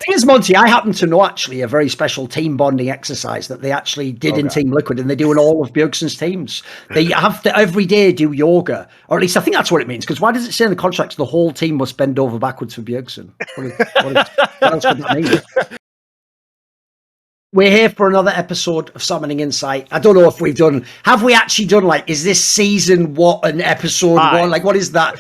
thing is, Monty, I happen to know actually a very special team bonding exercise that they actually did in Team Liquid, and they do in all of Bjergsen's teams. They have to every day do yoga, or at least I think that's what it means. Because why does it say in the contracts the whole team must bend over backwards for Bjergsen? What else would that mean? We're here for another episode of Summoning Insight. I don't know if have we actually done, like, is this season an episode 1? Like, what is that?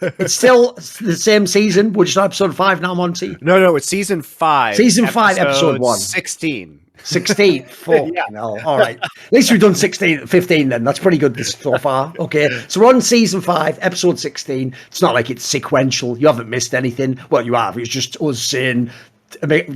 It's still the same season. We're just on episode 5 now, Monty. No, it's season 5. Season 5, episode 1. 16. 16. Yeah. No. All right. At least we've done 15 then. That's pretty good so far. Okay. So we're on season 5, episode 16. It's not like it's sequential. You haven't missed anything. Well, you have. It's just us saying,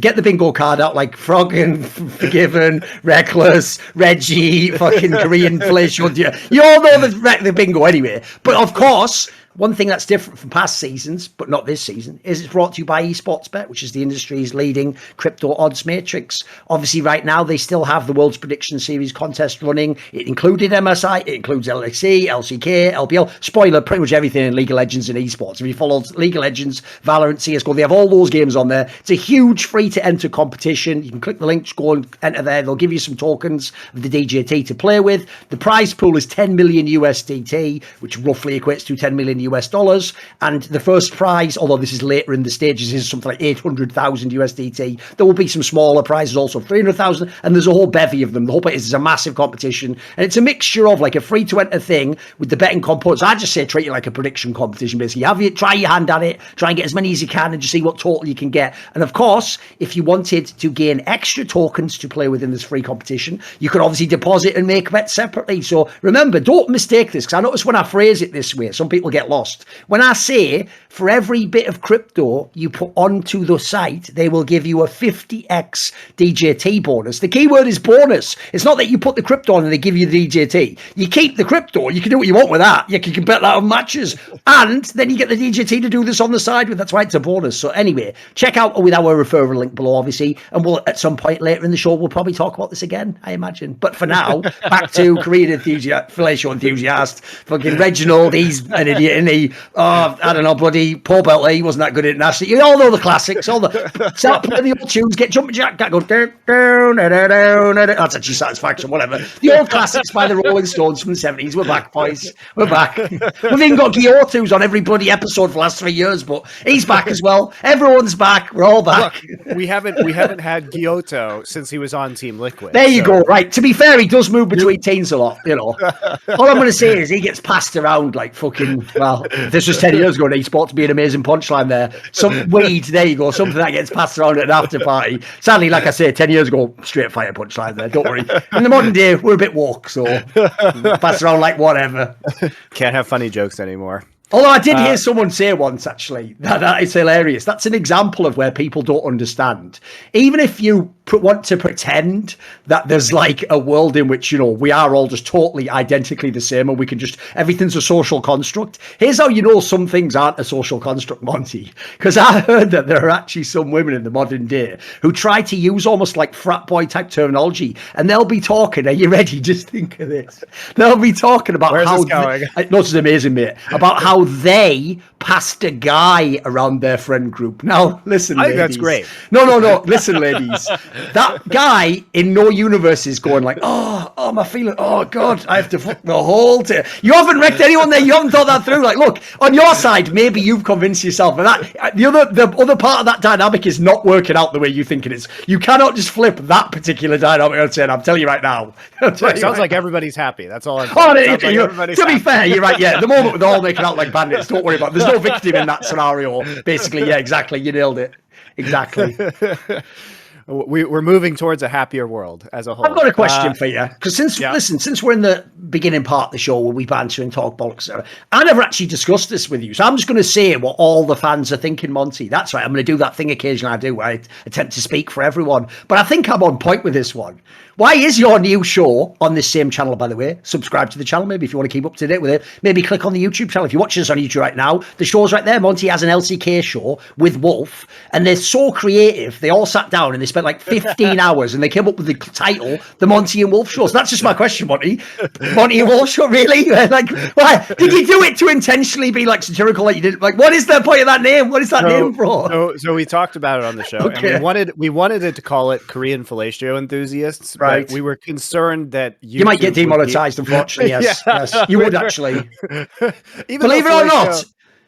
get the bingo card out, like Froggen, Forgiven, Reckless, Reggie, fucking Korean Flish. You all know the bingo anyway. But of course, one thing that's different from past seasons, but not this season, is it's brought to you by esports, which is the industry's leading crypto odds matrix. Obviously, right now, they still have the World's Prediction Series contest running. It included MSI, it includes LXC, LCK, LPL. Spoiler, pretty much everything in League of Legends and esports. If you follow League of Legends, Valorant, CSGO, they have all those games on there. It's a huge free-to-enter competition. You can click the link, just go and enter there. They'll give you some tokens of the DJT to play with. The prize pool is 10 million USDT, which roughly equates to 10 million US dollars, and the first prize, although this is later in the stages, is something like 800,000 USDT. There will be some smaller prizes, also 300,000, and there's a whole bevy of them. The whole point is it's a massive competition, and it's a mixture of like a free to enter thing with the betting components. I just say treat it like a prediction competition, basically. Try your hand at it, try and get as many as you can, and just see what total you can get. And of course, if you wanted to gain extra tokens to play within this free competition, you could obviously deposit and make bets separately. So remember, don't mistake this, because I notice when I phrase it this way, some people get lost. When I say for every bit of crypto you put onto the site, they will give you a 50x DJT bonus. The keyword is bonus. It's not that you put the crypto on and they give you the DJT. You keep the crypto. You can do what you want with that. You can bet that on matches. And then you get the DJT to do this on the side with. That's why it's a bonus. So anyway, check out with our referral link below, obviously. And we'll, at some point later in the show, we'll probably talk about this again, I imagine. But for now, back to Korean enthusiast, fellatio enthusiast, fucking Reginald. He's an idiot, and I don't know, bloody Paul Beltley, he wasn't that good at national. You all know the classics, start playing the old tunes, get jumping jack, go down, that's actually Satisfaction, whatever. The old classics by the Rolling Stones from the 70s. We're back, boys. We're back. We've even got Guilhoto, who's on every bloody episode for the last 3 years, but he's back as well. Everyone's back. We're all back. Look, we haven't had Guilhoto since he was on Team Liquid. There you go. Right. To be fair, he does move between teams a lot, you know. All I'm going to say is he gets passed around like fucking, well, this was 10 years ago in esports, be an amazing punchline there. Some weed, there you go, something that gets passed around at an after party. Sadly, like I say, 10 years ago, straight fire punchline there, don't worry. In the modern day, we're a bit woke, so pass around like whatever. Can't have funny jokes anymore. Although I did hear someone say once, actually, that is hilarious. That's an example of where people don't understand. Even if you want to pretend that there's like a world in which, you know, we are all just totally identically the same and we can just, everything's a social construct. Here's how you know some things aren't a social construct, Monty. Because I heard that there are actually some women in the modern day who try to use almost like frat boy type terminology, and they'll be talking, are you ready? Just think of this. They'll be talking about Where's this going? No, this is amazing, mate. About how they passed a guy around their friend group. Now, listen, ladies. I think that's great. No. Listen, ladies. That guy in no universe is going like, oh, my feeling. Oh, God, I have to fuck the whole day. You haven't wrecked anyone there. You haven't thought that through. Like, look, on your side, maybe you've convinced yourself. But that the other part of that dynamic is not working out the way you think it is. You cannot just flip that particular dynamic and say, I'm telling you right now. It sounds like everybody's happy. That's all I'm saying. To be fair, you're right. Yeah, at the moment, they're all making out like bandits. Don't worry about it. There's no victim in that scenario. Basically, yeah, exactly. You nailed it. Exactly. We're moving towards a happier world as a whole. I've got a question for you, because since we're in the beginning part of the show where we banter and talk bollocks, I never actually discussed this with you, so I'm just going to say what all the fans are thinking, Monty. That's right, I'm going to do that thing occasionally I do where I attempt to speak for everyone, but I think I'm on point with this one. Why is your new show on this same channel, by the way? Subscribe to the channel, maybe, if you want to keep up to date with it. Maybe click on the YouTube channel. If you're watching this on YouTube right now, the show's right there. Monty has an LCK show with Wolf, and they're so creative. They all sat down in this spent like 15 hours and they came up with the title, The Monte and Wolf Show. So that's just my question, Monty. Monte and Wolf Show, really? Like, why? Did you do it to intentionally be like satirical like you did? Like, what is the point of that name? What is that name for? So we talked about it on the show, Okay. and we wanted it to call it Korean fellatio enthusiasts, right? But we were concerned that you might get demonetized, unfortunately. Yes, yes, you would actually. Believe it or not.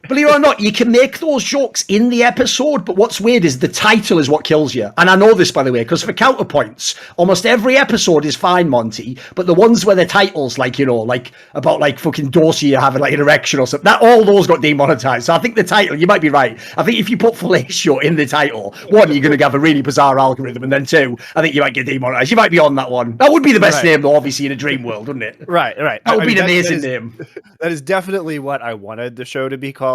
Believe it or not, you can make those jokes in the episode, but what's weird is the title is what kills you. And I know this, by the way, because for counterpoints, almost every episode is fine, Monty, but the ones where the titles, like, you know, like about like fucking Dorsey having like an erection or something, that all those got demonetized. So I think the title, you might be right. I think if you put fellatio in the title, one, you're going to have a really bizarre algorithm, and then two, I think you might get demonetized. You might be on that one. That would be the best name, though, obviously, in a dream world, wouldn't it? Right. That would be an amazing name. That is definitely what I wanted the show to be called.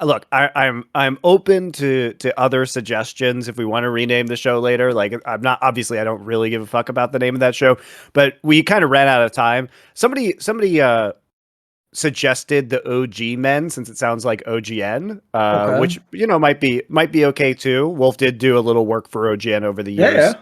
Look, I'm open to other suggestions if we want to rename the show later. Like, I'm not, obviously I don't really give a fuck about the name of that show, but we kind of ran out of time. Somebody suggested the OG Men, since it sounds like OGN, which, you know, might be okay too. Wolf did do a little work for OGN over the years.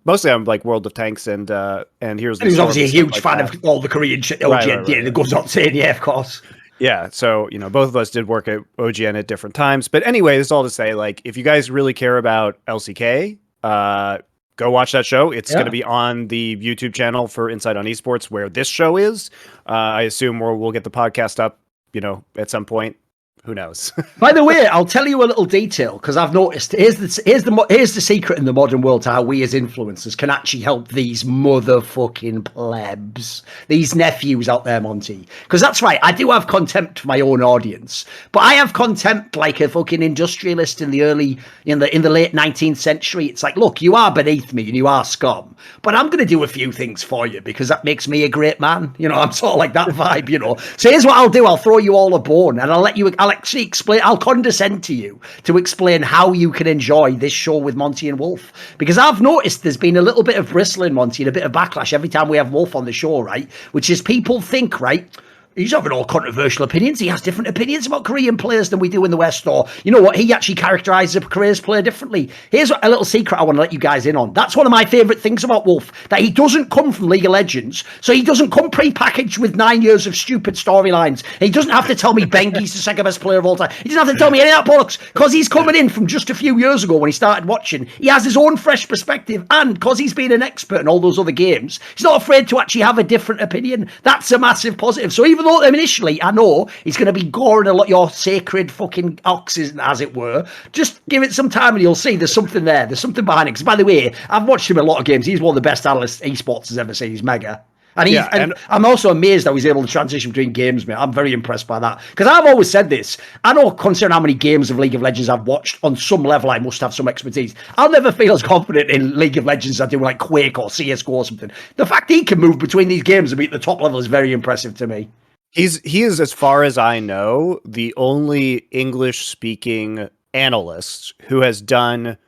Mostly on like World of Tanks and Here's the Storm. He was obviously a huge fan of all the Korean shit OGN did. It goes on saying, yeah, of course. Yeah, so, you know, both of us did work at OGN at different times. But anyway, this is all to say, like, if you guys really care about LCK, go watch that show. It's going to be on the YouTube channel for Insight on Esports, where this show is. I assume we'll get the podcast up, you know, at some point. Who knows? By the way, I'll tell you a little detail, because I've noticed here's the secret in the modern world to how we as influencers can actually help these motherfucking plebs, these nephews out there, Monty. Because that's right, I do have contempt for my own audience, but I have contempt like a fucking industrialist in the late 19th century. It's like, look, you are beneath me and you are scum, but I'm going to do a few things for you because that makes me a great man. You know, I'm sort of like that vibe, you know. So here's what I'll do. I'll throw you all a bone and I'll actually explain, I'll condescend to you to explain how you can enjoy this show with Monty and Wolf. Because I've noticed there's been a little bit of bristling, Monty, and a bit of backlash every time we have Wolf on the show, right? Which is people think, right, he's having all controversial opinions. He has different opinions about Korean players than we do in the West. Or, you know what, he actually characterizes a Korean player differently. Here's a little secret I want to let you guys in on. That's one of my favorite things about Wolf, that he doesn't come from League of Legends. So he doesn't come pre-packaged with 9 years of stupid storylines. He doesn't have to tell me Bengi's the second best player of all time. He doesn't have to tell me any of that bollocks, because he's coming in from just a few years ago when he started watching. He has his own fresh perspective, and because he's been an expert in all those other games, he's not afraid to actually have a different opinion. That's a massive positive. So even though initially I know he's going to be goring a lot your sacred fucking oxes, as it were, just give it some time and you'll see there's something there. There's something behind it. Because by the way, I've watched him in a lot of games. He's one of the best analysts esports has ever seen. He's mega. And I'm also amazed how he's able to transition between games, mate. I'm very impressed by that. Because I've always said this. I know, considering how many games of League of Legends I've watched, on some level I must have some expertise. I'll never feel as confident in League of Legends as I do like Quake or CSGO or something. The fact he can move between these games and be at the top level is very impressive to me. He is, as far as I know, the only English-speaking analyst who has done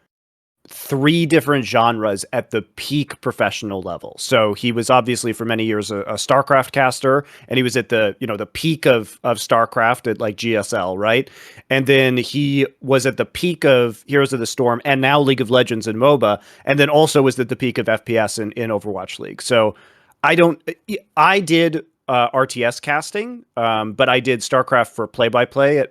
3 different genres at the peak professional level. So he was obviously for many years a StarCraft caster, and he was at the peak of StarCraft at like GSL, right? And then he was at the peak of Heroes of the Storm and now League of Legends and MOBA, and then also was at the peak of FPS in Overwatch League. So I did RTS casting, but I did StarCraft for play-by-play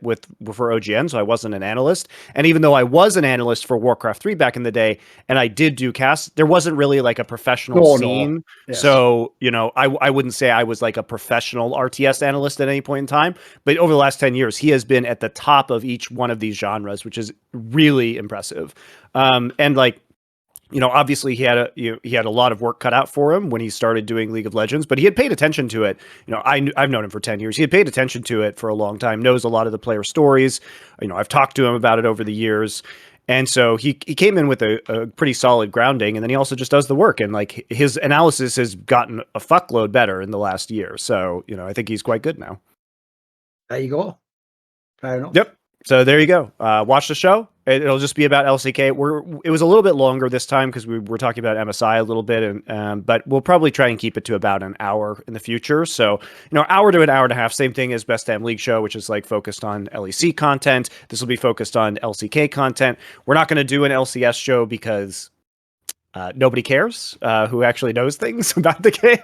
for OGN, so I wasn't an analyst. And even though I was an analyst for Warcraft 3 back in the day, and I did do casts, there wasn't really like a professional scene. No. Yes. So, you know, I wouldn't say I was like a professional RTS analyst at any point in time, but over the last 10 years, he has been at the top of each one of these genres, which is really impressive. And like, you know, obviously he had a lot of work cut out for him when he started doing League of Legends, but he had paid attention to it. You know, I've known him for 10 years. He had paid attention to it for a long time, knows a lot of the player stories. You know, I've talked to him about it over the years. And so he came in with a pretty solid grounding, and then he also just does the work. And like his analysis has gotten a fuckload better in the last year. So, you know, I think he's quite good now. There you go. Fair enough. Yep. So there you go. Watch the show. It'll just be about LCK. It was a little bit longer this time because we were talking about MSI a little bit, but we'll probably try and keep it to about an hour in the future. So, you know, hour to an hour and a half. Same thing as Best Damn League Show, which is like focused on LEC content. This will be focused on LCK content. We're not going to do an LCS show because nobody cares, who actually knows things about the game.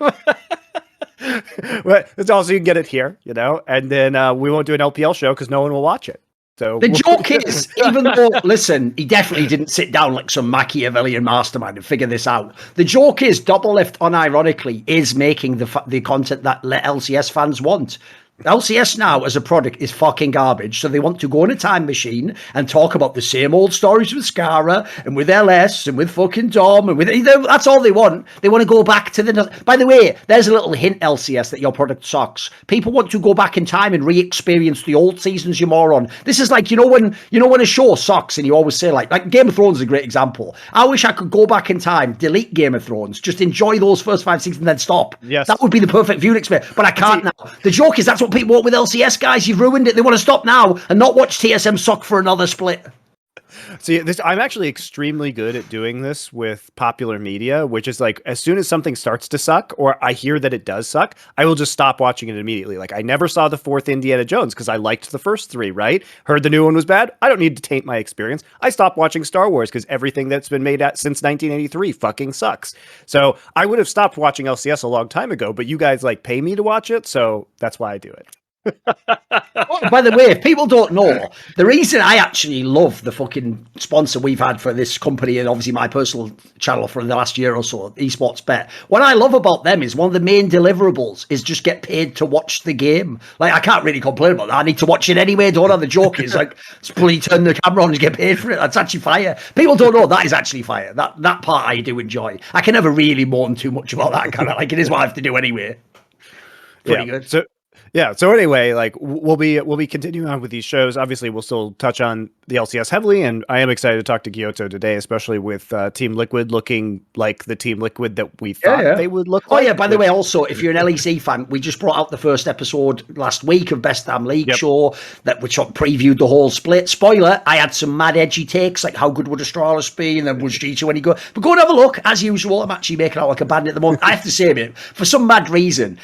But it's also, you can get it here, you know, and then we won't do an LPL show because no one will watch it. So the joke is, even though, listen, he definitely didn't sit down like some Machiavellian mastermind and figure this out. The joke is, Doublelift, unironically, is making the content that LCS fans want. LCS now as a product is fucking garbage, so they want to go in a time machine and talk about the same old stories with Scara and with LS and with fucking Dom and with, that's all they want. They want to go back to the, by the way, there's a little hint, LCS, that your product sucks. People want to go back in time and re-experience the old seasons, you moron. This is like, you know when a show sucks and you always say like Game of Thrones is a great example. I wish I could go back in time, delete Game of Thrones, just enjoy those first 5 seasons and then stop. Yes. That would be the perfect viewing experience, but I can't now. The joke is, that's what people want with LCS, guys. You've ruined it. They want to stop now and not watch TSM suck for another split. See, I'm actually extremely good at doing this with popular media, which is like, as soon as something starts to suck or I hear that it does suck, I will just stop watching it immediately. Like, I never saw the 4th Indiana Jones because I liked the first 3, right? Heard the new one was bad. I don't need to taint my experience. I stopped watching Star Wars because everything that's been made since 1983 fucking sucks. So I would have stopped watching LCS a long time ago, but you guys like pay me to watch it, so that's why I do it. Oh, by the way, if people don't know, the reason I actually love the fucking sponsor we've had for this company and obviously my personal channel for the last year or so, Esports Bet, what I love about them is one of the main deliverables is just get paid to watch the game. Like, I can't really complain about that. I need to watch it anyway. Don't have the joke is like, please turn the camera on and get paid for it. That's actually fire. People don't know that is actually fire. That part I do enjoy. I can never really mourn too much about that kind of, like, it is what I have to do anyway. Pretty good. So anyway, like, we'll be continuing on with these shows. Obviously, we'll still touch on the LCS heavily, and I am excited to talk to Guilhoto today, especially with Team Liquid looking like the Team Liquid that we thought they would look like. Oh yeah, by the way, also, if you're an LEC fan, we just brought out the first episode last week of Best Damn League show, which previewed the whole split. Spoiler, I had some mad edgy takes, like how good would Astralis be, and then was G2 any good? But go and have a look. As usual, I'm actually making out like a bandit at the moment. I have to say, mate, for some mad reason,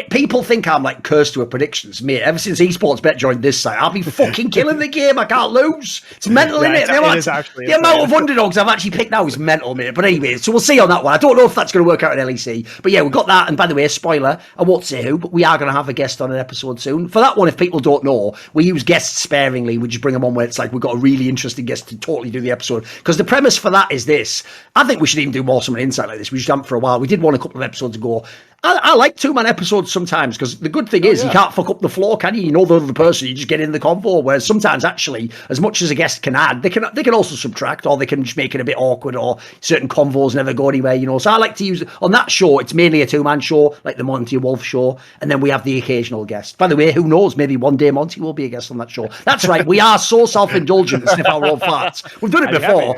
people think I'm like cursed with predictions. Mate, ever since Esports Bet joined this site, I'll be fucking killing the game. I can't lose. It's mental, isn't it? The amount of underdogs I've actually picked now is mental, mate. But anyway, so we'll see on that one. I don't know if that's going to work out in LEC. But yeah, we've got that. And by the way, spoiler, I won't say who, but we are going to have a guest on an episode soon. For that one, if people don't know, we use guests sparingly. We just bring them on where it's like we've got a really interesting guest to totally do the episode. Because the premise for that is this. I think we should even do more some Insight like this. We just haven't for a while. We did one a couple of episodes ago. I like 2-man episodes sometimes because the good thing is you can't fuck up the floor, can you? You know the other person, you just get in the convo. Whereas sometimes actually, as much as a guest can add, they can also subtract, or they can just make it a bit awkward, or certain convos never go anywhere, you know. So I like to use, on that show, it's mainly a 2-man show, like the Monte Wolf show, and then we have the occasional guest. By the way, who knows? Maybe one day Monty will be a guest on that show. That's right, we are so self-indulgent and sniff our own farts. We've done it before,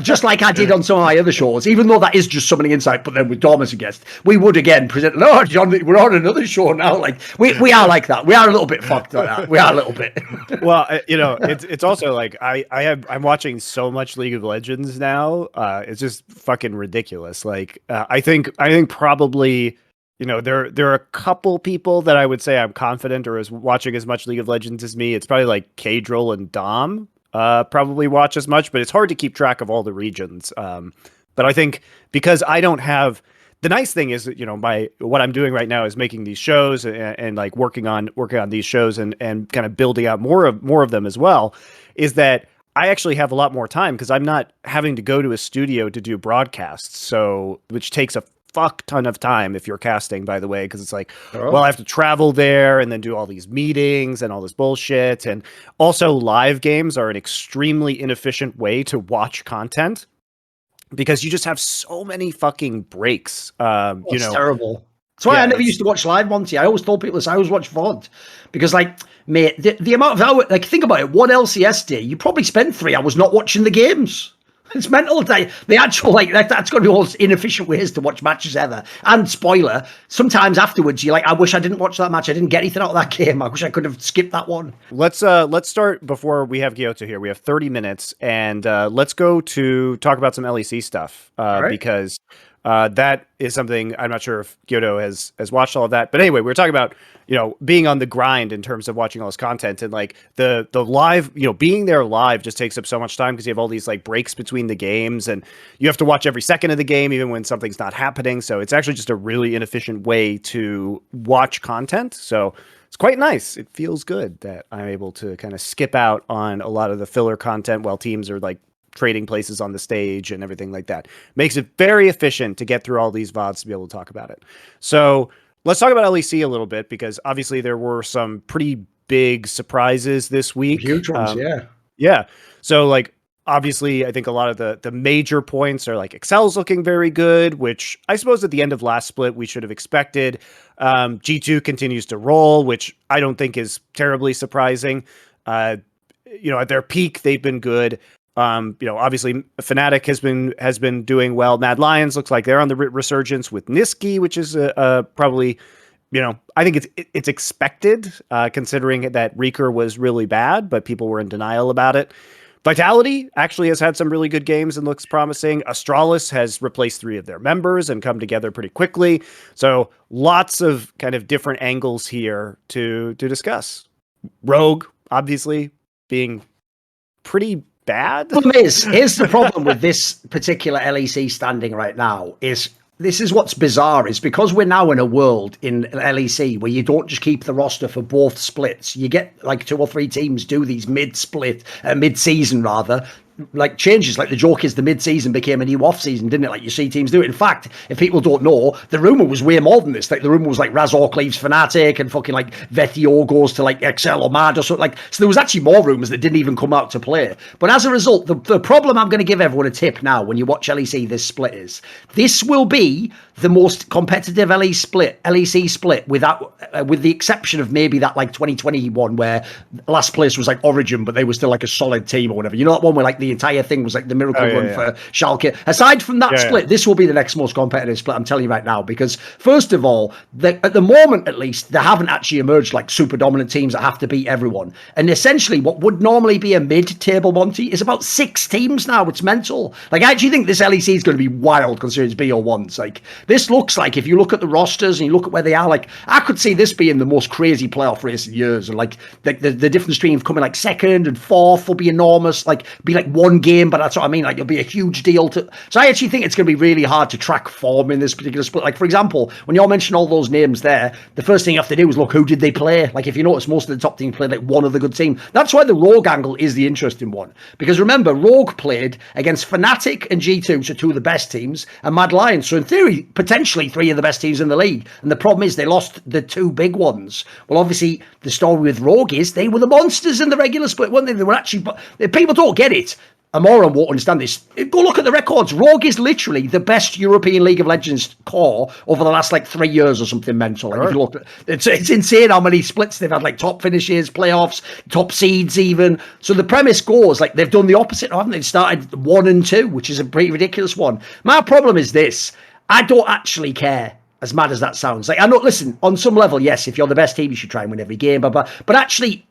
just like I did on some of my other shows, even though that is just summoning Insight, but then with Dom as a guest, we would again present, no, John, we're on another show now. Like we are like that. We are a little bit fucked like that. We are a little bit. Well, you know, it's also like I'm watching so much League of Legends now. It's just fucking ridiculous. Like I think probably, you know, there are a couple people that I would say I'm confident or is watching as much League of Legends as me. It's probably like Kadril and Dom probably watch as much, but it's hard to keep track of all the regions. But I think because I don't have. The nice thing is that, you know, what I'm doing right now is making these shows and like working on these shows and kind of building out more of them as well, is that I actually have a lot more time because I'm not having to go to a studio to do broadcasts. So, which takes a fuck ton of time if you're casting, by the way, because it's like, well, I have to travel there and then do all these meetings and all this bullshit. And also live games are an extremely inefficient way to watch content, because you just have so many fucking breaks. You know, it's terrible. That's why I never used to watch live, Monty. I always told people this. I always watch VOD because, like, mate, the amount of hours, like, think about it. One LCS day, you probably spend 3 hours not watching the games. It's mental. The actual, like, that's going to be all inefficient ways to watch matches ever. And spoiler, sometimes afterwards, you're like, I wish I didn't watch that match. I didn't get anything out of that game. I wish I could have skipped that one. Let's start before we have Guilhoto here. We have 30 minutes, and let's go to talk about some LEC stuff because That is something I'm not sure if Guilhoto has watched all of that. But anyway, we were talking about, being on the grind in terms of watching all this content, and like the live, being there live just takes up so much time because you have all these like breaks between the games, and you have to watch every second of the game even when something's not happening. So it's actually just a really inefficient way to watch content. So it's quite nice. It feels good that I'm able to kind of skip out on a lot of the filler content while teams are like trading places on the stage and everything like that. Makes it very efficient to get through all these VODs to be able to talk about it. So let's talk about LEC a little bit, because obviously there were some pretty big surprises this week. Huge ones, yeah. Yeah. So like, obviously, I think a lot of the major points are like Excel's looking very good, which I suppose at the end of last split we should have expected. G2 continues to roll, which I don't think is terribly surprising. At their peak, they've been good. Obviously Fnatic has been doing well. Mad Lions looks like they're on the resurgence with Niski, which is probably, I think it's expected, considering that Reeker was really bad, but people were in denial about it. Vitality actually has had some really good games and looks promising. Astralis has replaced 3 of their members and come together pretty quickly. So lots of kind of different angles here to discuss. Rogue, obviously, being pretty bad. Here's the problem with this particular LEC standing right now is this is what's bizarre, is because we're now in a world in LEC where you don't just keep the roster for both splits. You get like 2 or 3 teams do these mid-season rather, like changes. Like the joke is the mid-season became a new off-season, didn't it? Like you see teams do it. In fact, if people don't know, the rumor was way more than this. Like the rumor was like Razork leaves Fnatic and fucking like Vetio goes to like Excel or Mad or something. Like, so there was actually more rumors that didn't even come out to play. But as a result, the problem, I'm going to give everyone a tip now when you watch LEC this split, is this will be the most competitive LEC split without, with the exception of maybe that like 2021 where last place was like Origin, but they were still like a solid team or whatever. You know that one where like the entire thing was like the miracle run for Schalke. Aside from that split, this will be the next most competitive split, I'm telling you right now, because first of all, at the moment at least, there haven't actually emerged like super dominant teams that have to beat everyone. And essentially what would normally be a mid-table Monty is about 6 teams now. It's mental. Like I actually think this LEC is going to be wild considering it's BO1s. Like this looks like, if you look at the rosters and you look at where they are, like I could see this being the most crazy playoff race in years. And like the difference between coming like 2nd and 4th will be enormous. Like be like 1 game, but that's what I mean. Like it'll be a huge deal to. So I actually think it's going to be really hard to track form in this particular split. Like for example, when you all mention all those names there, the first thing you have to do is look, who did they play? Like if you notice, most of the top teams played like one of the good team. That's why the Rogue angle is the interesting one, because remember, Rogue played against Fnatic and G2, so 2 of the best teams, and Mad Lions. So in theory, potentially 3 of the best teams in the league. And the problem is they lost the 2 big ones. Well, obviously the story with Rogue is they were the monsters in the regular split, weren't they? They were actually. People don't get it. A moron won't understand this. Go look at the records. Rogue is literally the best European League of Legends core over the last like 3 years or something mental. Like, if you look, it's insane how many splits they've had, like top finishes, playoffs, top seeds even. So the premise goes like they've done the opposite, haven't they? They started 1 and 2, which is a pretty ridiculous one. My problem is this. I don't actually care. As mad as that sounds, like I know. Listen, on some level, yes, if you're the best team, you should try and win every game. But actually,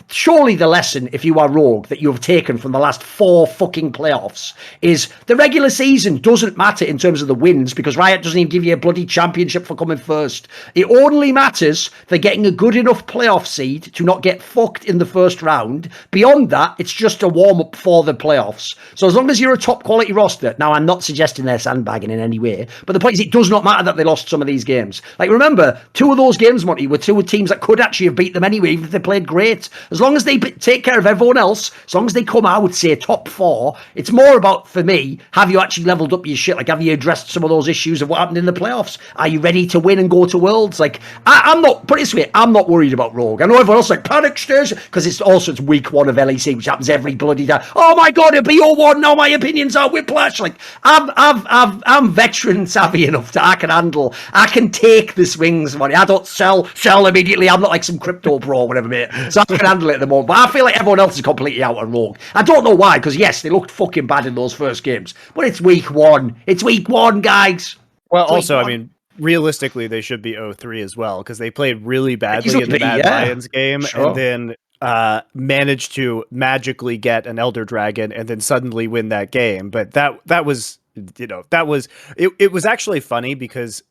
surely the lesson, if you are Rogue, that you have taken from the last 4 fucking playoffs is the regular season doesn't matter in terms of the wins, because Riot doesn't even give you a bloody championship for coming first. It only matters for getting a good enough playoff seed to not get fucked in the first round. Beyond that, it's just a warm up for the playoffs. So as long as you're a top quality roster, now I'm not suggesting they're sandbagging in any way, but the point is, it does not matter that they lost some of these games. Like remember, 2 of those games, Monty, were 2 teams that could actually have beat them anyway, even if they played great. As long as they take care of everyone else, as long as they come, I would say, top 4, it's more about, for me, have you actually leveled up your shit? Like, have you addressed some of those issues of what happened in the playoffs? Are you ready to win and go to Worlds? Like, I'm not, put it this way, I'm not worried about Rogue. I know everyone else like panic stares, because it's week 1 of LEC, which happens every bloody day. Oh my god, it'll be 0-1, now my opinions are whiplash. Like, I'm veteran savvy enough that I can handle. I can take the swings, money. I don't sell immediately. I'm not like some crypto pro or whatever, mate. So I can handle it at the moment. But I feel like everyone else is completely out on Rogue. I don't know why, because yes, they looked fucking bad in those first games. But it's week 1. It's week 1, guys. Well, also, I mean, realistically, they should be 0-3 as well, because they played really badly in the Mad Lions game, and then managed to magically get an Elder Dragon and then suddenly win that game. But that was that was it was actually funny because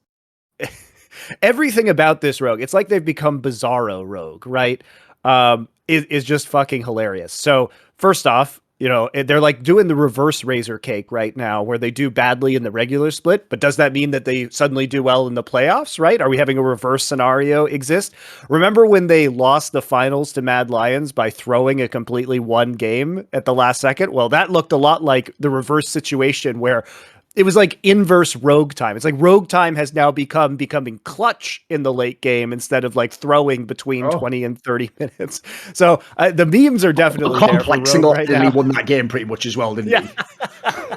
everything about this rogue, it's like they've become Bizarro rogue, right? Is just fucking hilarious. So first off, they're like doing the reverse razor cake right now where they do badly in the regular split, but does that mean that they suddenly do well in the playoffs, right? Are we having a reverse scenario exist? Remember when they lost the finals to Mad Lions by throwing a completely won game at the last second? Well, that looked a lot like the reverse situation where it was like inverse rogue time. It's like rogue time has now becoming clutch in the late game instead of like throwing between 20 and 30 minutes. So the memes are definitely there for rogue right now. He won that game pretty much as well, didn't he?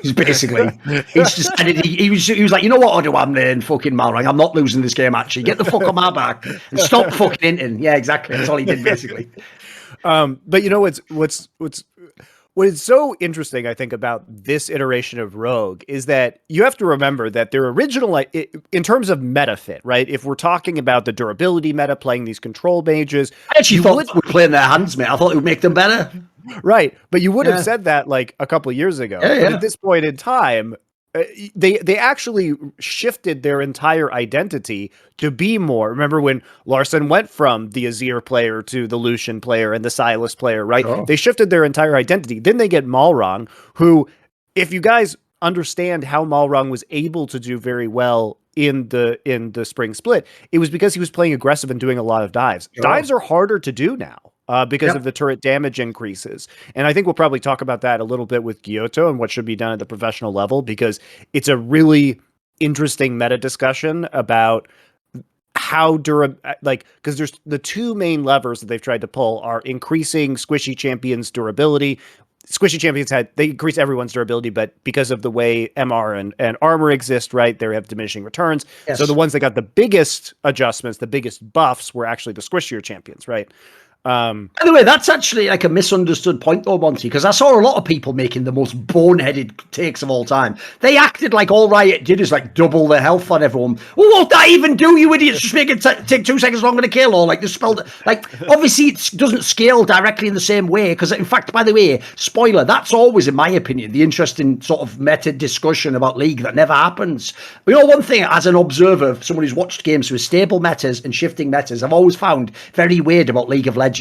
He's basically, he's decided he was like, you know what, Odo, I'm in fucking Malrang. I'm not losing this game, actually. Get the fuck on my back and stop fucking hinting. Yeah, exactly. That's all he did, basically. But what is so interesting, I think, about this iteration of Rogue is that you have to remember that their original, in terms of meta fit, right? If we're talking about the durability meta, playing these control mages, I actually thought they were playing their hands, mate. I thought it would make them better. Right, but you would have said that like a couple of years ago. Yeah, but at this point in time, they actually shifted their entire identity to be more. Remember when Larson went from the Azir player to the Lucian player and the Sylas player, right? Oh. They shifted their entire identity. Then they get Malrang, who, if you guys understand how Malrang was able to do very well in the spring split, it was because he was playing aggressive and doing a lot of dives. Oh. Dives are harder to do now. Because of the turret damage increases. And I think we'll probably talk about that a little bit with Guilhoto and what should be done at the professional level, because it's a really interesting meta discussion about how because there's the two main levers that they've tried to pull are increasing squishy champions' durability. Squishy champions they increase everyone's durability, but because of the way MR and armor exist, right, they have diminishing returns. Yes. So the ones that got the biggest adjustments, the biggest buffs, were actually the squishier champions, right? By the way, that's actually like a misunderstood point though, Monty, because I saw a lot of people making the most boneheaded takes of all time. They acted like all Riot did is like double their health on everyone. Well, what that even do, you idiots? Just make it take 2 seconds longer to kill, or like the spell. Like, obviously it doesn't scale directly in the same way, because in fact, by the way, spoiler, that's always, in my opinion, the interesting sort of meta discussion about League that never happens. But one thing, as an observer, someone who's watched games with stable metas and shifting metas, I've always found very weird about League of Legends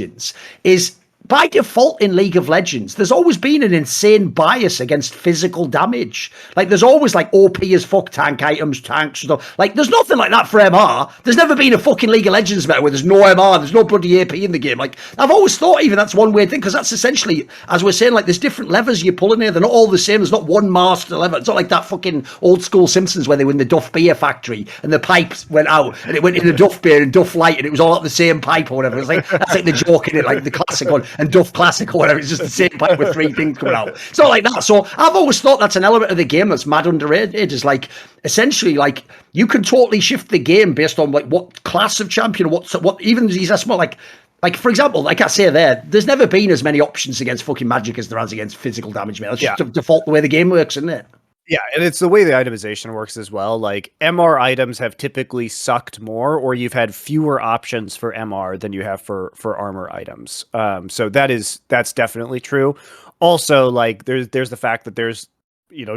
is by default in League of Legends, there's always been an insane bias against physical damage. Like, there's always like OP as fuck tank items, tanks, stuff. Like, there's nothing like that for MR. There's never been a fucking League of Legends meta where there's no MR, there's no bloody AP in the game. Like, I've always thought even that's one weird thing, because that's essentially, as we're saying, like, there's different levers you're pulling here. They're not all the same. There's not one master lever. It's not like that fucking old school Simpsons where they were in the Duff Beer factory and the pipes went out and it went in the Duff Beer and Duff Light and it was all at the same pipe or whatever. It's like, that's like the joke in it, like the classic one, and Duff Classic or whatever. It's just the same pipe with 3 things coming out. It's not like that. So I've always thought that's an element of the game that's mad underrated. Is like, essentially, like, you can totally shift the game based on like what class of champion, what even these small like, for example, like I say there's never been as many options against fucking Magic as there has against physical damage, man. That's just default the way the game works, isn't it? Yeah, and it's the way the itemization works as well. Like, MR items have typically sucked more, or you've had fewer options for MR than you have for armor items. So that's definitely true. Also, like, there's the fact that there's,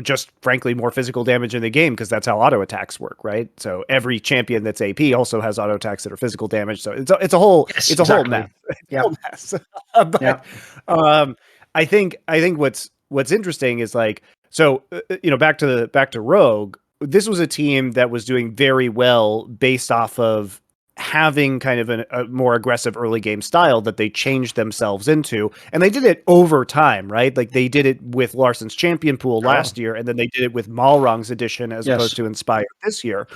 just frankly more physical damage in the game, because that's how auto attacks work, right? So every champion that's AP also has auto attacks that are physical damage. So it's a whole whole mess. Yeah. But I think what's interesting is like, so, back to Rogue, this was a team that was doing very well based off of having kind of a more aggressive early game style that they changed themselves into. And they did it over time, right? Like, they did it with Larson's champion pool last year, and then they did it with Malrang's edition as opposed to Inspire this year.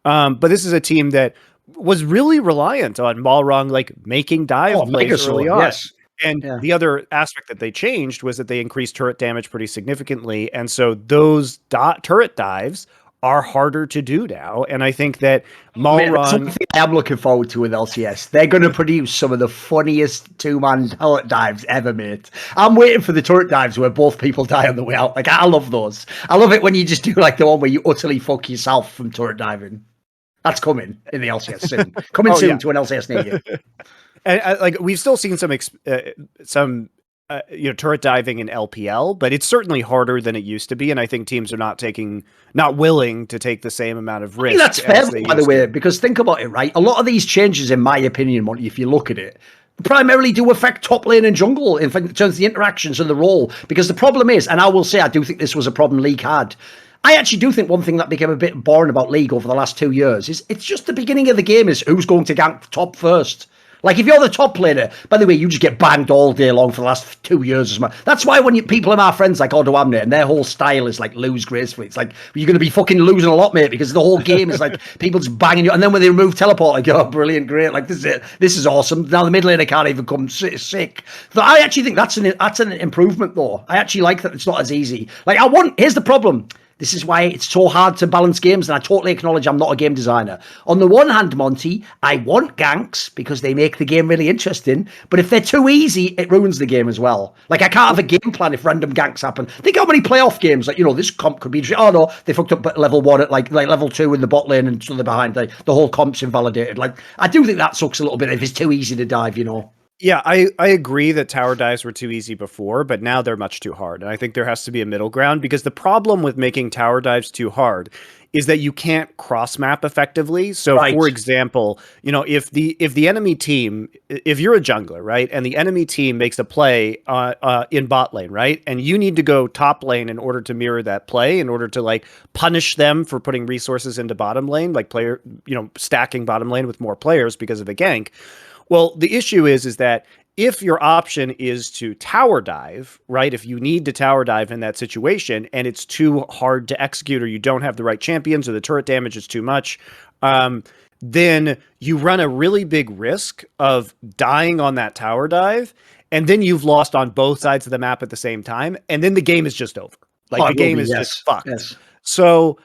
But this is a team that was really reliant on Malrang, like, making dive plays early on. Yes. And the other aspect that they changed was that they increased turret damage pretty significantly. And so those turret dives are harder to do now. And I think that Malrang... Something I'm looking forward to with LCS. They're going to produce some of the funniest 2-man turret dives ever made. I'm waiting for the turret dives where both people die on the way out. Like, I love those. I love it when you just do like the one where you utterly fuck yourself from turret diving. That's coming in the LCS soon. Coming soon to an LCS near you. And like, we've still seen some turret diving in LPL, but it's certainly harder than it used to be. And I think teams are not willing to take the same amount of risk. I mean, that's fair, by the way, because think about it, right? A lot of these changes, in my opinion, Monty, if you look at it, primarily do affect top lane and jungle in terms of the interactions and the role. Because the problem is, and I will say, I do think this was a problem League had. I actually do think one thing that became a bit boring about League over the last 2 years is it's just the beginning of the game is who's going to gank top first. Like, if you're the top laner, by the way, you just get banged all day long for the last 2 years. That's why when people are my friends like Odoamne, and their whole style is like lose gracefully. It's like, you're going to be fucking losing a lot, mate, because the whole game is like people just banging you. And then when they remove teleport, I go, oh, brilliant, great. Like, this is it. This is awesome. Now the mid laner can't even come sick. So I actually think that's an improvement, though. I actually like that it's not as easy. Like, here's the problem. This is why it's so hard to balance games, and I totally acknowledge I'm not a game designer. On the one hand, Monty, I want ganks because they make the game really interesting, but if they're too easy, it ruins the game as well. Like, I can't have a game plan if random ganks happen. Think how many playoff games, like, this comp could be, oh no, they fucked up at level 1 at like level 2 in the bot lane and so they're behind, the whole comp's invalidated. Like, I do think that sucks a little bit if it's too easy to dive, Yeah, I agree that tower dives were too easy before, but now they're much too hard. And I think there has to be a middle ground, because the problem with making tower dives too hard is that you can't cross map effectively. So right. For example, if the enemy team, if you're a jungler, right, and the enemy team makes a play in bot lane, right, and you need to go top lane in order to mirror that play, in order to like punish them for putting resources into bottom lane, like stacking bottom lane with more players because of a gank. Well, the issue is that if your option is to tower dive, right, if you need to tower dive in that situation and it's too hard to execute, or you don't have the right champions, or the turret damage is too much, then you run a really big risk of dying on that tower dive, and then you've lost on both sides of the map at the same time, and then the game is just over. Like, the game is just fucked. Yes. So,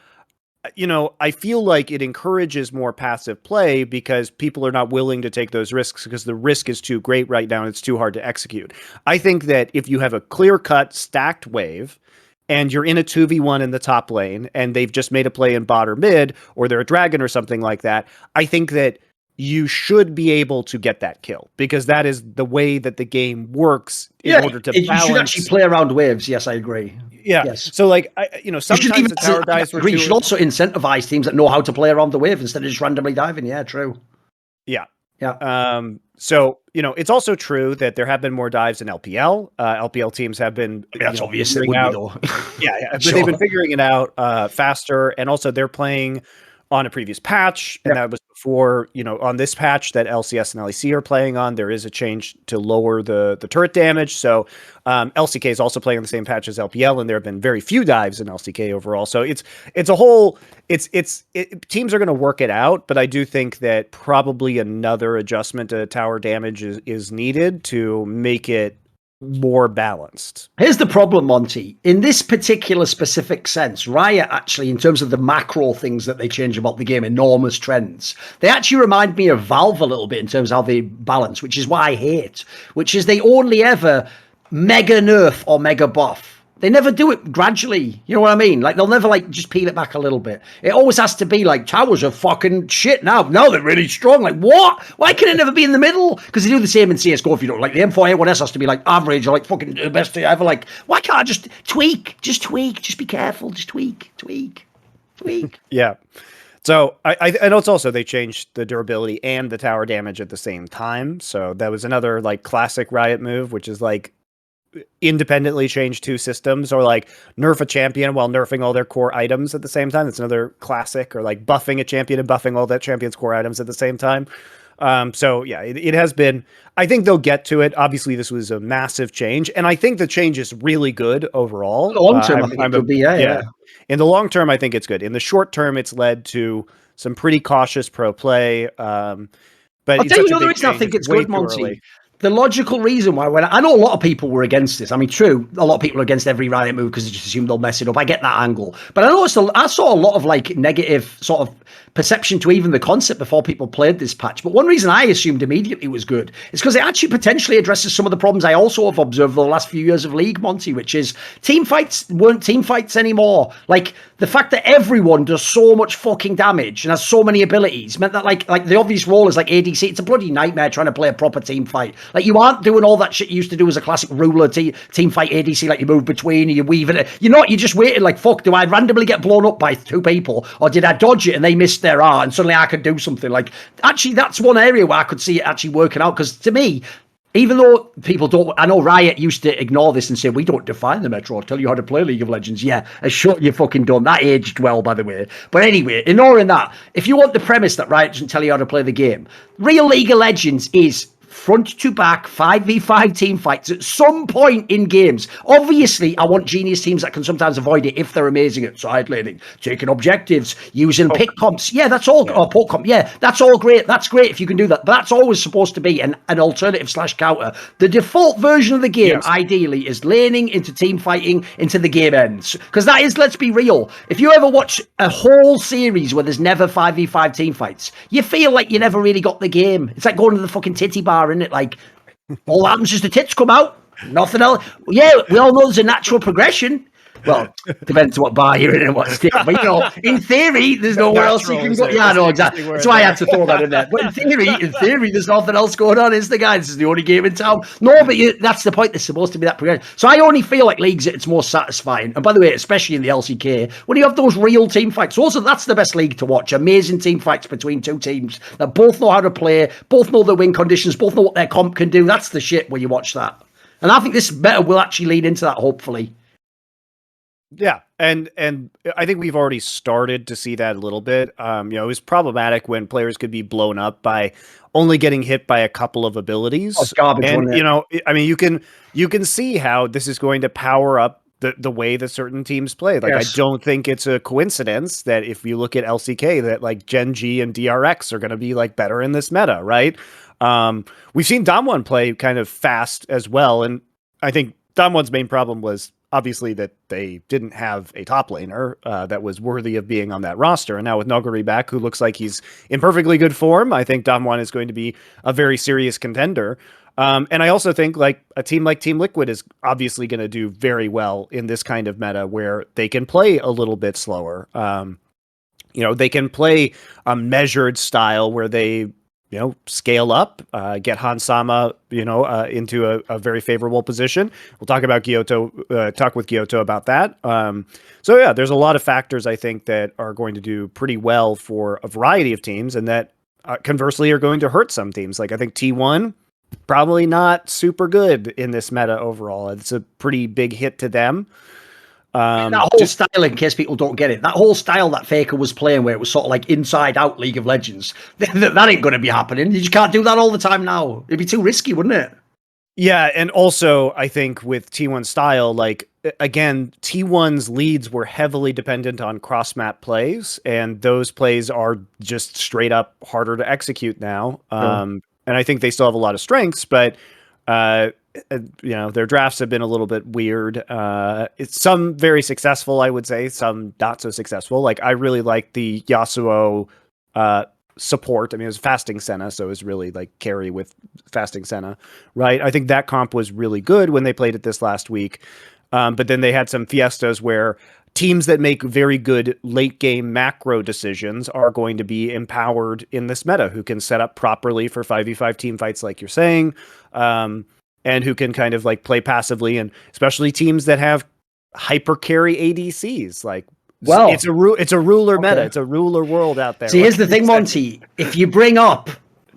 I feel like it encourages more passive play because people are not willing to take those risks because the risk is too great right now and it's too hard to execute. I think that if you have a clear-cut stacked wave and you're in a 2v1 in the top lane and they've just made a play in bot or mid, or they're a dragon or something like that, I think that you should be able to get that kill, because that is the way that the game works in order to balance. You should actually play around waves. Yes, I agree. Yeah. Yes. So, like, sometimes the tower dives were You should also incentivize teams that know how to play around the wave instead of just randomly diving. Yeah, true. Yeah. Yeah. So, it's also true that there have been more dives in LPL. LPL teams have been. That's obvious. It would be, though. Yeah. But they've been figuring it out faster, and also they're playing on a previous patch, and that was before, on this patch that LCS and LEC are playing on, there is a change to lower the turret damage. So LCK is also playing on the same patch as LPL, and there have been very few dives in LCK overall. So it's a whole, teams are going to work it out, but I do think that probably another adjustment to tower damage is needed to make it more balanced. Here's the problem, Monty. In this particular specific sense, Riot actually, in terms of the macro things that they change about the game, enormous trends, they actually remind me of Valve a little bit in terms of how they balance, which is why I hate, which is they only ever mega nerf or mega buff. They never do it gradually. You know what I mean? Like, they'll never, like, just peel it back a little bit. It always has to be, like, towers are fucking shit now. No, they're really strong. Like, what? Why can it never be in the middle? Because they do the same in CSGO if you don't. Like, the M4A1S has to be, like, average or, like, fucking the best thing ever. Like, why can't I just tweak? Just tweak. Just be careful. Just tweak. Yeah. So, I know it's also they changed the durability and the tower damage at the same time. So, that was another, like, classic Riot move, which is, like, independently change two systems, or like nerf a champion while nerfing all their core items at the same time. That's another classic. Or like buffing a champion and buffing all that champion's core items at the same time. So yeah, it has been, I think they'll get to it. Obviously this was a massive change, and I think the change is really good overall. Long term, I think it could be, yeah. In the long term, I think it's good. In the short term, it's led to some pretty cautious pro play. But I'll tell you another reason I think it's good, Monty. The logical reason why, I know a lot of people were against this. I mean, true, a lot of people are against every Riot move because they just assume they'll mess it up. I get that angle. But I saw a lot of like negative sort of perception to even the concept before people played this patch. But one reason I assumed immediately was good is because it actually potentially addresses some of the problems I also have observed over the last few years of League, Monty, which is team fights weren't team fights anymore. Like, the fact that everyone does so much fucking damage and has so many abilities meant that like the obvious role is like ADC. It's a bloody nightmare trying to play a proper team fight. Like, you aren't doing all that shit you used to do as a classic ruler team fight ADC, like you move between, you weave it. You're not, you're just waiting like, fuck, do I randomly get blown up by 2 people? Or did I dodge it and they missed their R and suddenly I could do something? Like, actually, that's one area where I could see it actually working out. Because to me, even though people don't, I know Riot used to ignore this and say, we don't define the Metro, I'll tell you how to play League of Legends. Yeah, as sure you fucking don't. That aged well, by the way. But anyway, ignoring that, if you want the premise that Riot doesn't tell you how to play the game, real League of Legends is front to back 5v5 team fights at some point in games. Obviously, I want genius teams that can sometimes avoid it if they're amazing at side laning, taking objectives, using pick comps. Yeah, that's all. Or poke comp. Yeah, that's all great. That's great if you can do that. But that's always supposed to be an alternative / counter. The default version of the game, ideally, is laning into team fighting into the game ends. Because that is, let's be real, if you ever watch a whole series where there's never 5v5 team fights, you feel like you never really got the game. It's like going to the fucking titty bar, isn't it? Like, all that happens is the tits come out, nothing else. Yeah, we all know there's a natural progression. Well, depends on what bar you're in and what state. But, you know, in theory, there's nowhere else you can go. Yeah, I know, exactly. That's why I had to throw that in there. But in theory, there's nothing else going on, is the guy? This is the only game in town. No, but that's the point. There's supposed to be that progression. So I only feel like leagues, it's more satisfying. And by the way, especially in the LCK, when you have those real team fights, also that's the best league to watch. Amazing team fights between 2 teams that both know how to play, both know the win conditions, both know what their comp can do. That's the shit when you watch that. And I think this better will actually lead into that, hopefully. Yeah, and I think we've already started to see that a little bit. You know, it was problematic when players could be blown up by only getting hit by a couple of abilities. Oh, garbage, and you know, I mean, you can see how this is going to power up the way that certain teams play. Like, yes. I don't think it's a coincidence that if you look at LCK, that like Gen G and DRX are going to be like better in this meta, right? We've seen Damwon play kind of fast as well, and I think Damwon's main problem was obviously that they didn't have a top laner that was worthy of being on that roster. And now with Noguri back, who looks like he's in perfectly good form, I think Damwon is going to be a very serious contender. And I also think like a team like Team Liquid is obviously going to do very well in this kind of meta where they can play a little bit slower. You know, they can play a measured style where they, you know, scale up, get Hansama, you know, into a very favorable position. We'll talk about Guilhoto, talk with Guilhoto about that. So yeah, there's a lot of factors I think that are going to do pretty well for a variety of teams, and that conversely are going to hurt some teams. Like I think T1 probably not super good in this meta overall. It's a pretty big hit to them. That whole style, in case people don't get it, that whole style that Faker was playing where it was sort of like inside out League of Legends, that ain't going to be happening. You just can't do that all the time now. It'd be too risky, wouldn't it? Yeah, and also I think with T1 style, like, again, T1's leads were heavily dependent on cross-map plays, and those plays are just straight up harder to execute now. And I think they still have a lot of strengths, but you know, their drafts have been a little bit weird. It's some very successful, I would say, some not so successful. Like, I really like the Yasuo support. I mean, it was fasting Senna, so it was really like carry with fasting Senna, right? I think that comp was really good when they played it this last week. But then they had some fiestas where teams that make very good late game macro decisions are going to be empowered in this meta, who can set up properly for 5v5 team fights, like you're saying. And who can kind of like play passively, and especially teams that have hyper carry ADCs. Like, well, it's a ruler meta. It's a ruler world out there. See, here's the thing, Monty. If you bring up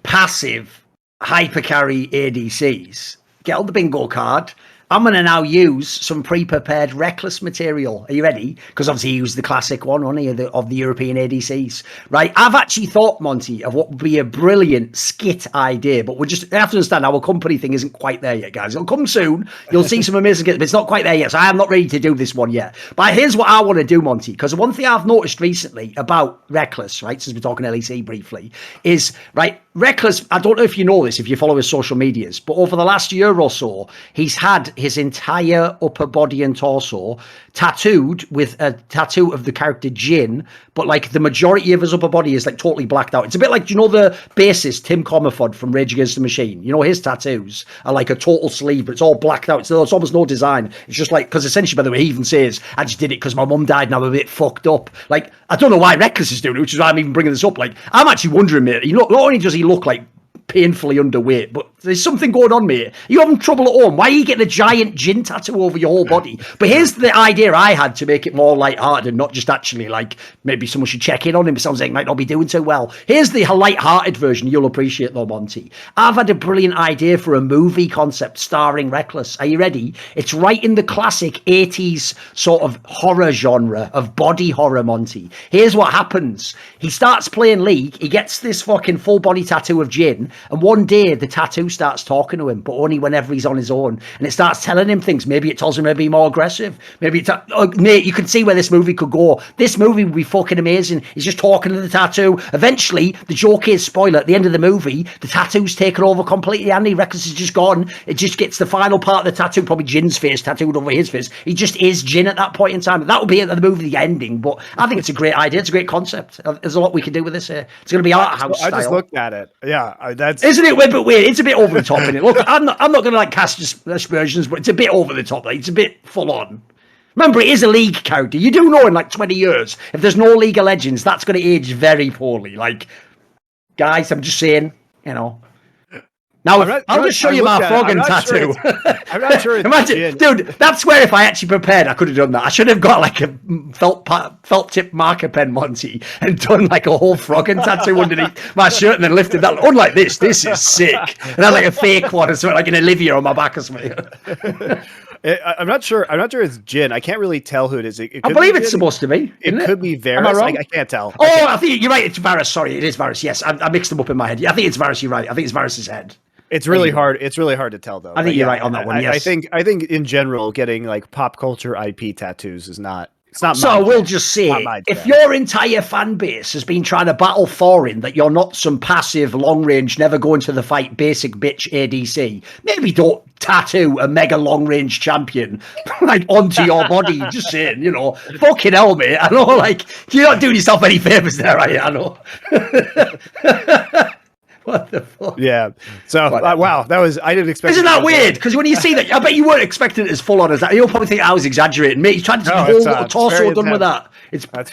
passive hyper carry ADCs, get on the bingo card. I'm going to now use some pre-prepared Reckless material. Are you ready? Because obviously he used the classic one, only of the European ADCs, right? I've actually thought, Monty, of what would be a brilliant skit idea, but we have to understand our company thing isn't quite there yet, guys. It'll come soon. You'll see some amazing skits, but it's not quite there yet, so I am not ready to do this one yet. But here's what I want to do, Monty, because one thing I've noticed recently about Reckless, right, since we're talking LEC briefly, is, right, Reckless, I don't know if you know this, if you follow his social medias, but over the last year or so, he's had his entire upper body and torso tattooed with a tattoo of the character Jin, but like the majority of his upper body is like totally blacked out. It's a bit like, do you know the bassist Tim Comerford from Rage Against the Machine? You know, his tattoos are like a total sleeve, but it's all blacked out. It's almost no design. It's just like, because essentially, by the way, he even says, I just did it because my mum died and I'm a bit fucked up. Like, I don't know why Reckless is doing it, which is why I'm even bringing this up. Like, I'm actually wondering, mate, you know, not only does he look like painfully underweight, but there's something going on, mate. Are you having trouble at home? Why are you getting a giant Jin tattoo over your whole body? But here's the idea I had to make it more light-hearted and not just actually like maybe someone should check in on him. It sounds like he might not be doing so well. Here's the light-hearted version you'll appreciate though, Monty. I've had a brilliant idea for a movie concept starring Reckless. Are you ready? It's right in the classic 80s sort of horror genre of body horror, Monty. Here's what happens. He starts playing League. He gets this fucking full body tattoo of Jin, and one day the tattoo starts talking to him, but only whenever he's on his own, and it starts telling him things. Maybe it tells him to be more aggressive. Maybe it's Nate, you can see where this movie could go. This movie would be fucking amazing. He's just talking to the tattoo. Eventually, the joke is, spoiler, at the end of the movie, the tattoo's taken over completely. Andy Reckless is just gone. It just gets the final part of the tattoo, probably Jin's face tattooed over his face. He just is Jin at that point in time. That would be the movie, the ending. But I think it's a great idea. It's a great concept. There's a lot we can do with this here. It's going to be art house style. I just looked at it. Yeah, that's isn't it a bit weird? It's a bit over the top, isn't it? Look, I'm not going to like cast aspersions, but it's a bit over the top. Like, it's a bit full on. Remember, it is a League character. You do know in like 20 years, if there's no League of Legends, that's going to age very poorly. Like, guys, I'm just saying, you know. Now, I'll just show you my Froggen tattoo. I'm not sure. Imagine, dude, that's where if I actually prepared, I could have done that. I should have got like a felt tip marker pen, Monty, and done like a whole Froggen tattoo underneath my shirt and then lifted that. Unlike this is sick. And then like a fake one or something, like an Olivia on my back or something. I'm not sure. It's Jin. I can't really tell who it is. I believe it's supposed to be. It could be Varus. Am I wrong? I can't tell. Oh, I think you're right. It's Varus. Sorry, it is Varus. Yes, I mixed them up in my head. I think it's Varus. You're right. I think it's Varus's head. It's really hard. It's really hard to tell, though. I think you're right on that one. Yes. I think in general, getting like pop culture IP tattoos is not. It's not. So we'll just say, if your entire fan base has been trying to battle Thorin, that you're not some passive, long range, never going to the fight, basic bitch ADC, maybe don't tattoo a mega long range champion like onto your body. Just saying, you know, fucking hell, mate. I know, like you're not doing yourself any favors there, are you? I know. What the fuck? Yeah. So, wow, I didn't expect. Isn't that weird? Because when you see that, I bet you weren't expecting it as full on as that. You'll probably think I was exaggerating. Mate, he's trying to get the whole little torso done with that.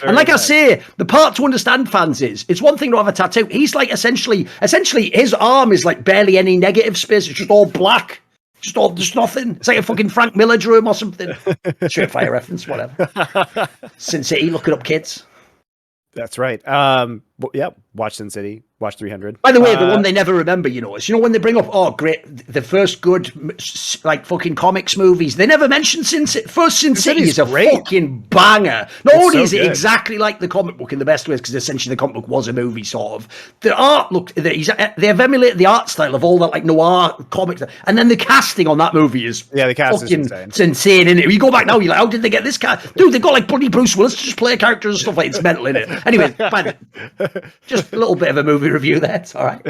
And like I say, the part to understand fans is, it's one thing to have a tattoo. He's like essentially his arm is like barely any negative space. It's just all black. Just nothing. It's like a fucking Frank Miller drum or something. Straight fire reference, whatever. Sin City, look it up, kids. That's right. Yeah, watch Sin City, watch 300. By the way, the one they never remember, you know, is, you know, when they bring up, oh, great, the first good, like, fucking comics movies, they never mention Sin City. First Sin City is a fucking banger. Not only is it exactly like the comic book in the best ways, because essentially the comic book was a movie, sort of. The art, look, they have emulated the art style of all that, like, noir comics. And then the casting on that movie is the cast is insane. It's insane, isn't it? You go back now, you're like, how did they get this guy? Dude, they've got, like, bloody Bruce Willis to just play characters and stuff like it's mental, isn't it? Anyway, just a little bit of a movie review there. It's all right.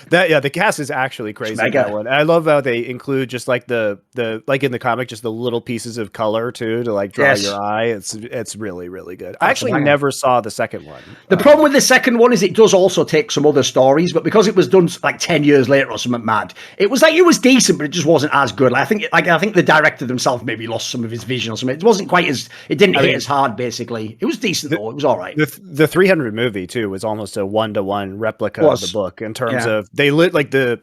The cast is actually crazy. That one. I love how they include just like the like in the comic, just the little pieces of color too to like draw your eye. It's really, really good. I actually never saw the second one. The problem with the second one is it does also take some other stories, but because it was done like 10 years later or something mad, it was decent, but it just wasn't as good. I think the director himself maybe lost some of his vision or something. It wasn't quite as, it didn't hit as hard. Basically, it was decent though. It was all right. The 300 movie too was almost a 1-to-1 replica of the book in terms of they lit like the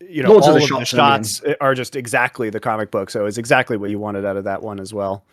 you know, all of the shots are just exactly the comic book, so it's exactly what you wanted out of that one as well.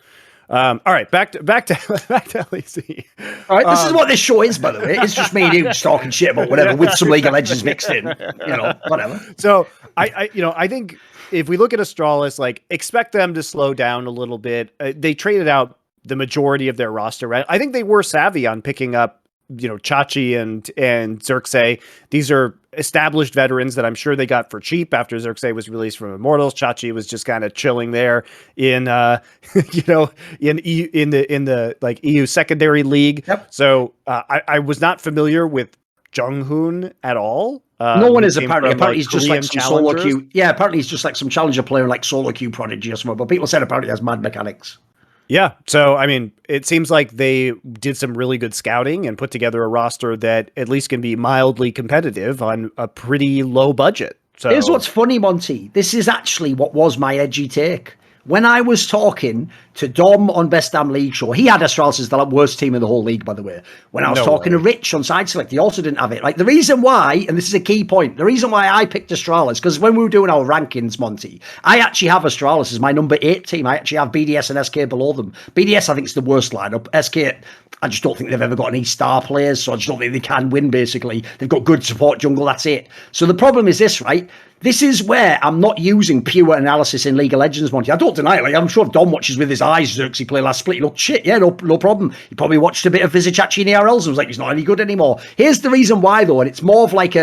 All right, back to LEC. All right, this is what this show is, by the way. It's just me and you just talking shit about whatever with some League of Legends mixed in, you know, whatever. So I think if we look at Astralis, like expect them to slow down a little bit. They traded out the majority of their roster, right? I think they were savvy on picking up, you know, Chachi and Xerxes. These are established veterans that I'm sure they got for cheap after Xerxes was released from Immortals. Chachi was just kind of chilling there in you know, in the like EU secondary league. Yep. So I was not familiar with Junghoon at all. No one is apparently he's just like some solo queue. Yeah, apparently he's just like some challenger player, like solo queue prodigy or something. But people said apparently he has mad mechanics. Yeah. So, I mean, it seems like they did some really good scouting and put together a roster that at least can be mildly competitive on a pretty low budget. So here's what's funny, Monty. This is actually what was my edgy take. when I was talking to Dom on Best Damn League Show, he had Astralis as the worst team in the whole league, by the way. When I was talking to Rich on Side Select, he also didn't have it. Like, the reason why, and this is a key point, the reason why I picked Astralis, because when we were doing our rankings, Monty, I actually have Astralis as my number 8 team. I actually have BDS and SK below them. BDS, I think, is the worst lineup. SK, I just don't think they've ever got any star players, so I just don't think they can win, basically. They've got good support jungle, that's it. So the problem is this, right? This is where I'm not using pure analysis in League of Legends, Monty. I don't deny it. Like, I'm sure if Dom watches with his eyes Xerxes play last split, he looked shit. Yeah, no problem. He probably watched a bit of Vizicachi in ARLs and was like, he's not any good anymore. Here's the reason why, though, and it's more of like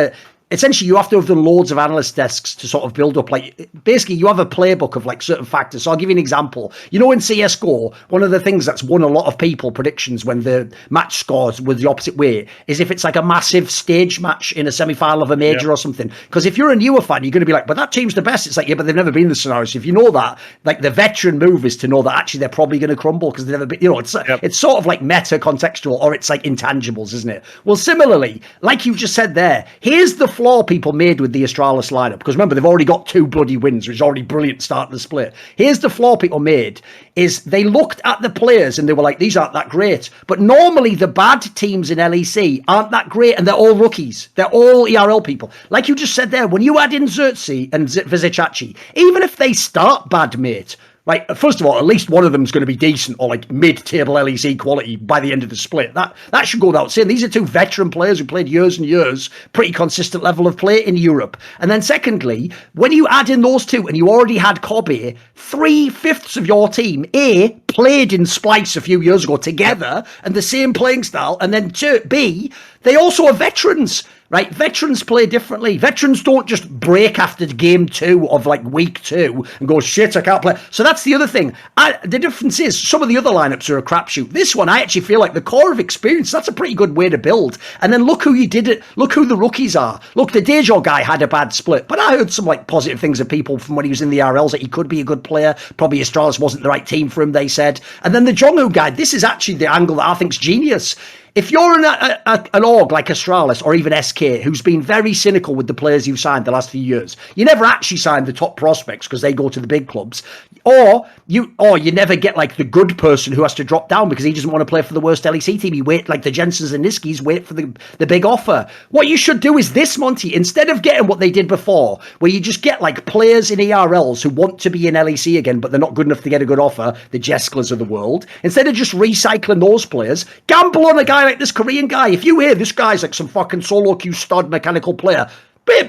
essentially, you have to have done loads of analyst desks to sort of build up, like, basically you have a playbook of like certain factors. So I'll give you an example. You know, in CSGO, one of the things that's won a lot of people predictions when the match scores with the opposite way is if it's like a massive stage match in a semi-final of a major or something. Because if you're a newer fan, you're going to be like, but that team's the best. It's like, yeah, but they've never been in the scenario. So if you know that, like, the veteran move is to know that actually they're probably going to crumble because they've never been, you know, it's sort of like meta contextual, or it's like intangibles, isn't it? Well, similarly, like you just said there, here's the flaw people made with the Astralis lineup, because remember, they've already got 2 bloody wins, which is already brilliant start to the split. Here's the flaw people made, is they looked at the players and they were like, these aren't that great. But normally the bad teams in LEC aren't that great, and they're all rookies. They're all ERL people. Like you just said there, when you add in Xerxes and Vizicachi, even if they start bad, mate, like, first of all, at least one of them is going to be decent or like mid-table LEC quality by the end of the split. That should go without saying. These are 2 veteran players who played years and years, pretty consistent level of play in Europe. And then secondly, when you add in those 2 and you already had Kobe, 3/5 of your team, A, played in Splice a few years ago together and the same playing style, and then B, they also are veterans. Right, veterans play differently. Veterans don't just break after game 2 of like week 2 and go, shit, I can't play. So that's the other thing. The difference is some of the other lineups are a crapshoot. This one, I actually feel like the core of experience, that's a pretty good way to build. And then look who you did it. Look who the rookies are. Look, the Dejo guy had a bad split, but I heard some like positive things of people from when he was in the RLs that he could be a good player. Probably Astralis wasn't the right team for him, they said. And then the Jongho guy, this is actually the angle that I think's genius. If you're an org like Astralis or even SK, who's been very cynical with the players you've signed the last few years, you never actually sign the top prospects because they go to the big clubs, or you never get like the good person who has to drop down because he doesn't want to play for the worst LEC team. You wait, like the Jensens and Niskis, wait for the big offer. What you should do is this, Monty, instead of getting what they did before, where you just get like players in ERLs who want to be in LEC again, but they're not good enough to get a good offer, the Jesklers of the world, instead of just recycling those players, gamble on a guy like this Korean guy. If you hear this guy's like some fucking solo queue stud mechanical player,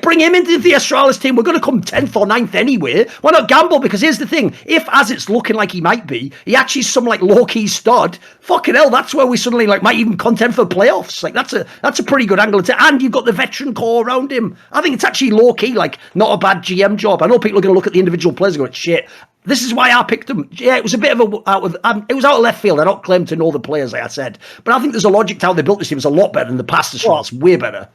bring him into the Astralis team. We're going to come 10th or 9th anyway. Why not gamble? Because here's the thing. If, as it's looking like he might be, he actually is some like low-key stud, fucking hell, that's where we suddenly like might even contend for playoffs. Like that's a pretty good angle. And you've got the veteran core around him. I think it's actually low-key, like not a bad GM job. I know people are going to look at the individual players and go, shit, this is why I picked them. Yeah, it was a bit of it was out of left field. I don't claim to know the players, like I said, but I think there's a logic to how they built this team. It's a lot better than the past Astralis, way better.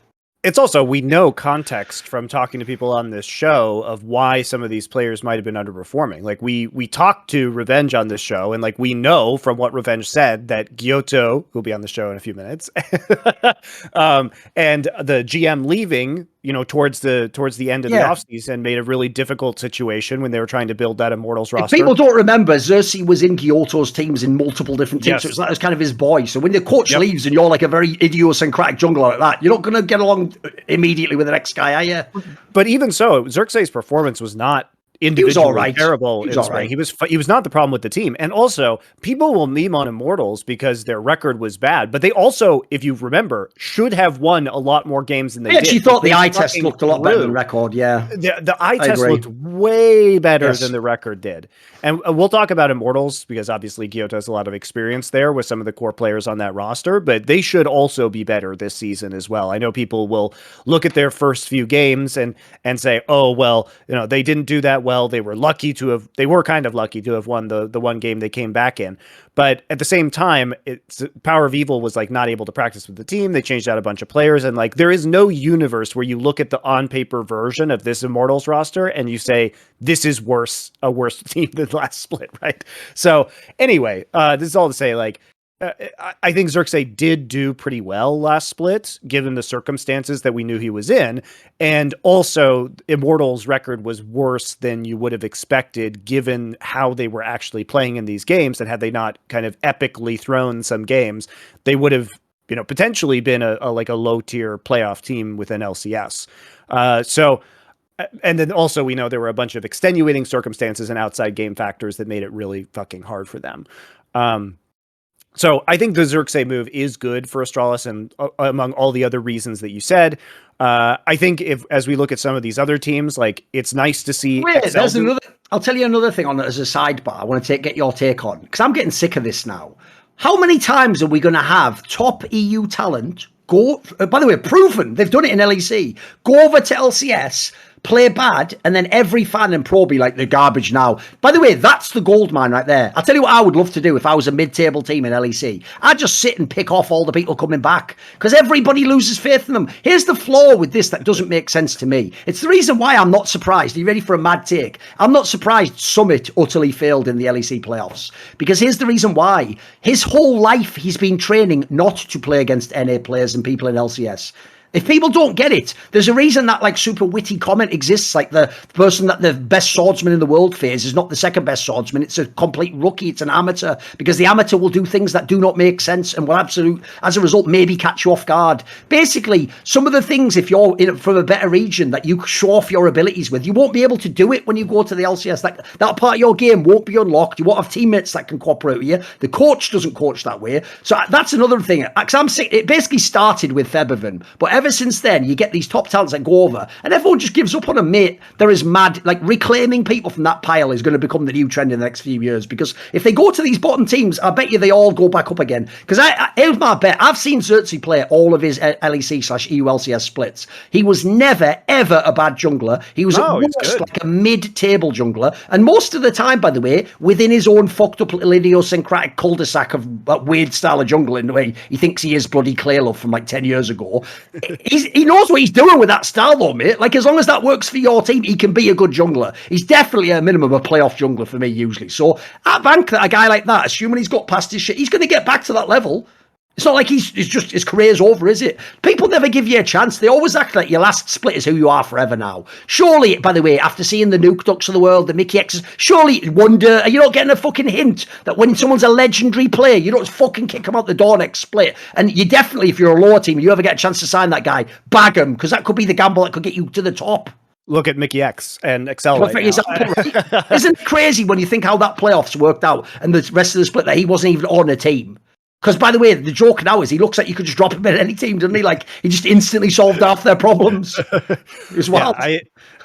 It's also, we know context from talking to people on this show of why some of these players might have been underperforming. Like we talked to Revenge on this show, and like we know from what Revenge said that Guilhoto, who'll be on the show in a few minutes, and the GM leaving, you know, towards the end of the offseason made a really difficult situation when they were trying to build that Immortals roster. If people don't remember, Xerxes was in Guilhoto's teams in multiple different teams, so it was kind of his boy. So when the coach leaves and you're like a very idiosyncratic jungler like that, you're not going to get along immediately with the next guy, are you? But even so, Xerxes' performance was not individually terrible in spring. He was not the problem with the team. And also, people will meme on Immortals because their record was bad, but they also, if you remember, should have won a lot more games than they did. I actually thought the eye test looked a lot better than record, The eye test looked way better than the record did. And we'll talk about Immortals because obviously Guilhoto has a lot of experience there with some of the core players on that roster, but they should also be better this season as well. I know people will look at their first few games and say, oh, well, you know, they didn't do that well. They were kind of lucky to have won the one game they came back in. But at the same time, Power of Evil was like not able to practice with the team. They changed out a bunch of players, and like there is no universe where you look at the on paper version of this Immortals roster and you say this is a worse team than last split, right? So anyway, this is all to say, like, I think Xerxes did do pretty well last split, given the circumstances that we knew he was in. And also, Immortals' record was worse than you would have expected, given how they were actually playing in these games. And had they not kind of epically thrown some games, they would have, potentially been a low-tier playoff team within LCS. And then also we know there were a bunch of extenuating circumstances and outside game factors that made it really fucking hard for them. So I think the Xerxes move is good for Astralis, and among all the other reasons that you said, I think as we look at some of these other teams, like it's nice to see. I'll tell you another thing on that as a sidebar. I want to get your take on, because I'm getting sick of this now. How many times are we going to have top EU talent go? By the way, proven they've done it in LEC. Go over to LCS. Play bad, and then every fan and pro be like, they're garbage now. By the way, that's the gold mine right there. I'll tell you what I would love to do if I was a mid-table team in LEC. I'd just sit and pick off all the people coming back, because everybody loses faith in them. Here's the flaw with this that doesn't make sense to me. It's the reason why I'm not surprised. Are you ready for a mad take? I'm not surprised Summit utterly failed in the LEC playoffs, because here's the reason why. His whole life he's been training not to play against NA players and people in LCS. If people don't get it, there's a reason that like super witty comment exists, like the person that the best swordsman in the world fears is not the second best swordsman. It's a complete rookie. It's an amateur, because the amateur will do things that do not make sense and will as a result, maybe catch you off guard. Basically, some of the things, if you're from a better region that you show off your abilities with, you won't be able to do it when you go to the LCS. That part of your game won't be unlocked. You won't have teammates that can cooperate with you. The coach doesn't coach that way. So that's another thing. Because I'm sick. It basically started with Febvin, but ever since then, you get these top talents that go over, and everyone just gives up on them, mate. There is mad, like reclaiming people from that pile is going to become the new trend in the next few years, because if they go to these bottom teams, I bet you they all go back up again. Because here's my bet. I've seen Xerxes play all of his LEC/EU LCS splits. He was never, ever a bad jungler. He was at worst like a mid-table jungler, and most of the time, by the way, within his own fucked up little idiosyncratic cul-de-sac of that weird style of jungling, the way he thinks he is bloody Claylove from like 10 years ago. He knows what he's doing with that style, though, mate. Like, as long as that works for your team, he can be a good jungler. He's definitely a minimum a playoff jungler for me, usually. So, I bank that a guy like that, assuming he's got past his shit, he's going to get back to that level. It's not like he's just, his career's over, is it? People never give you a chance. They always act like your last split is who you are forever now. Surely, by the way, after seeing the Nuke Ducks of the world, the Mickey X's, surely you wonder, are you not getting a fucking hint that when someone's a legendary player, you don't fucking kick them out the door next split? And you definitely, if you're a lower team, you ever get a chance to sign that guy, bag him, because that could be the gamble that could get you to the top. Look at Mickey X and Excel right example, right? Isn't it crazy when you think how that playoffs worked out and the rest of the split that he wasn't even on a team? Because, by the way, the joke now is he looks like you could just drop him in any team, doesn't he? Like, he just instantly solved half their problems. It was wild.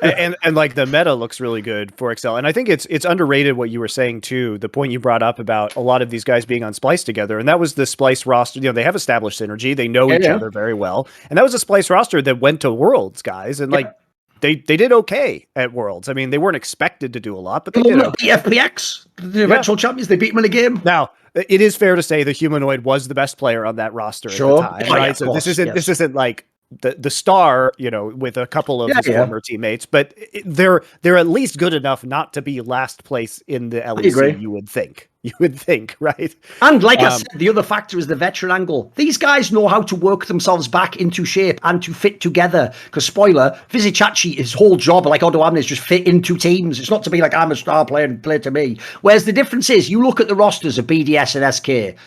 And like the meta looks really good for Excel. And I think it's underrated what you were saying, too, the point you brought up about a lot of these guys being on Splice together. And that was the Splice roster. They have established synergy. They know each other very well. And that was a Splice roster that went to Worlds, guys. And, like, they did okay at Worlds. I mean, they weren't expected to do a lot, but they did okay. The FPX, the eventual champions, they beat them in a game. Now, it is fair to say the Humanoid was the best player on that roster at the time, right? So this isn't like the star, with a couple of his former teammates, but they're at least good enough not to be last place in the LEC. You would think, right? And like I said, the other factor is the veteran angle. These guys know how to work themselves back into shape and to fit together. Because spoiler, Vizicachi, his whole job, like Odoamne, is just fit into teams. It's not to be like, I'm a star player and play to me. Whereas the difference is, you look at the rosters of BDS and SK,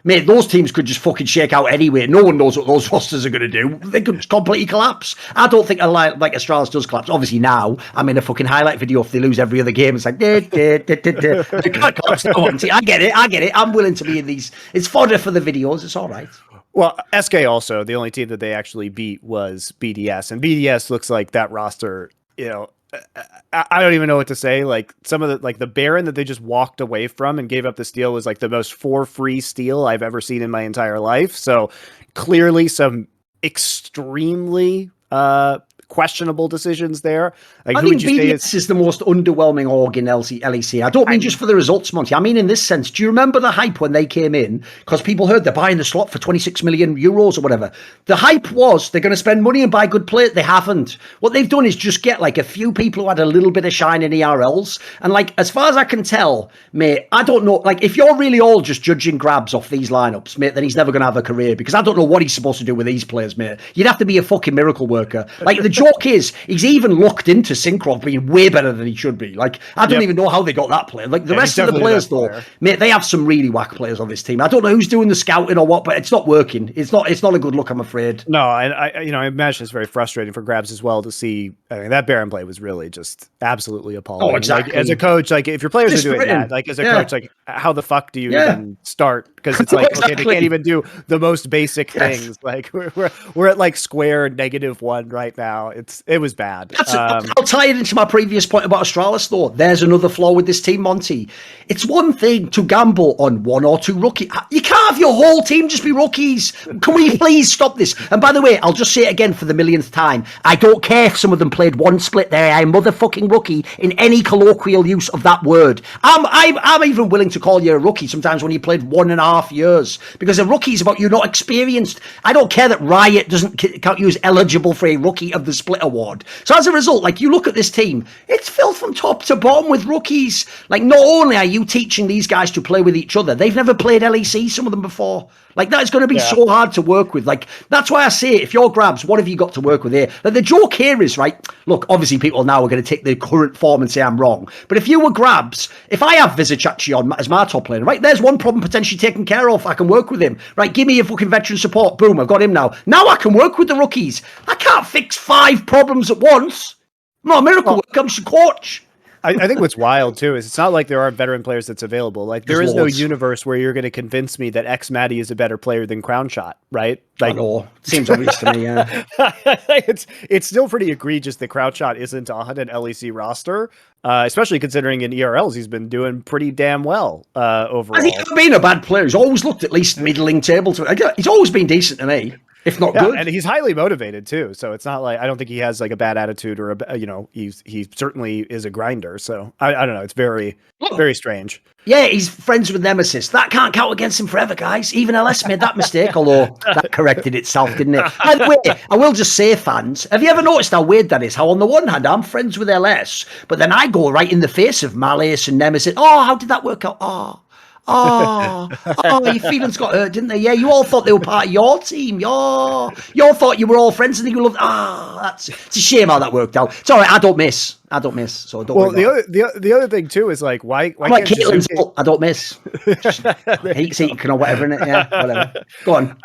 mate, those teams could just fucking shake out anyway. No one knows what those rosters are going to do. They could completely collapse. I don't think like Astralis does collapse. Obviously now, I'm in a fucking highlight video if they lose every other game. It's like, they can't collapse. I get it. I'm willing to be in these. It's fodder for the videos. It's all right. Well, SK also, the only team that they actually beat was BDS. And BDS looks like that roster, I don't even know what to say. Like some of the Baron that they just walked away from and gave up the steal was like the most for-free steal I've ever seen in my entire life. So clearly some extremely questionable decisions there. Like, I who think would you say BDS is the most underwhelming org in LEC. I don't mean just for the results, Monty. I mean in this sense. Do you remember the hype when they came in? Because people heard they're buying the slot for 26 million euros or whatever. The hype was they're going to spend money and buy good players. They haven't. What they've done is just get like a few people who had a little bit of shine in ERLs. And like, as far as I can tell, mate, I don't know. Like, if you're really all just judging grabs off these lineups, mate, then he's never going to have a career, because I don't know what he's supposed to do with these players, mate. You'd have to be a fucking miracle worker. Like, the joke is, he's even looked into Synchro being way better than he should be. Like, I don't even know how they got that player. Like, the rest of the players, though, mate, they have some really whack players on this team. I don't know who's doing the scouting or what, but it's not working. It's not a good look, I'm afraid. No, and I imagine it's very frustrating for Grabs as well to see. I mean, that Baron play was really just absolutely appalling. Oh, exactly. Like, as a coach, like, if your players are doing that, like, as a coach, like, how the fuck do you even start? Because it's like, okay, they can't even do the most basic things. Like, we're at like square -1 right now. It was bad. I'll tie it into my previous point about Astralis, though. There's another flaw with this team, Monty. It's one thing to gamble on 1 or 2 rookies. You can't have your whole team just be rookies. Can we please stop this? And by the way, I'll just say it again for the millionth time. I don't care if some of them played one split. They're a motherfucking rookie in any colloquial use of that word. I'm even willing to call you a rookie sometimes when you played 1.5 years, because a rookie is about you not experienced. I don't care that Riot can't use eligible for a Rookie of the Split award. So as a result, like, you look at this team, it's filled from top to bottom with rookies. Like, not only are you teaching these guys to play with each other, they've never played LEC, some of them, before. Like, that is going to be so hard to work with. Like, that's why I say, if you're Grabs, what have you got to work with here? Like, the joke here is, right, look, obviously people now are going to take the current form and say I'm wrong. But if you were Grabs, if I have Vizicachi on as my top laner, right, there's one problem potentially taken care of. I can work with him. Right, give me a fucking veteran support. Boom, I've got him now. Now I can work with the rookies. I can't fix 5 problems at once. I'm not a miracle worker, I'm just a coach. I think what's wild too is it's not like there aren't veteran players that's available. Like, there is no universe where you're going to convince me that X Matty is a better player than Crownshot, right? Like, it seems obvious to me. Yeah, it's still pretty egregious that Crownshot isn't on an LEC roster, especially considering in ERLs he's been doing pretty damn well overall. Has he ever been a bad player? He's always looked at least middling table to it. He's always been decent to me, if not good. And he's highly motivated too, so it's not like, I don't think he has like a bad attitude or he certainly is a grinder. So I don't know, it's very strange. Yeah, he's friends with Nemesis. That can't count against him forever, guys. Even LS made that mistake, although that corrected itself, didn't it? By the way, I will just say, fans, have you ever noticed how weird that is? How on the one hand, I'm friends with LS, but then I go right in the face of Malleus and Nemesis. Oh, how did that work out? Oh, your feelings got hurt, didn't they? Yeah, you all thought they were part of your team. You all thought you were all friends and you loved. It's a shame how that worked out. It's all right. I don't miss. So don't. Well, the other thing too is like, why I'm like Caitlin's fault. I don't miss. Hate seeking or whatever in it. Yeah, whatever. Go on.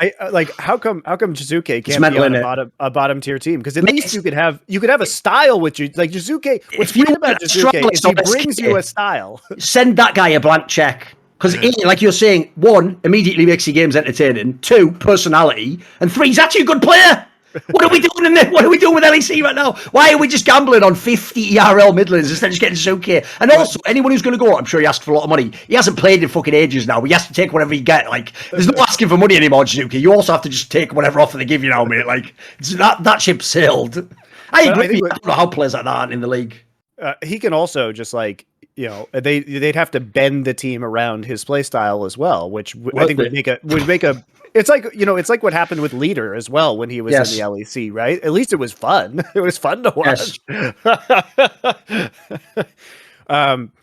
How come Jizuke can't be on a bottom tier team? Because at least you could have a style with you. Like, Jizuke. What's great about Jizuke is he brings you a style. Send that guy a blank check. Because, like you're saying, 1, immediately makes your games entertaining. 2, personality. And 3, he's actually a good player. What are we doing in there? What are we doing with LEC right now? Why are we just gambling on 50 ERL midlands instead of just getting Suzuki? And also, anyone who's going to go, I'm sure he asked for a lot of money. He hasn't played in fucking ages now. He has to take whatever he get. Like, there's no asking for money anymore, Suzuki. You also have to just take whatever offer they give you now, mate. Like, that ship sailed. I agree. I don't know how players like that aren't in the league. He can also just like, they'd have to bend the team around his play style as well, which I think would make a. It's like what happened with Leader as well when he was in the LEC, right? At least it was fun. It was fun to watch.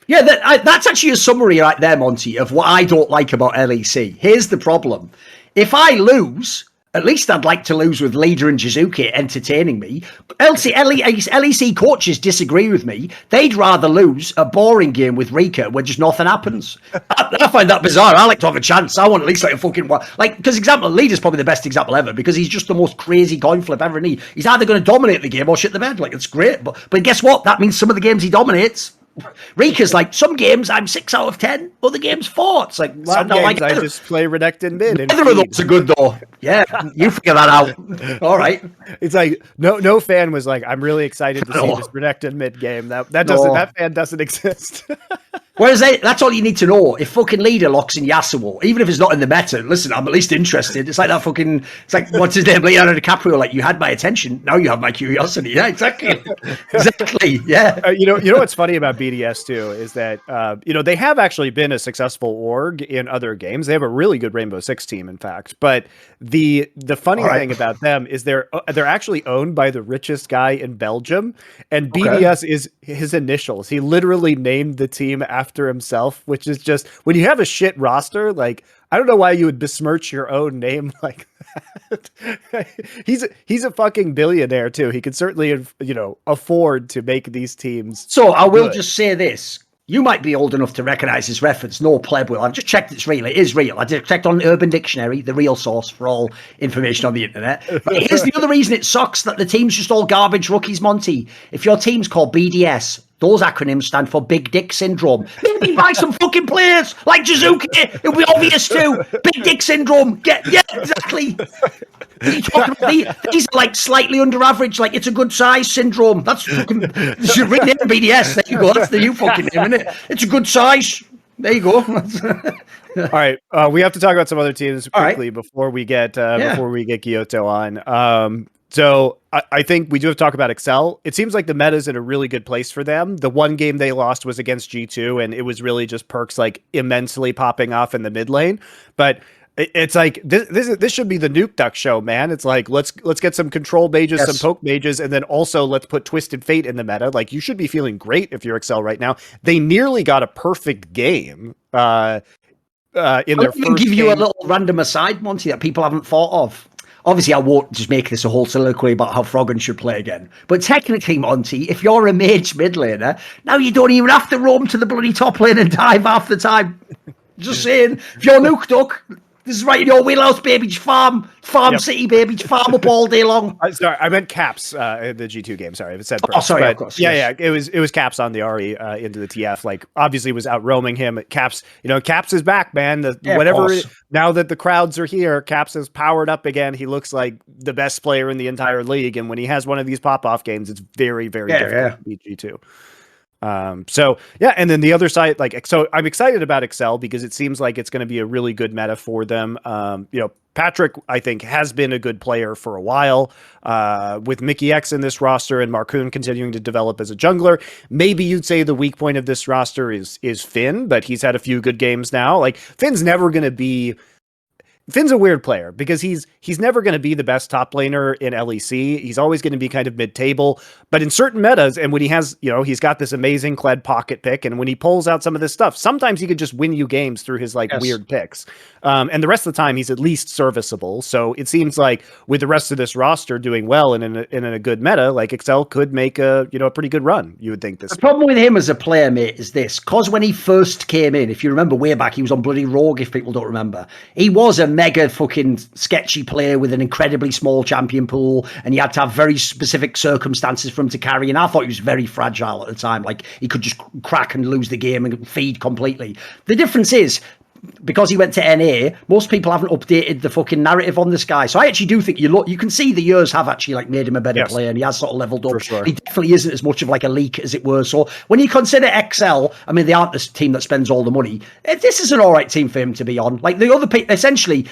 Yes. That's actually a summary right there, Monty, of what I don't like about LEC. Here's the problem: if I lose, at least I'd like to lose with Leader and Jizuki entertaining me. LEC coaches disagree with me. They'd rather lose a boring game with Rika where just nothing happens. I find that bizarre. I like to have a chance. I want at least like a fucking one. Like, because Leader's probably the best example ever because he's just the most crazy coin flip ever. And he's either going to dominate the game or shit the bed. Like, it's great. But guess what? That means some of the games he dominates. Rika's like, some games I'm 6 out of 10, other games 4. It's like, some games I just play Renekton mid. Neither of those are good though. Yeah, you figure that out. All right. It's like no fan was like, I'm really excited to see this Renekton mid game. That fan doesn't exist. Whereas that's all you need to know. If fucking leader locks in Yasuo, even if it's not in the meta, listen, I'm at least interested. It's like that fucking, it's like, what's his name, Leonardo DiCaprio, like, you had my attention, now you have my curiosity. Yeah, exactly. Exactly, yeah. You know what's funny about BDS too is that, they have actually been a successful org in other games. They have a really good Rainbow Six team, in fact. But the funny thing about them is they're actually owned by the richest guy in Belgium, and BDS is his initials. He literally named the team after himself, which is just, when you have a shit roster, like, I don't know why you would besmirch your own name like that. He's a fucking billionaire too. He could certainly, afford to make these teams. So I will just say this. You might be old enough to recognize this reference. No pleb will. I've just checked it's real. It is real. I just checked on Urban Dictionary, the real source for all information on the internet. But here's the other reason it sucks, that the team's just all garbage rookies, Monty. If your team's called BDS, those acronyms stand for Big Dick Syndrome. Maybe buy some fucking players like Jizuki. It'll be obvious too. Big Dick Syndrome. Yeah, exactly. You talking about these are like slightly under average, like it's a good size syndrome. That's fucking, you should rename BDS. There you go. That's the new fucking name, isn't it? It's a good size. There you go. All right, we have to talk about some other teams quickly before we get Guilhoto on. So I think we do have to talk about Excel. It seems like the meta's in a really good place for them. The one game they lost was against G2, and it was really just perks like immensely popping off in the mid lane. But it's like this should be the Nuke Duck show, man. It's like let's get some control mages, some poke mages, and then also let's put Twisted Fate in the meta. Like, you should be feeling great if you're Excel right now. They nearly got a perfect game in their first game. Give you a little random aside, Monty, that people haven't thought of. Obviously, I won't just make this a whole soliloquy about how Froggen should play again. But technically, Monty, if you're a mage mid laner, now you don't even have to roam to the bloody top lane and dive half the time. Just saying, if you're Nuke Duck, this is right in your wheelhouse, baby. Just farm city, baby. Just farm up all day long. Sorry, I meant Caps in the G2 game. Sorry, if it said. Sorry, of course. Yeah. It was Caps on the RE into the TF. Like, obviously was out roaming him. Caps, Caps is back, man. Now that the crowds are here, Caps is powered up again. He looks like the best player in the entire league. And when he has one of these pop-off games, it's very, very difficult to beat G2. And then the other side, so I'm excited about Excel because it seems like it's going to be a really good meta for them. Patrick, I think, has been a good player for a while, with Mickey X in this roster and Marcoon continuing to develop as a jungler. Maybe you'd say the weak point of this roster is Finn, but he's had a few good games now. Like, Finn's a weird player because he's never going to be the best top laner in LEC. He's always going to be kind of mid-table, but in certain metas, and when he has, he's got this amazing Kled pocket pick, and when he pulls out some of this stuff, sometimes he could just win you games through his weird picks. And the rest of the time, he's at least serviceable. So it seems like with the rest of this roster doing well and in a good meta, like, Excel could make a pretty good run. You would think this. The problem with him as a player, mate, is this: because when he first came in, if you remember way back, he was on bloody Rogue. If people don't remember, he was a mega fucking sketchy player with an incredibly small champion pool, and you had to have very specific circumstances for him to carry. And I thought he was very fragile at the time. Like, he could just crack and lose the game and feed completely. The difference is, because he went to NA, most people haven't updated the fucking narrative on this guy. So I actually do think you can see the years have actually made him a better player, and he has sort of leveled up. Sure. He definitely isn't as much of like a leak as it were. So when you consider XL, I mean, they aren't this team that spends all the money. This is an all right team for him to be on. Like, the other people, essentially,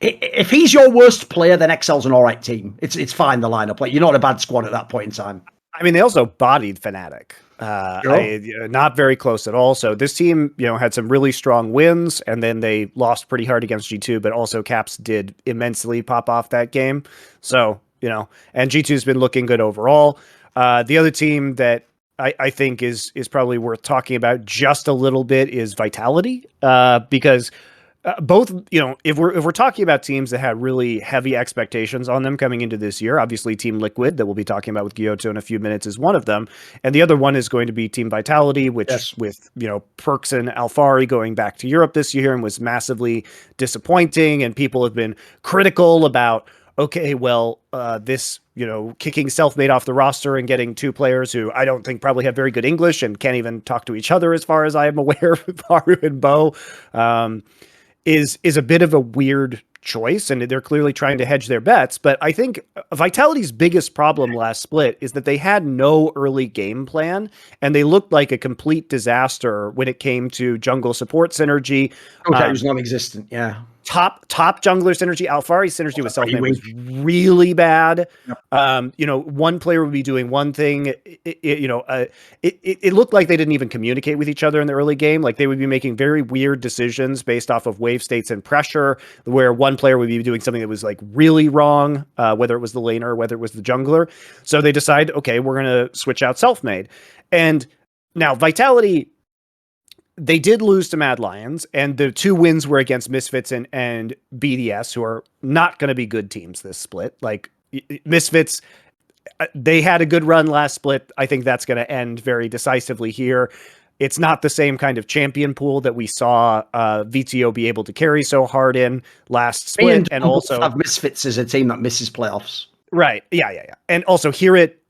if he's your worst player, then XL's an all right team. It's fine, the lineup. Like, you're not a bad squad at that point in time. I mean, they also bodied Fnatic. Not very close at all. So this team, had some really strong wins, and then they lost pretty hard against G2, but also Caps did immensely pop off that game. So, and G2's been looking good overall. The other team that I think is probably worth talking about just a little bit is Vitality, because both, if we're talking about teams that had really heavy expectations on them coming into this year, obviously Team Liquid, that we'll be talking about with Guilhoto in a few minutes, is one of them. And the other one is going to be Team Vitality, which with, Perks and Alfari going back to Europe this year and was massively disappointing. And people have been critical about, okay, well, this, kicking Selfmade off the roster and getting two players who I don't think probably have very good English and can't even talk to each other as far as I am aware, Haru and Bo, is a bit of a weird choice, and they're clearly trying to hedge their bets. But I think Vitality's biggest problem last split is that they had no early game plan, and they looked like a complete disaster when it came to jungle support synergy. Okay, it was non-existent, yeah. Top jungler synergy, Alphari synergy with self-made was really bad. Yep. One player would be doing one thing. It looked like they didn't even communicate with each other in the early game. Like they would be making very weird decisions based off of wave states and pressure, where one player would be doing something that was like really wrong, whether it was the laner or whether it was the jungler. So they decide, okay, we're going to switch out self-made. And now Vitality, they did lose to Mad Lions, and the 2 wins were against Misfits and BDS, who are not going to be good teams this split. Like Misfits, they had a good run last split. I think that's going to end very decisively here. It's not the same kind of champion pool that we saw VTO be able to carry so hard in last split. And also have Misfits as a team that misses playoffs. Right. Yeah. And also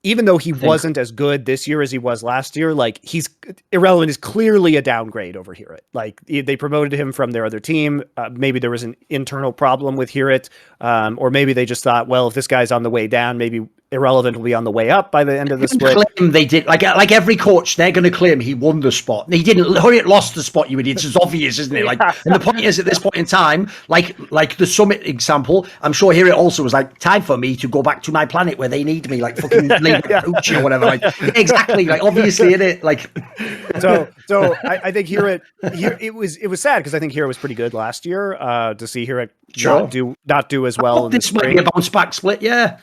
even though he wasn't as good this year as he was last year, like he's Irrelevant is clearly a downgrade over Herit. Like they promoted him from their other team. Maybe there was an internal problem with Herit, or maybe they just thought, well, if this guy's on the way down, maybe Irrelevant will be on the way up by the end of the split. Claim they did, like every coach, they're going to claim he won the spot. He didn't. Herit lost the spot. You idiots. It's obvious, isn't it? Like, and the point is, at this point in time, like the Summit example, I'm sure Herit also was like, time for me to go back to my planet where they need me, like fucking Uchi or whatever. Like, exactly. Like, obviously, in it. Like, so I think Herit, it was sad because I think Herit was pretty good last year. To see Herit not do as well. This might be a bounce back split. Yeah.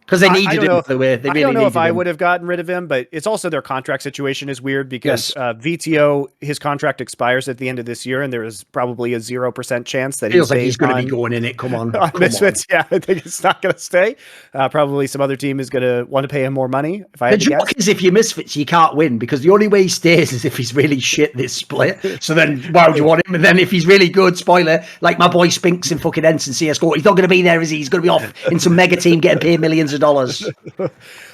Because they needed him the way they really needed him. I don't know if I would have gotten rid of him, but it's also their contract situation is weird because VTO, his contract expires at the end of this year, and there is probably a 0% chance that he's going to be going in it. Come on. Misfits, yeah, I think it's not going to stay. Probably some other team is going to want to pay him more money. The joke is if you're Misfits, you can't win because the only way he stays is if he's really shit this split. So then why would you want him? And then if he's really good, spoiler, like my boy Spinks in fucking Ensign CSGO, he's not going to be there, is he? He's going to be off in some mega team getting paid millions of dollars.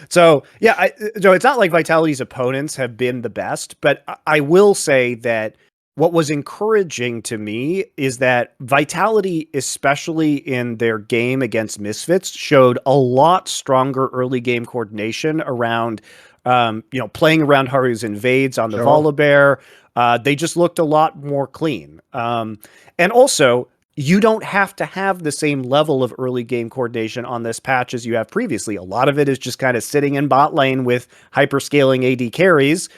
So yeah, Joe, it's not like Vitality's opponents have been the best, but I will say that what was encouraging to me is that Vitality, especially in their game against Misfits, showed a lot stronger early game coordination around, playing around Haru's invades on the Volibear. They just looked a lot more clean. And also, you don't have to have the same level of early game coordination on this patch as you have previously. A lot of it is just kind of sitting in bot lane with hyperscaling AD carries.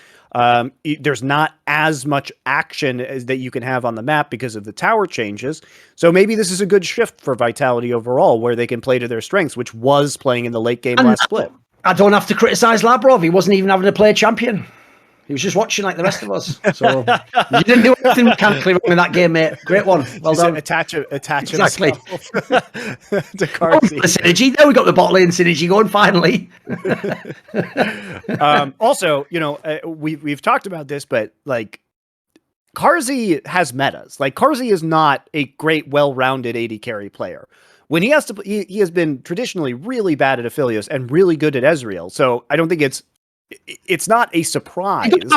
There's not as much action as that you can have on the map because of the tower changes. So maybe this is a good shift for Vitality overall, where they can play to their strengths, which was playing in the late game last split. I don't have to criticize Labrov. He wasn't even having to play champion. He was just watching like the rest of us. So you didn't do anything mechanically wrong in that game, mate. Great one. Well done. Attach exactly. to Carsey. The synergy. There we got the bot lane synergy going finally. Also, we've talked about this, but like Carsey has metas. Like Carsey is not a great, well-rounded AD carry player. When he has to, he has been traditionally really bad at Aphelios and really good at Ezreal. So I don't think it's not a surprise. He could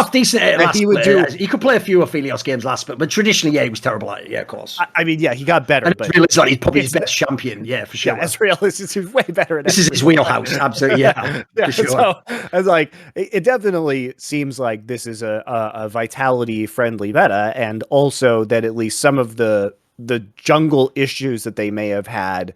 play a few Aphelios games last, but traditionally, he was terrible at it. Yeah, of course. I mean, he got better. And Ezreal is he's probably his best champion. Yeah, for sure. Yeah, Ezreal is way better at this. Is his wheelhouse. Absolutely, yeah, for sure. So it's like it definitely seems like this is a Vitality friendly meta, and also that at least some of the jungle issues that they may have had,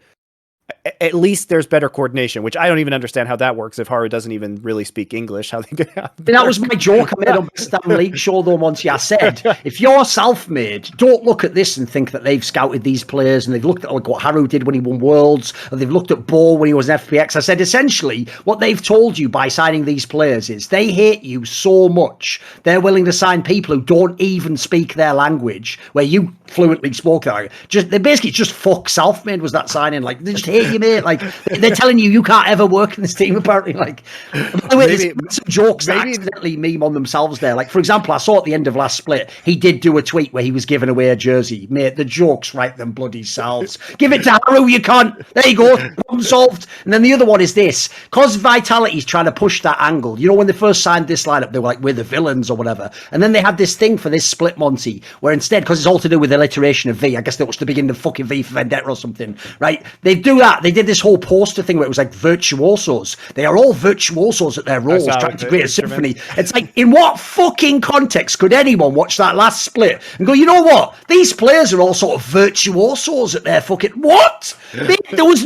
at least there's better coordination, which I don't even understand how that works if Haru doesn't even really speak English. How they could have that was my joke I made on the Stan League show though, Monty. I said, if you're self-made, don't look at this and think that they've scouted these players and they've looked at like what Haru did when he won Worlds, or they've looked at Bo when he was an FPX. I said, essentially, what they've told you by signing these players is they hate you so much, they're willing to sign people who don't even speak their language, where you fluently spoke that. They basically just fuck self-made was that signing. Like, they just hate you, mate. Like, they're telling you can't ever work in this team, apparently. Like, by the way, there's some jokes that accidentally meme on themselves there. Like, for example, I saw at the end of last split, he did do a tweet where he was giving away a jersey. Mate, the jokes write them bloody selves. Give it to Haru, you can't. There you go. Problem solved. And then the other one is this. Because Vitality's trying to push that angle. You know, when they first signed this lineup, they were like, we're the villains or whatever. And then they had this thing for this split, Monty, where instead, because it's all to do with alliteration of V, I guess that was the beginning of fucking V for Vendetta or something, right? They do that. They did this whole poster thing where it was like virtuosos. They are all virtuosos at their roles, trying to create a symphony. It's like, in what fucking context could anyone watch that last split and go, you know what? These players are all sort of virtuosos at their fucking, what? There was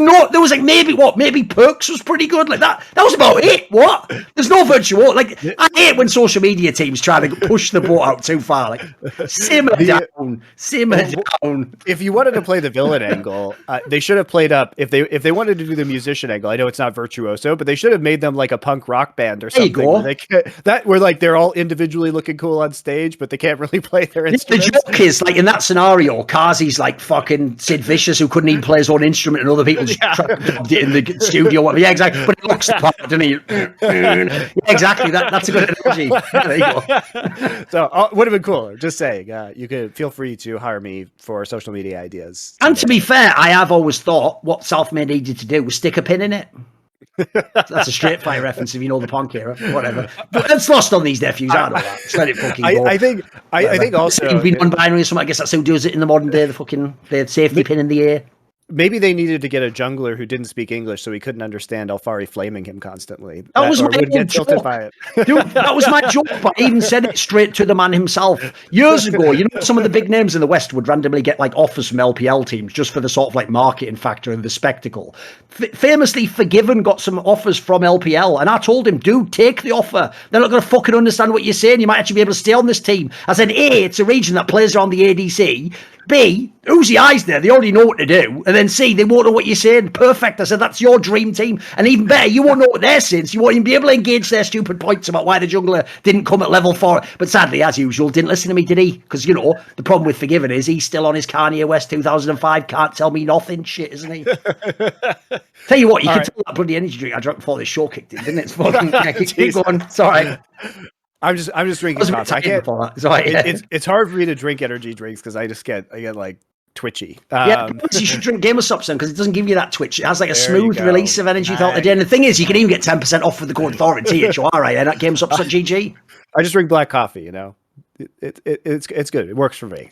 like maybe Perks was pretty good. Like that was about it. What? There's no virtuoso. Like, I hate when social media teams try to push the boat out too far. Like, simmer down. If you wanted to play the villain angle, they should have played up. If they wanted to do the musician angle, I know it's not virtuoso, but they should have made them like a punk rock band or something. Where like they're all individually looking cool on stage, but they can't really play their instruments. The joke is, like, in that scenario, Kazi's like fucking Sid Vicious, who couldn't even play his own instrument, and other people just dubbed it in the studio. Yeah, exactly. But it looks the part, doesn't he? Yeah, exactly. That's a good analogy. Yeah, there you go. So would have been cooler. Just saying. You could feel free to hire me for social media ideas. And to be fair, I have always thought what Southmere needed to do was stick a pin in it. That's a Straight Fighter reference if you know the punk era, whatever. But it's lost on these nephews. I know that. Just let it fucking go. I think also being non-binary or something. I guess that's who does it in the modern day. The safety pin in the air. Maybe they needed to get a jungler who didn't speak English, so he couldn't understand Alfari flaming him constantly. That was my joke. By it. Dude, that was my joke, but I even said it straight to the man himself. Years ago, you know, some of the big names in the West would randomly get like offers from LPL teams just for the sort of like marketing factor and the spectacle. Famously, Forgiven got some offers from LPL, and I told him, dude, take the offer. They're not going to fucking understand what you're saying. You might actually be able to stay on this team. I said, A, it's a region that plays around the ADC. B, who's the eyes there? They already know what to do. And then C, they won't know what you're saying. Perfect. I said, that's your dream team. And even better, you won't know what they're saying, so you won't even be able to engage their stupid points about why the jungler didn't come at level 4. But sadly, as usual, didn't listen to me, did he? Because, you know, the problem with Forgiven is he's still on his Kanye West 2005 can't tell me nothing shit, isn't he? Tell you what, you can tell that bloody energy drink I drank before this show kicked in, didn't it? It's fucking, keep going. It's all right. I'm just drinking shots. I can't. It's hard for me to drink energy drinks because I get like twitchy. You should drink Gamer Subs then, because it doesn't give you that twitch. It has like a smooth release of energy throughout the day. And the thing is, you can even get 10% off with the code Thorin, THORIN, at GamerSubs.gg. I just drink black coffee, you know. It's good. It works for me.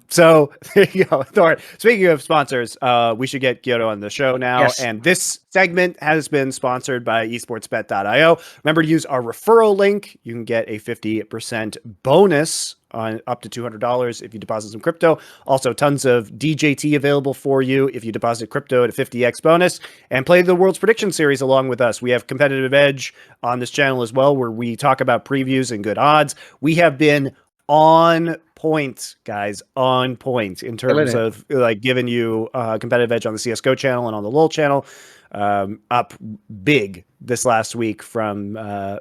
So there you go. Thorin. Speaking of sponsors, we should get Guilhoto on the show now. Yes. And this segment has been sponsored by esportsbet.io. Remember to use our referral link. You can get a 50% bonus on up to $200 if you deposit some crypto. Also, tons of DJT available for you if you deposit crypto at a 50x bonus, and play the World's Prediction Series along with us. We have Competitive Edge on this channel as well, where we talk about previews and good odds. We have been on point, guys, on point in terms of like giving you Competitive Edge on the CSGO channel and on the LoL channel. Up big this last week from the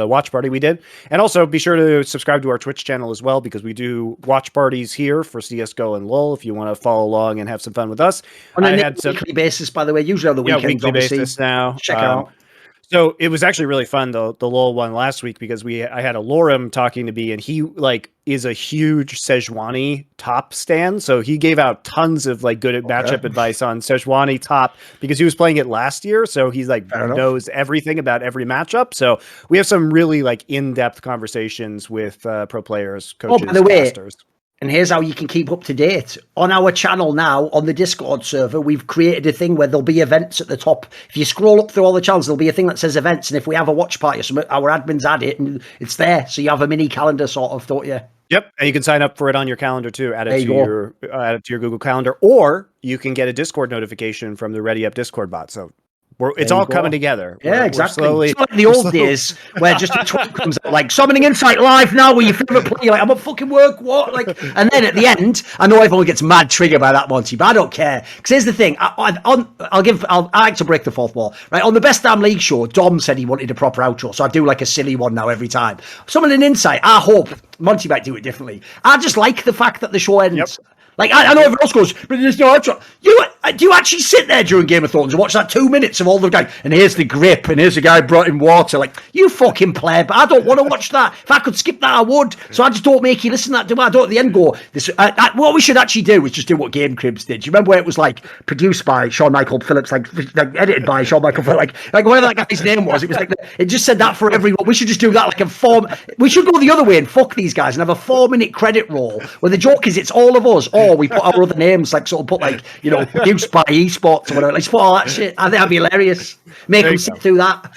watch party we did. And also be sure to subscribe to our Twitch channel as well, because we do watch parties here for CSGO and LoL if you want to follow along and have some fun with us. On a weekly basis, by the way, usually on the weekends, weekly basis now. Check out. So it was actually really fun, the LoL one last week, because I had a Lorem talking to me, and he like is a huge Sejuani top stan. So he gave out tons of like good matchup advice on Sejuani top, because he was playing it last year. So he's like knows everything about every matchup. So we have some really like in-depth conversations with pro players, coaches, by the way, casters. And here's how you can keep up to date. On our channel now, on the Discord server, we've created a thing where there'll be events at the top. If you scroll up through all the channels, there'll be a thing that says events. And if we have a watch party or something, our admins add it and it's there. So you have a mini calendar sort of, don't you? Yep. And you can sign up for it on your calendar too. Add it to your Google Calendar. Or you can get a Discord notification from the Ready Up Discord bot. So it's all coming together. Yeah, exactly. It's like the old days where just a tweet comes out like, summoning Insight live now with your favorite player. You're like, I'm at fucking work, what? Like, and then at the end, I know everyone gets mad triggered by that, Monty, but I don't care. Because here's the thing, I like to break the fourth wall. Right, on the Best Damn League show, Dom said he wanted a proper outro, so I do like a silly one now every time. Summoning Insight, I hope Monty might do it differently. I just like the fact that the show ends. Yep. Like, I know everyone else goes, but there's no outro. do you actually sit there during Game of Thrones and watch that 2 minutes of all the guys? And here's the grip, and here's a guy brought in water. Like, you fucking pleb. I don't want to watch that. If I could skip that, I would. So I just don't make you listen to that. Do I? Don't at the end go, this. What we should actually do is just do what Game Cribs did. Do you remember where it was like produced by Shawn Michael Phillips, like edited by Shawn Michael Phillips, like whatever that guy's name was? It was like, it just said that for everyone. We should just do that like a form. We should go the other way and fuck these guys and have a 4-minute credit roll where the joke is it's all of us, or we put our other names, like sort of put like, you know, produced by esports or whatever. Let's put all that shit. I think that'd be hilarious. Make them sit through that.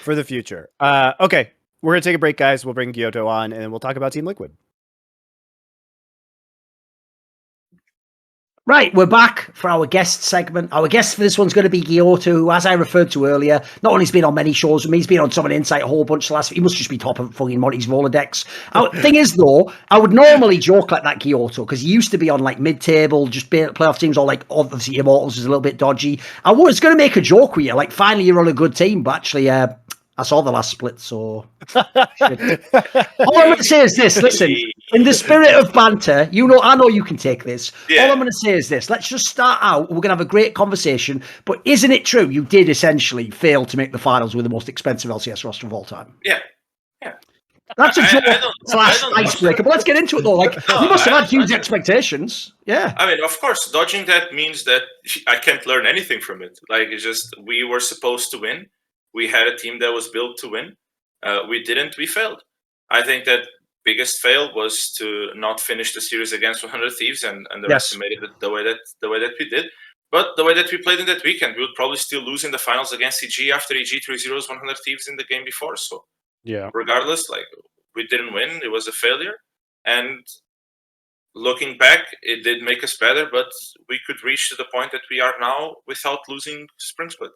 For the future. Okay, we're going to take a break, guys. We'll bring Guilhoto on, and we'll talk about Team Liquid. Right, we're back for our guest segment. Our guest for this one's going to be Guilhoto, who, as I referred to earlier, not only has been on many shows with me, he's been on some of Insight a whole bunch the last. He must just be top of fucking Monte's Rolodex. Thing is, though, I would normally joke like that, Guilhoto, because he used to be on like mid-table, just playoff teams, or like obviously Immortals is a little bit dodgy. I was going to make a joke with you, like finally you're on a good team, but actually, I saw the last split, so all I'm going to say is this. Listen, in the spirit of banter, I know you can take this. Yeah. All I'm going to say is this. Let's just start out. We're going to have a great conversation. But isn't it true you did essentially fail to make the finals with the most expensive LCS roster of all time? Yeah. That's a joke slash icebreaker. But let's get into it, though. Like, you must have had huge expectations. Yeah. I mean, of course, dodging that means that I can't learn anything from it. Like, it's just we were supposed to win. We had a team that was built to win. We didn't. We failed. I think that biggest fail was to not finish the series against 100 Thieves, and the rest made it the way that we did. But the way that we played in that weekend, we would probably still lose in the finals against EG after EG 3-0 100 Thieves in the game before. So yeah, regardless, like, we didn't win. It was a failure. And looking back, it did make us better, but we could reach to the point that we are now without losing Spring Split.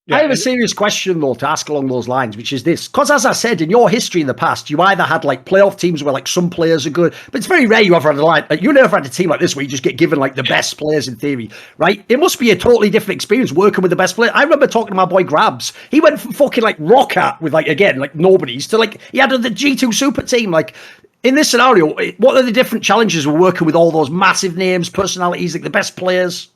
Yeah, I have a serious question, though, to ask along those lines, which is this. Because, as I said, in your history in the past, you either had, like, playoff teams where, like, some players are good, but it's very rare you ever had a line. Like, you never had a team like this where you just get given, like, the best players in theory, right? It must be a totally different experience working with the best players. I remember talking to my boy Grabs. He went from fucking, like, Roccat with, like, again, like, nobodies to, like, he had the G2 super team. Like, in this scenario, what are the different challenges we're working with all those massive names, personalities, like, the best players?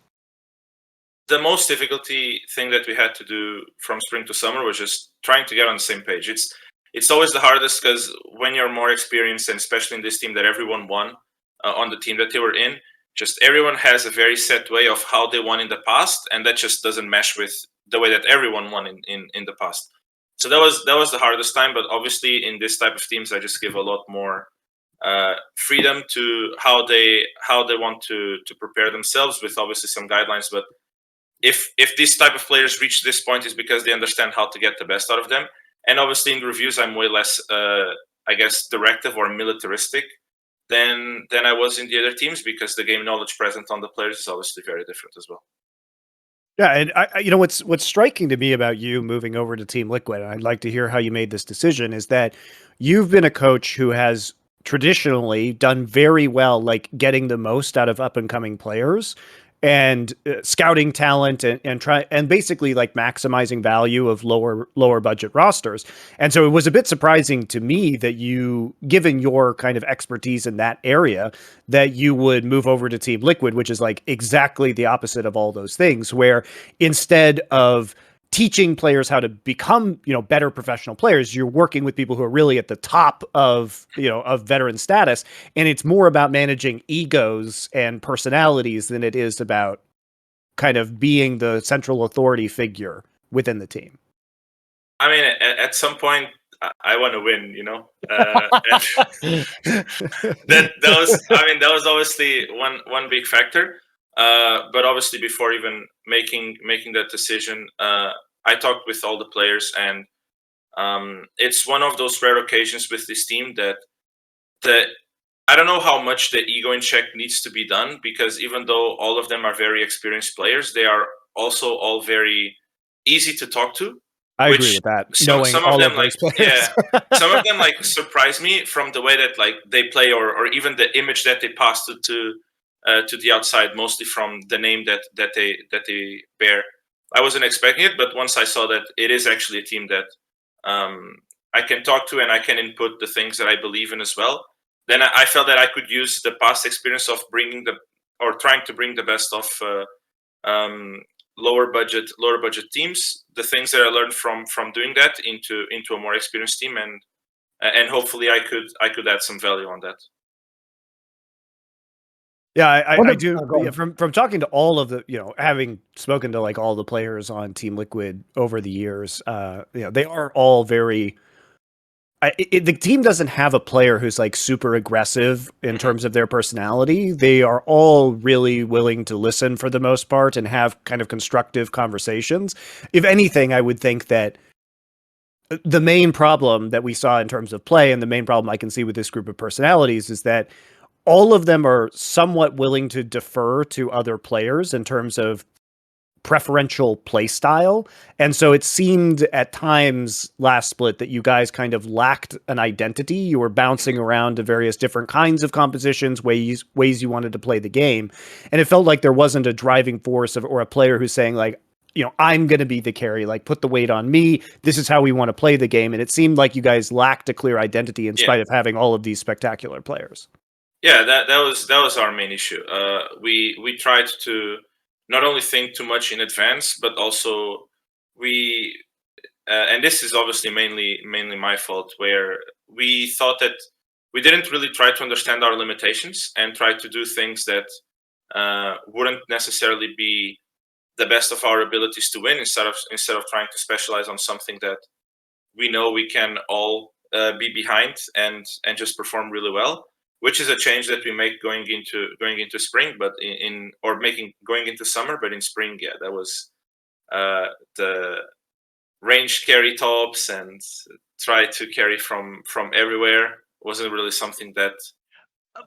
The most difficulty thing that we had to do from spring to summer was just trying to get on the same page. It's always the hardest because when you're more experienced, and especially in this team that everyone won on the team that they were in, just everyone has a very set way of how they won in the past, and that just doesn't mesh with the way that everyone won in the past. So that was the hardest time. But obviously in this type of teams, I just give a lot more freedom to how they want to prepare themselves with obviously some guidelines. But if this type of players reach this point, is because they understand how to get the best out of them. And obviously in reviews, I'm way less, I guess, directive or militaristic than I was in the other teams, because the game knowledge present on the players is obviously very different as well. Yeah, and I what's striking to me about you moving over to Team Liquid, and I'd like to hear how you made this decision, is that you've been a coach who has traditionally done very well, like getting the most out of up and coming players and scouting talent and basically like maximizing value of lower budget rosters. And so it was a bit surprising to me that you, given your kind of expertise in that area, that you would move over to Team Liquid, which is like exactly the opposite of all those things, where instead of teaching players how to become, better professional players, you're working with people who are really at the top of veteran status. And it's more about managing egos and personalities than it is about kind of being the central authority figure within the team. I mean, at some point I want to win, that was obviously one big factor. But obviously, before even making that decision, I talked with all the players, and it's one of those rare occasions with this team that I don't know how much the ego in check needs to be done, because even though all of them are very experienced players, they are also all very easy to talk to. I agree with that. Some of them some of them like surprise me from the way that like they play, or even the image that they pass to the outside, mostly from the name that they bear. I wasn't expecting it, but once I saw that it is actually a team that I can talk to and I can input the things that I believe in as well, then I felt that I could use the past experience of bringing or trying to bring the best of lower budget teams. The things that I learned from doing that into a more experienced team, and hopefully I could add some value on that. Yeah, I do. From talking to all of the, having spoken to like all the players on Team Liquid over the years, they are all very. The team doesn't have a player who's like super aggressive in terms of their personality. They are all really willing to listen for the most part and have kind of constructive conversations. If anything, I would think that the main problem that we saw in terms of play, and the main problem I can see with this group of personalities, is that all of them are somewhat willing to defer to other players in terms of preferential play style. And so it seemed at times last split that you guys kind of lacked an identity. You were bouncing around to various different kinds of compositions, ways you wanted to play the game. And it felt like there wasn't a driving force or a player who's saying like, I'm going to be the carry, like put the weight on me. This is how we want to play the game. And it seemed like you guys lacked a clear identity in spite of having all of these spectacular players. Yeah, that was our main issue. We tried to not only think too much in advance, but also and this is obviously mainly my fault, where we thought that we didn't really try to understand our limitations and try to do things that wouldn't necessarily be the best of our abilities to win, instead of trying to specialize on something that we know we can all be behind and just perform really well. Which is a change that we make going into spring, but going into summer. But in spring, yeah, that was the range carry tops and try to carry from everywhere. Wasn't really something that.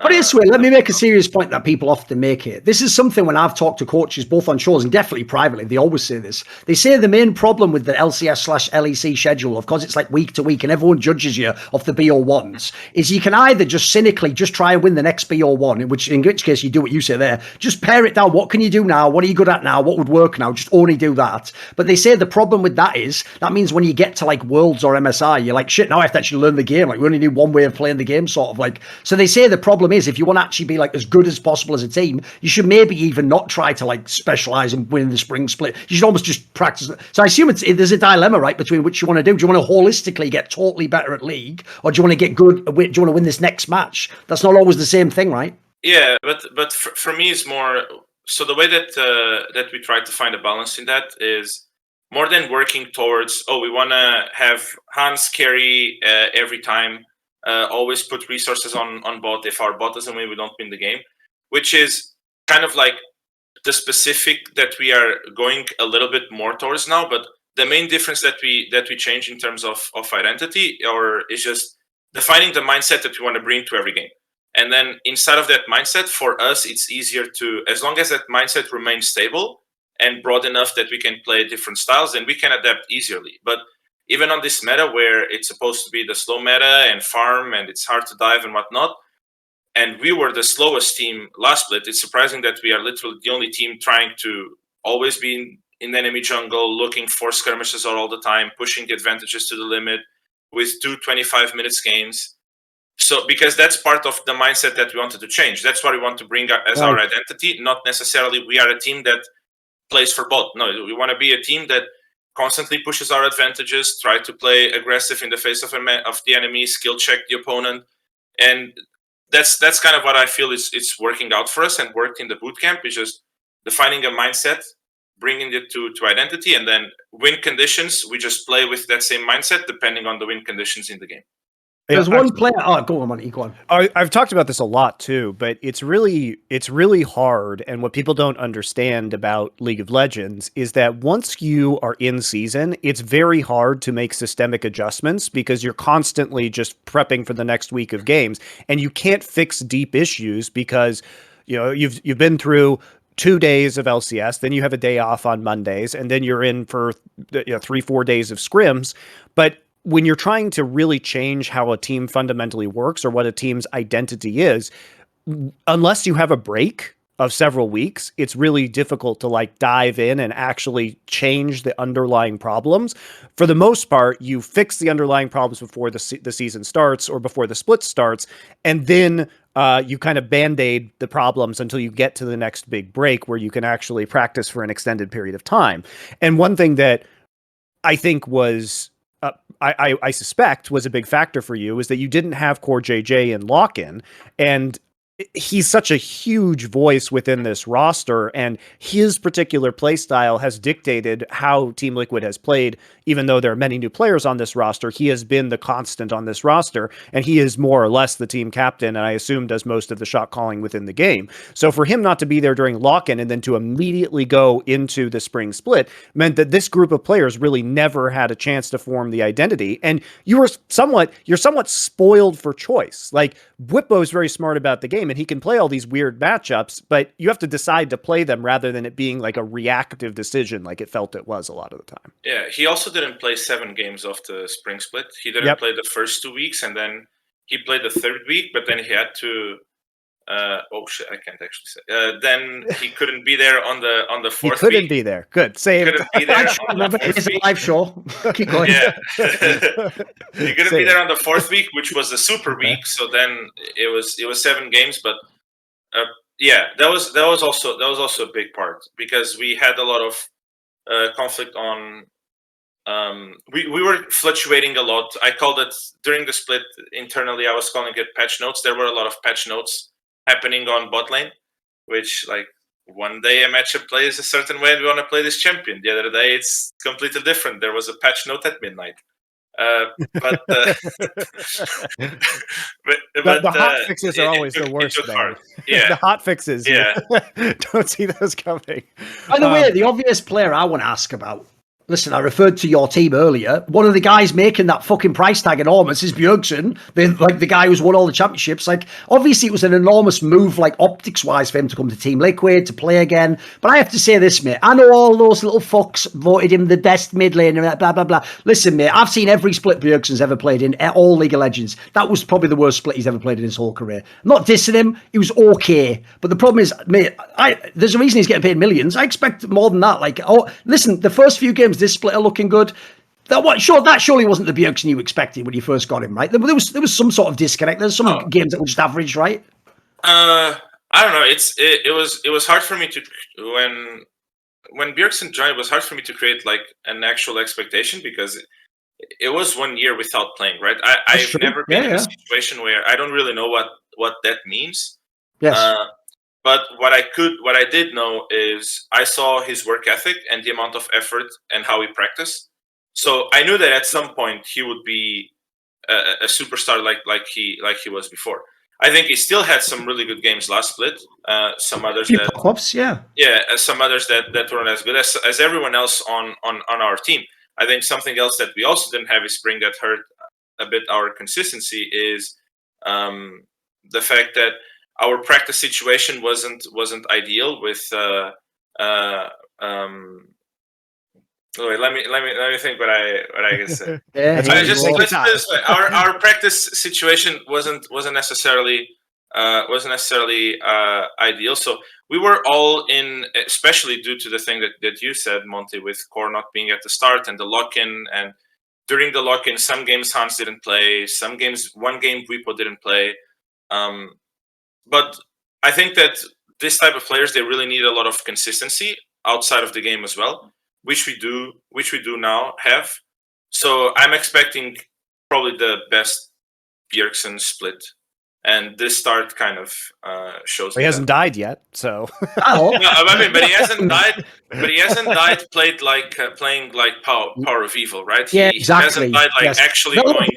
But this way, let me make a serious point that people often make here. This is something when I've talked to coaches, both on shows and definitely privately, they always say this. They say the main problem with the LCS/LEC schedule, of course, it's like week to week and everyone judges you off the BO1s, is you can either just cynically just try and win the next BO1, in which case you do what you say there. Just pare it down. What can you do now? What are you good at now? What would work now? Just only do that. But they say the problem with that is, that means when you get to like Worlds or MSI, you're like, shit, now I have to actually learn the game. Like we only need one way of playing the game, sort of like. So they say the problem is, if you want to actually be like as good as possible as a team, you should maybe even not try to like specialize and win the spring split. You should almost just practice. So I assume there's a dilemma, right, between which you want to do. Do you want to holistically get totally better at League, or do you want to get good? Do you want to win this next match? That's not always the same thing, right? Yeah, but for me, it's more so the way that we try to find a balance in that is more than working towards, we want to have Hans carry every time. Always put resources on bot. If our bot doesn't win, we don't win the game, which is kind of like the specific that we are going a little bit more towards now. But the main difference that we change in terms of identity is just defining the mindset that we want to bring to every game. And then inside of that mindset, for us, it's easier to, as long as that mindset remains stable and broad enough that we can play different styles, then we can adapt easily. But even on this meta where it's supposed to be the slow meta and farm and it's hard to dive and whatnot, and we were the slowest team last split, it's surprising that we are literally the only team trying to always be in enemy jungle, looking for skirmishes all the time, pushing the advantages to the limit with 2 25-minute games. So because that's part of the mindset that we wanted to change. That's what we want to bring as our identity, not necessarily we are a team that plays for bot. No, we want to be a team that constantly pushes our advantages, try to play aggressive in the face of the enemy, skill check the opponent. And that's kind of what I feel it's working out for us and worked in the bootcamp, is just defining a mindset, bringing it to identity, and then win conditions. We just play with that same mindset depending on the win conditions in the game. There's one player. Oh, go on, Monty. Go on. I've talked about this a lot too, but it's really hard. And what people don't understand about League of Legends is that once you are in season, it's very hard to make systemic adjustments because you're constantly just prepping for the next week of games, and you can't fix deep issues because you've been through 2 days of LCS, then you have a day off on Mondays, and then you're in for 3-4 days of scrims, but when you're trying to really change how a team fundamentally works or what a team's identity is, unless you have a break, of several weeks, it's really difficult to like dive in and actually change the underlying problems. For the most part, you fix the underlying problems before the season starts or before the split starts, and then you kind of band-aid the problems until you get to the next big break where you can actually practice for an extended period of time. And one thing that I think was, I suspect was a big factor for you is that you didn't have CoreJJ in lock-in, and he's such a huge voice within this roster, and his particular play style has dictated how Team Liquid has played. Even though there are many new players on this roster, he has been the constant on this roster, and he is more or less the team captain, and I assume does most of the shot calling within the game. So for him not to be there during lock-in and then to immediately go into the spring split meant that this group of players really never had a chance to form the identity, and you're somewhat spoiled for choice. Like, Bwipo is very smart about the game, and he can play all these weird matchups, but you have to decide to play them rather than it being like a reactive decision like it felt it was a lot of the time. Yeah, he also didn't play 7 games of the spring split. He didn't play the first 2 weeks, and then he played the 3rd week, but then he had to oh shit, I can't actually say. Then he couldn't be there on the 4th week. He couldn't be there. Good. Say it. Couldn't be there on the 4th week. Live show. Keep going. Yeah. He couldn't be there on the 4th week, which was the super week. So then it was 7 games, but yeah, that was also a big part because we had a lot of conflict on. We were fluctuating a lot. I called it during the split internally. I was calling it patch notes. There were a lot of patch notes happening on bot lane, which like one day a matchup plays a certain way and we want to play this champion. The other day it's completely different. There was a patch note at midnight. But the hot fixes are always the worst. Yeah, the hot fixes. Yeah, don't see those coming. By the way, the obvious player I want to ask about. Listen, I referred to your team earlier. One of the guys making that fucking price tag enormous is Bjergsen, the guy who's won all the championships. Like, obviously, it was an enormous move, like optics-wise, for him to come to Team Liquid, to play again. But I have to say this, mate. I know all those little fucks voted him the best mid laner, blah, blah, blah. Listen, mate, I've seen every split Bjergsen's ever played in, all League of Legends. That was probably the worst split he's ever played in his whole career. I'm not dissing him. He was okay. But the problem is, mate, there's a reason he's getting paid millions. I expect more than that. Like, oh, listen, the first few games this split are looking good. That surely wasn't the Bjergsen you expected when you first got him, right? There was some sort of disconnect. There's some games that were just average, right? I don't know. It was hard for me to when Bjergsen joined. It was hard for me to create like an actual expectation because it was 1 year without playing, right? I've never been in a situation where I don't really know what that means. Yes. But what I did know is I saw his work ethic and the amount of effort and how he practiced. So I knew that at some point he would be a superstar like he was before. I think he still had some really good games last split. Some others some others that weren't as good as everyone else on our team. I think something else that we also didn't have is spring that hurt a bit our consistency is the fact that our practice situation wasn't ideal with let me think what I can say. Our practice situation wasn't necessarily ideal. So we were all in, especially due to the thing that you said, Monte, with Core not being at the start and the lock-in, and during the lock-in, some games Hans didn't play, one game Bwipo didn't play. But I think that this type of players, they really need a lot of consistency outside of the game as well, which we do now have. So I'm expecting probably the best Bjergsen split. And this start kind of shows. He hasn't died yet, so. No, I mean, but he hasn't died. But he hasn't died. Playing like Power of Evil, right? Exactly. He hasn't died actually going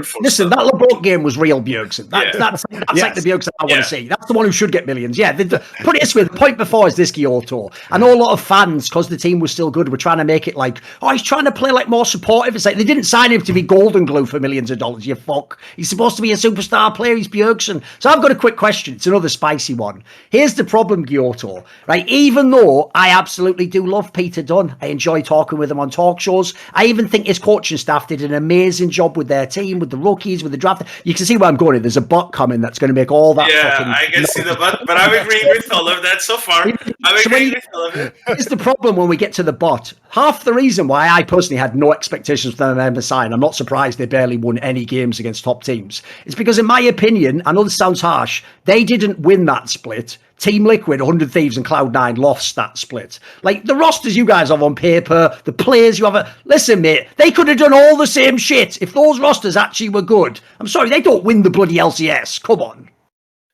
for. Listen, that LeBron game was real Bjergsen. That's like the Bjergsen I want to see. That's the one who should get millions. Yeah. Put it this way: the point before is this Guilhoto. I know a lot of fans, because the team was still good, were trying to make it like, oh, he's trying to play like more supportive. It's like they didn't sign him to be golden glue for millions of dollars. You fuck. He's supposed to be a superstar player. He's Bjergsen. So I've got a quick question. It's another spicy one. Here's the problem, Guilhoto. Right? Even though I absolutely absolutely do love Peter Dunn. I enjoy talking with him on talk shows. I even think his coaching staff did an amazing job with their team, with the rookies, with the draft. You can see where I'm going. There's a bot coming that's going to make all that fucking... I can see the bot, but I'm agreeing with all of that so far. I'm agreeing with all of it. Here's the problem when we get to the bot. Half the reason why I personally had no expectations from them MSI, and I'm not surprised they barely won any games against top teams, is because in my opinion, I know this sounds harsh, they didn't win that split. Team Liquid, 100 Thieves and Cloud9 lost that split. Like, the rosters you guys have on paper, the players you have... Listen, mate, they could have done all the same shit if those rosters actually were good. I'm sorry, they don't win the bloody LCS. Come on.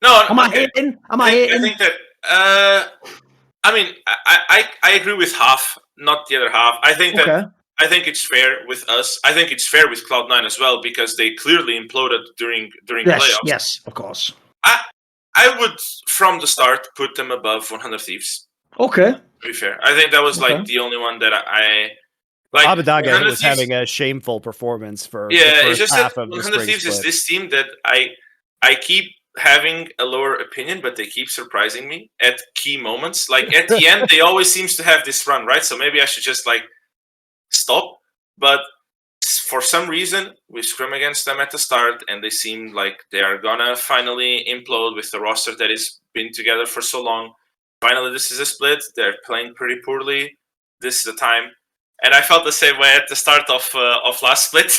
No, Am I hating? Am I hating? I think that... I mean, I agree with half, not the other half. I think that I think it's fair with us. I think it's fair with Cloud9 as well, because they clearly imploded during playoffs. Yes, of course. I would, from the start, put them above 100 Thieves. Okay. To be fair. I think that was like the only one that I like. Abadaga was having a shameful performance for the it's first just half that of the 100 spring Thieves split. is this team that I keep having a lower opinion, but they keep surprising me at key moments. Like at the end, they always seems to have this run, right? So maybe I should just like stop. But for some reason, we scrim against them at the start, and they seem like they are gonna finally implode with the roster that has been together for so long. Finally, this is a split. They're playing pretty poorly. This is the time. And I felt the same way at the start of last split.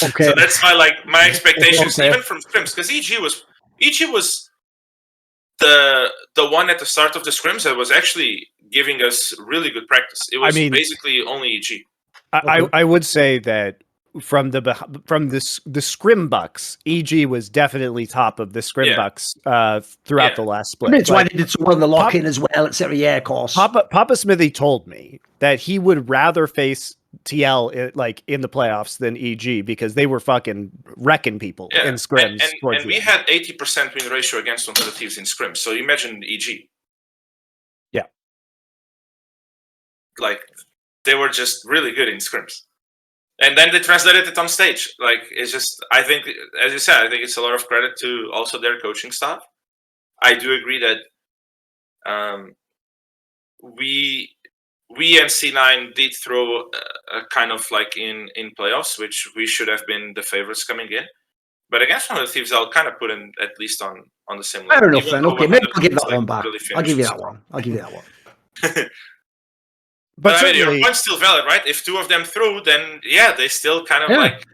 Okay. So that's my expectations, even from scrims, because EG was the one at the start of the scrims that was actually giving us really good practice. It was basically only EG. I would say that from the scrim bucks, EG was definitely top of the scrim bucks throughout the last split. That's why they did so well in the lock-in as well, etc. Yeah, of course. Papa Smithy told me that he would rather face TL in the playoffs than EG because they were fucking wrecking people in scrims. And we had 80% win ratio against 100 Thieves in scrims. So imagine EG. Yeah. Like, they were just really good in scrims. And then they translated it on stage. Like, it's just, I think, as you said, I think it's a lot of credit to also their coaching staff. I do agree that we and C9 did throw a kind of like in playoffs, which we should have been the favorites coming in. But against 100 Thieves, I'll kind of put in at least on the same level. Fair enough, then. Okay, maybe I'll give that one back. I'll give you that one. I'll give you that one. But I mean, your point's still valid, right? If two of them threw, then yeah, they still kind of like...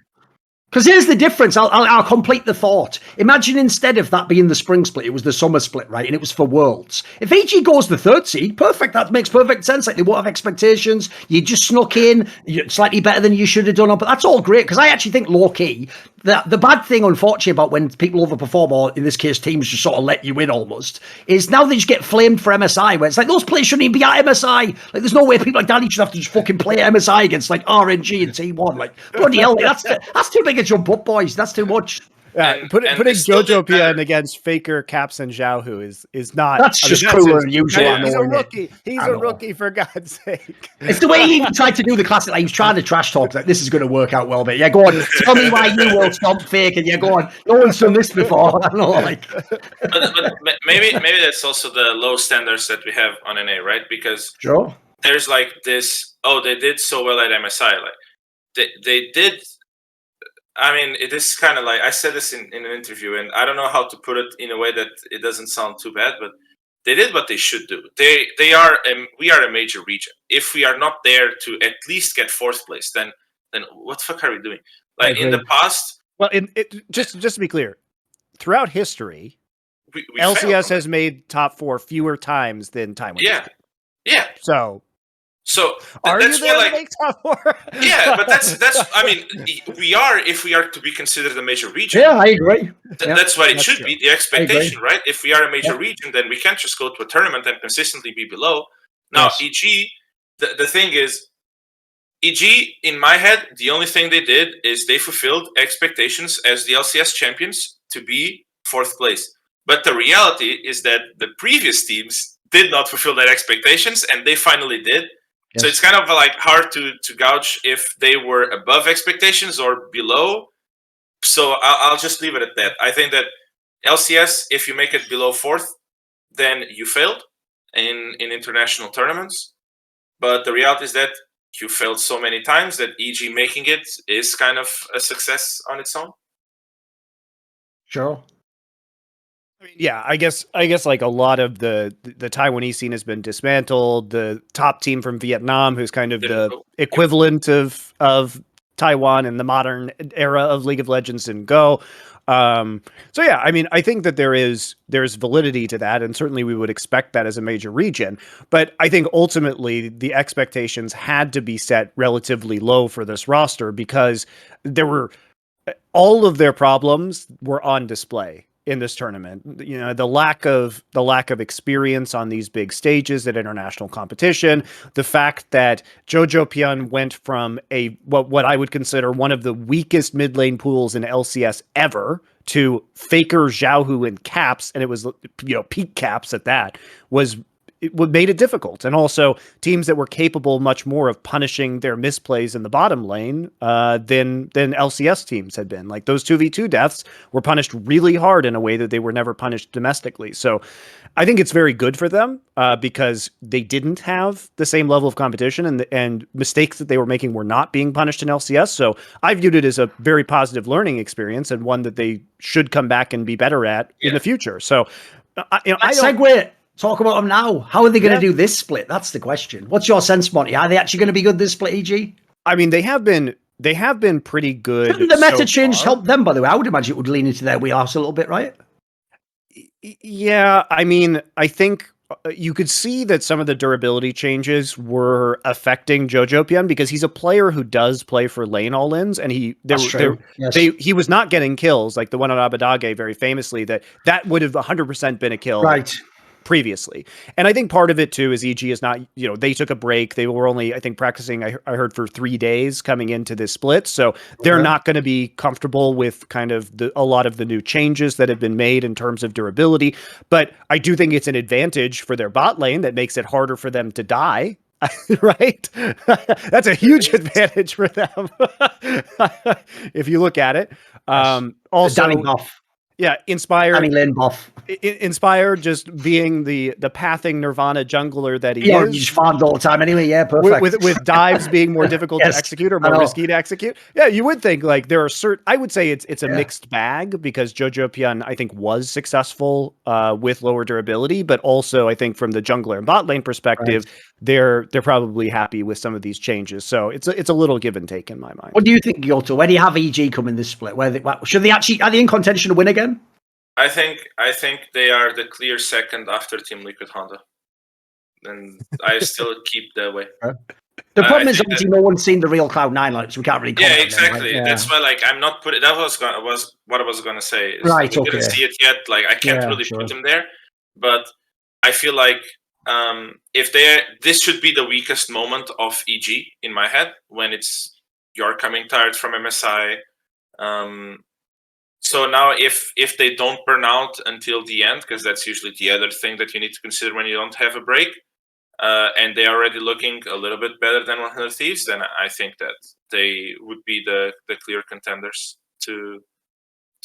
Because here's the difference. I'll complete the thought. Imagine instead of that being the spring split, it was the summer split, right? And it was for Worlds. If EG goes the third seed, perfect. That makes perfect sense. Like, they won't have expectations. You just snuck in. You're slightly better than you should have done. But that's all great, because I actually think low-key, the bad thing, unfortunately, about when people overperform, or in this case, teams just sort of let you in almost, is now they just get flamed for MSI, where it's like, those players shouldn't even be at MSI. Like, there's no way people like Danny should have to just fucking play MSI against, like, RNG and T1. Like, bloody hell, that's too big a jump up, boys. That's too much. Putting Jojo Pian against Faker, Caps, and Xiaohu is not... That's just cooler than usual. He's a rookie. He's a rookie, for God's sake. It's the way he even tried to do the classic. Like, he was trying to trash talk. Like, this is going to work out well, but yeah, go on. Tell me why you will stop Fake, and yeah, go on. No one's done this before. I don't know, like... but maybe that's also the low standards that we have on NA, right? Because there's like this, they did so well at MSI. Like, they did... I mean, it is kind of like, I said this in an interview, and I don't know how to put it in a way that it doesn't sound too bad, but they did what they should do. We are a major region. If we are not there to at least get fourth place, then what the fuck are we doing? Like, in the past... Well, just to be clear, throughout history, we LCS has made top 4 fewer times than Time Warner. Yeah. So are that's you there why, to make top 4? Yeah, but that's. I mean, we are, if we are to be considered a major region. Yeah, I agree. That's what it should be. The expectation, right? If we are a major region, then we can't just go to a tournament and consistently be below. Now, EG, the thing is, EG, in my head, the only thing they did is they fulfilled expectations as the LCS champions to be 4th place. But the reality is that the previous teams did not fulfill their expectations, and they finally did. Yes. So it's kind of like hard to gauge if they were above expectations or below. So I'll just leave it at that. I think that LCS, if you make it below 4th, then you failed in international tournaments. But the reality is that you failed so many times that EG making it is kind of a success on its own. Sure. I mean, yeah, I guess like a lot of the Taiwanese scene has been dismantled. The top team from Vietnam, who's kind of the equivalent of Taiwan in the modern era of League of Legends and Go. So yeah, I mean, I think that there's validity to that, and certainly we would expect that as a major region. But I think ultimately the expectations had to be set relatively low for this roster because there were all of their problems were on display in this tournament. You know, the lack of experience on these big stages at international competition, the fact that JoJo went from what I would consider one of the weakest mid lane pools in LCS ever to Faker, Xiaohu, and Caps, and it was, you know, peak Caps at that, what made it difficult. And also teams that were capable much more of punishing their misplays in the bottom lane than LCS teams had been. Like those 2v2 deaths were punished really hard in a way that they were never punished domestically. So I think it's very good for them because they didn't have the same level of competition, and mistakes that they were making were not being punished in LCS. So I viewed it as a very positive learning experience and one that they should come back and be better at in the future. So segue. Talk about them now. How are they going to do this split? That's the question. What's your sense, Monty? Are they actually going to be good this split, EG? I mean, they have been pretty good. Shouldn't the meta change help them, by the way? I would imagine it would lean into their wheelhouse a little bit, right? Yeah, I mean, I think you could see that some of the durability changes were affecting JoJo because he's a player who does play for lane all-ins, and he was not getting kills like the one on Abadage very famously. That would have 100% been a kill. Right. Previously. And I think part of it too is EG is not, you know, they took a break. They were only, I think, practicing, I heard, for 3 days coming into this split. So they're not going to be comfortable with kind of a lot of the new changes that have been made in terms of durability. But I do think it's an advantage for their bot lane that makes it harder for them to die. Right? That's a huge advantage for them. If you look at it. Also, Danny buff. Yeah, Inspired. Danny Lane buff. Inspired just being the pathing Nirvana jungler that he is. Yeah, you just farmed all the time anyway. Yeah, perfect. With dives being more difficult to execute or more risky to execute. Yeah, you would think like there are I would say it's a mixed bag because JoJo I think was successful with lower durability, but also I think from the jungler and bot lane perspective, they're probably happy with some of these changes. So it's a little give and take in my mind. What do you think, Guilhoto? Where do you have EG come in this split? Are they in contention to win again? I think they are the clear second after Team Liquid Honda, and I still keep that way. The problem is obviously no one's seen the real Cloud9 lineup, so we can't really. Yeah, exactly. Them, right? That's why, like, I'm not putting. That was what I was gonna say. Right. We didn't see it yet. Like, I can't really put them there, but I feel like this should be the weakest moment of EG in my head when you're coming tired from MSI. So now if they don't burn out until the end, because that's usually the other thing that you need to consider when you don't have a break, and they are already looking a little bit better than 100 Thieves, then I think that they would be the clear contenders to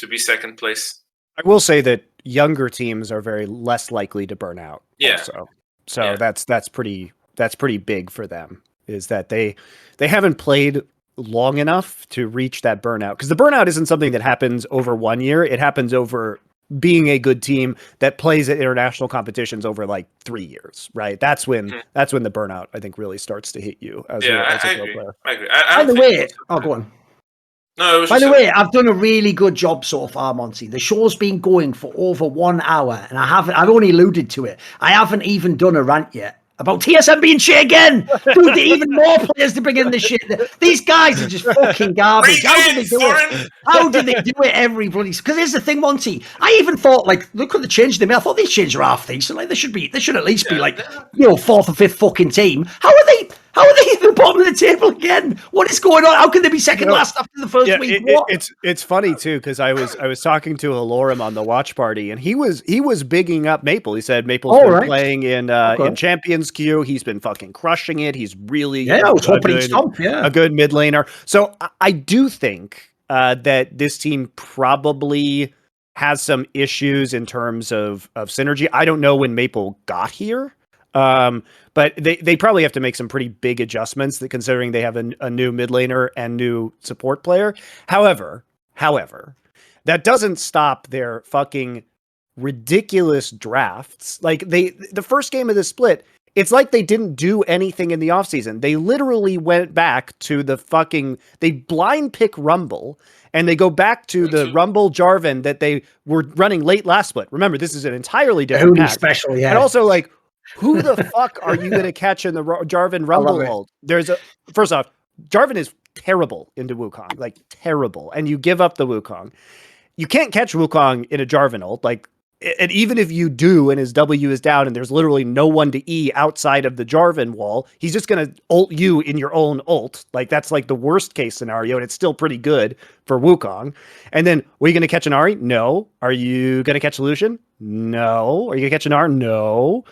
be second place. I will say that younger teams are very less likely to burn out. Yeah. Also. So that's pretty big for them, is that they haven't played long enough to reach that burnout, because the burnout isn't something that happens over 1 year. It happens over being a good team that plays at international competitions over like 3 years, right? That's when the burnout, I think, really starts to hit you as a agree. player. I agree. By the way, go on. No, by the way, I've done a really good job so far, Monty. The show's been going for over 1 hour, and I've only alluded to it. I haven't even done a rant yet about TSM being shit again. Dude, even more players to bring in the shit. These guys are just fucking garbage. How did they do it? How did they do it every bloody... Because here's the thing, Monty. I even thought, like, look at the change they made. I thought these changes are half decent. Like, they should at least be, like, you know, 4th or 5th fucking team. How are they at the bottom of the table again? What is going on? How can they be second last after the first week? It's funny too, because I was talking to Alorum on the watch party, and he was bigging up Maple. He said Maple's been playing in Champions Queue. He's been fucking crushing it. He's really I was hoping he'd stomp, a good mid laner. So I do think that this team probably has some issues in terms of synergy. I don't know when Maple got here. But they probably have to make some pretty big adjustments considering they have a new mid laner and new support player. However, that doesn't stop their fucking ridiculous drafts. Like the first game of the split, it's like they didn't do anything in the offseason. They literally went back to they blind pick Rumble, and they go back to the Rumble Jarvan that they were running late last split. Remember, this is an entirely different pack. Special, yeah. And also, like, who the fuck are you going to catch in the Jarvan Rumble ult? First off, Jarvan is terrible into Wukong, like terrible. And you give up the Wukong. You can't catch Wukong in a Jarvan ult. Like, and even if you do and his W is down and there's literally no one to E outside of the Jarvan wall, he's just going to ult you in your own ult. Like, that's like the worst case scenario, and it's still pretty good for Wukong. And then, were you going to catch an Ahri? No. Are you going to catch Lucian? No. Are you going to catch an R? No.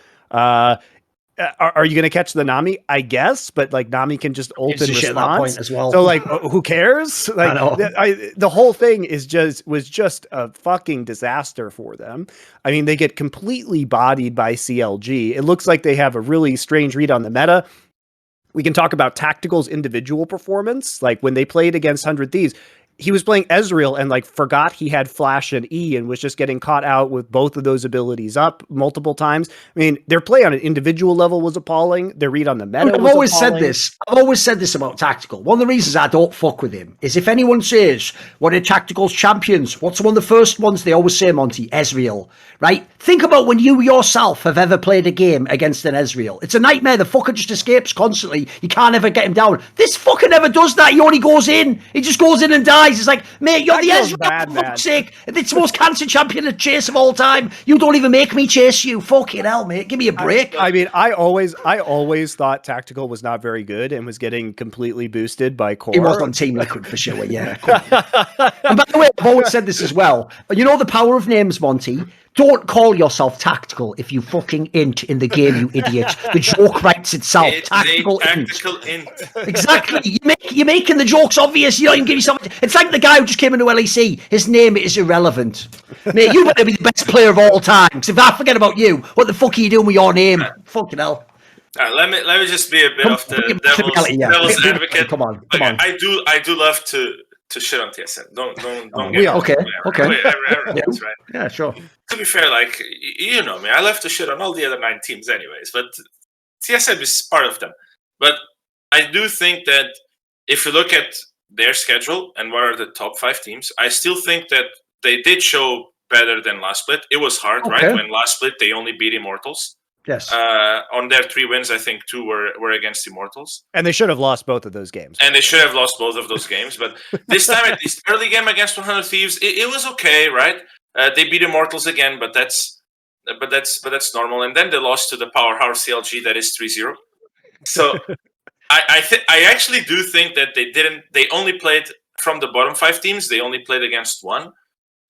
Are you going to catch the Nami? I guess, but like Nami can just ult in response as well. So like, who cares? Like, the whole thing was just a fucking disaster for them. I mean, they get completely bodied by CLG. It looks like they have a really strange read on the meta. We can talk about Tactical's individual performance. Like when they played against 100 Thieves, he was playing Ezreal and like forgot he had Flash and E and was just getting caught out with both of those abilities up multiple times. I mean, their play on an individual level was appalling. Their read on the meta I've always said this about Tactical. One of the reasons I don't fuck with him is if anyone says, what are Tactical's champions? What's one of the first ones they always say, Monty? Ezreal, right? Think about when you yourself have ever played a game against an Ezreal. It's a nightmare. The fucker just escapes constantly. You can't ever get him down. This fucker never does that. He only goes in. He just goes in and dies. It's like, mate, you're the Ezreal, for fuck's sake. It's the most cancer champion to chase of all time. You don't even make me chase you. Fucking hell, mate. Give me a break. I mean, I always thought Tactical was not very good and was getting completely boosted by Core. He was on Team Liquid for sure, yeah. And by the way, I've always said this as well. You know the power of names, Monty? Don't call yourself Tactical if you fucking int in the game, you idiot. The joke writes itself. It's Tactical int. Exactly. You're making the jokes obvious. You don't even give yourself... It's like the guy who just came into LEC. His name is irrelevant. Mate, you better be the best player of all time. Because if I forget about you, what the fuck are you doing with your name? Fucking hell. Let me just be a bit of the devil's advocate. Come on. I do love to shit on TSN. Don't we are okay. Everyone's right. Yeah, sure. To be fair, like, you know me, I love to shit on all the other 9 teams anyways, but TSN is part of them. But I do think that if you look at their schedule and what are the top 5 teams, I still think that they did show better than last split. It was hard, right? When last split they only beat Immortals. Yes. On their 3 wins, I think 2 were against Immortals. And they should have lost both of those games. And they should have lost both of those games. But this time, at least early game against 100 Thieves, it was okay, right? They beat Immortals again, but that's normal. And then they lost to the powerhouse CLG that is 3-0. So I actually do think that they only played from the bottom 5 teams. They only played against 1.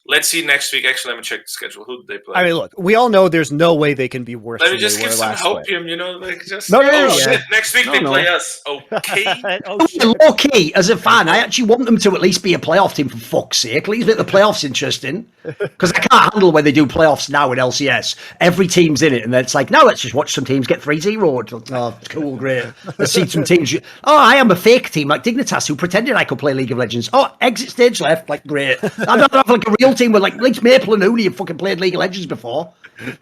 Let's see next week. Actually, let me check the schedule. Who did they play? I mean, look, we all know there's no way they can be worse. Let me just give some hopium, you know, like just. Shit! Next week they play us. Okay. Low key, as a fan, I actually want them to at least be a playoff team for fuck's sake. At least make the playoffs interesting. Because I can't handle when they do playoffs now in LCS. Every team's in it, and then it's like, no, let's just watch some teams get 3-0'd. Oh, cool, great. Let's see some teams. Oh, I am a fake team like Dignitas who pretended I could play League of Legends. Oh, exit stage left. Like, great. I don't have like a real team with like at least Maple and Uni have fucking played League of Legends before.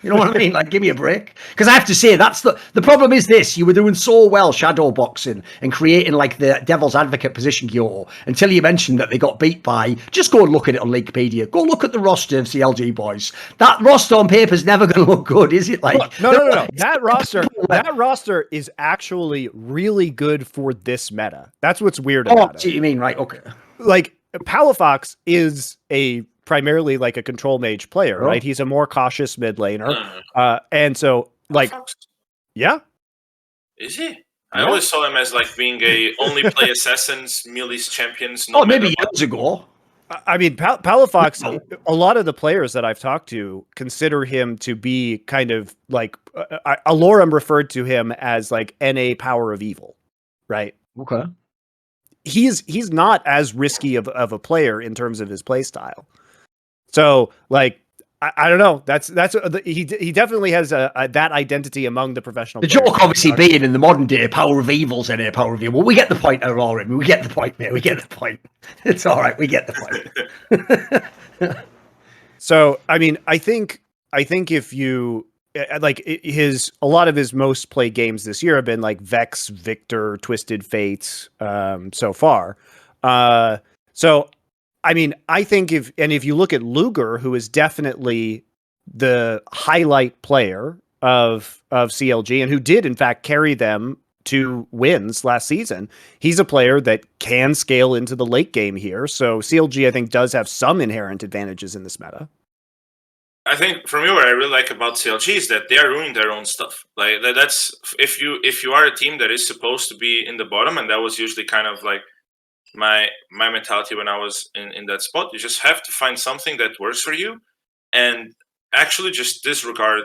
You know what I mean? Like, give me a break. Because I have to say, that's the problem is this. You were doing so well shadow boxing and creating like the devil's advocate position, Guilhoto, until you mentioned that they got beat by, just go and look at it on Wikipedia. Go look at the roster of CLG boys. That roster on paper is never going to look good, is it? Like, no. That roster is actually really good for this meta. That's what's weird about it. Oh, you mean, right? Okay. Like, Palafox is primarily like a control mage player, right? He's a more cautious mid laner. And so, like, yeah. Is he? I always saw him as like being a only play assassins, Meelee's champions. Maybe years ago. I mean, Palafox, a lot of the players that I've talked to consider him to be kind of like, Alorum referred to him as like NA power of evil, right? Okay. He's not as risky of a player in terms of his play style. So, like, I don't know. He definitely has that identity among the professional. The players. joke obviously being in the modern day, power of evil's in here, power of evil. Well, we get the point, Aurora. We get the point, mate. We get the point. It's all right. We get the point. So, I mean, I think if you like a lot of his most played games this year have been like Vex, Victor, Twisted Fates, so far. So, I mean, I think if you look at Luger, who is definitely the highlight player of CLG and who did in fact carry them to wins last season, he's a player that can scale into the late game here. So CLG, I think, does have some inherent advantages in this meta. I think for me, what I really like about CLG is that they are doing their own stuff. Like that's if you are a team that is supposed to be in the bottom, and that was usually kind of like my mentality when I was in that spot. You just have to find something that works for you, and actually just disregard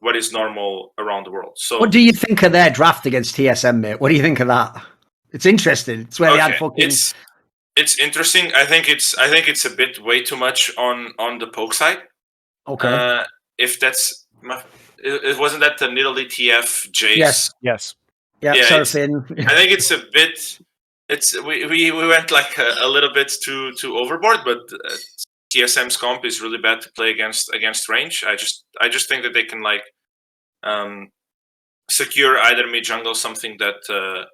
what is normal around the world. So, what do you think of their draft against TSM, mate? What do you think of that? It's interesting. It's where they had fucking. It's interesting. I think it's a bit way too much on the poke side. Okay. If that's it wasn't that the Nidalee TF Jace. Yes. Yeah. I think it's a bit. We went like a little bit too overboard, but TSM's comp is really bad to play against range. I just think that they can like secure either mid jungle, something that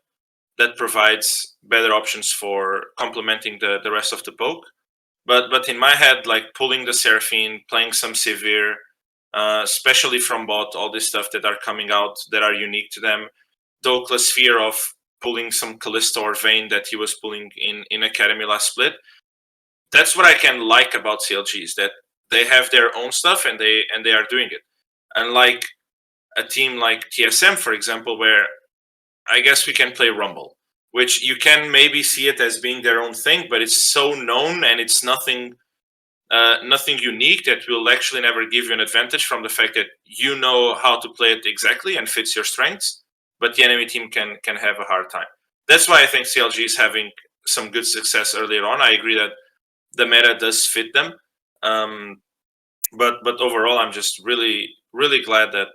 that provides better options for complementing the rest of the poke. But in my head, like pulling the Seraphine, playing some Severe, especially from bot, all this stuff that are coming out that are unique to them. Dokla's fear of pulling some Callisto or Vayne that he was pulling in Academy last split. That's what I can like about CLG, is that they have their own stuff and they are doing it. Unlike a team like TSM, for example, where I guess we can play Rumble, which you can maybe see it as being their own thing, but it's so known and it's nothing unique that will actually never give you an advantage from the fact that you know how to play it exactly and fits your strengths, but the enemy team can have a hard time. That's why I think CLG is having some good success earlier on. I agree that the meta does fit them, but overall, I'm just really glad that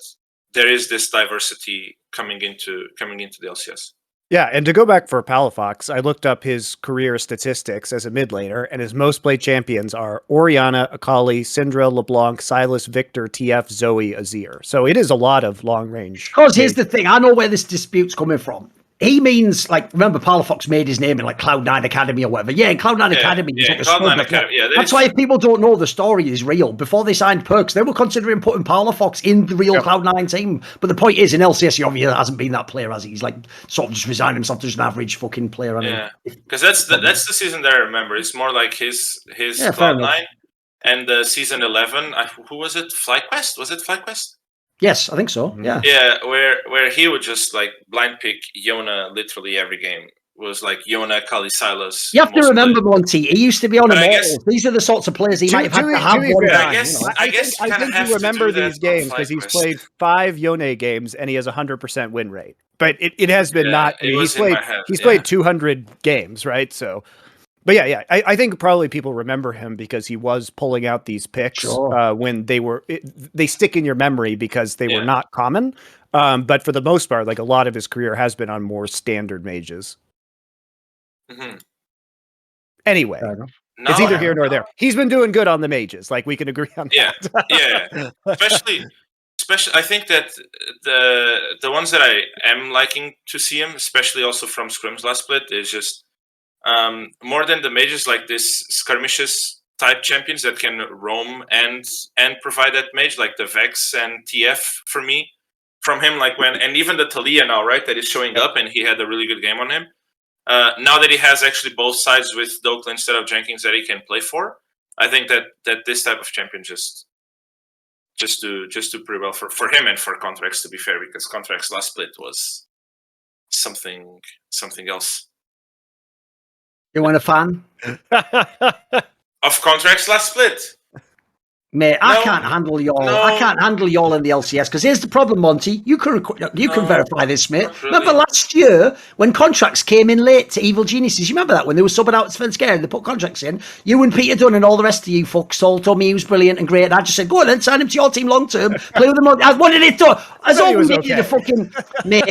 there is this diversity coming into the LCS. Yeah, and to go back for Palafox, I looked up his career statistics as a mid laner, and his most played champions are Orianna, Akali, Syndra, LeBlanc, Silas, Victor, TF, Zoe, Azir. So it is a lot of long range. Because here's the thing, I know where this dispute's coming from. He means, like, remember Palafox made his name in like Cloud9 Academy or whatever. Yeah, in Cloud9 Academy. Yeah, Cloud9 Academy. Yeah, that's why if people don't know the story is real, before they signed Perks, they were considering putting Palafox in the real Cloud9 team. But the point is, in LCS, he obviously hasn't been that player, has he? He's like sort of just resigned himself to just an average fucking player. Yeah, because that's the season that I remember. It's more like his Cloud9 and the season 11. Who was it? FlyQuest? Was it FlyQuest? Yes, I think so. Yeah. Yeah, where he would just like blind pick Yona literally every game. It was like Yona, Kali, Silas. You have to remember, Monty, he used to be on Immortals. These are the sorts of players he might have had to have one time. I think you remember these games because he's played 5 Yone games and he has 100% win rate. But it has been he's played 200 games, right? So, but yeah, I think probably people remember him because he was pulling out these picks when they stick in your memory because they were not common. But for the most part, like a lot of his career has been on more standard mages. Mm-hmm. Anyway, it's either here nor there. He's been doing good on the mages. Like we can agree on that. Yeah. Especially, I think that the ones that I am liking to see him, especially also from Scrims last split, is just more than the mages, like this skirmishes type champions that can roam and provide that mage, like the Vex and TF for me. From him, like and even the Talia now, right, that is showing up, and he had a really good game on him. Now that he has actually both sides with Dokla instead of Jenkins that he can play for, I think that this type of champion just do pretty well for him and for Contracts, to be fair, because Contracts last split was something else. You want a fan of Contracts last split? Mate, I No, can't handle y'all. no. I can't handle y'all in the LCS because here's the problem, Monty. You can verify this, mate. not really. Remember last year when contracts came in late to Evil Geniuses? You remember that when they were subbing out to Svenskar and they put contracts in? You and Peter Dunn and all the rest of you fucks all told me he was brilliant and great. And I just said, go on then, sign him to your team long term. Play with him. What did it do? As all we needed a fucking mate.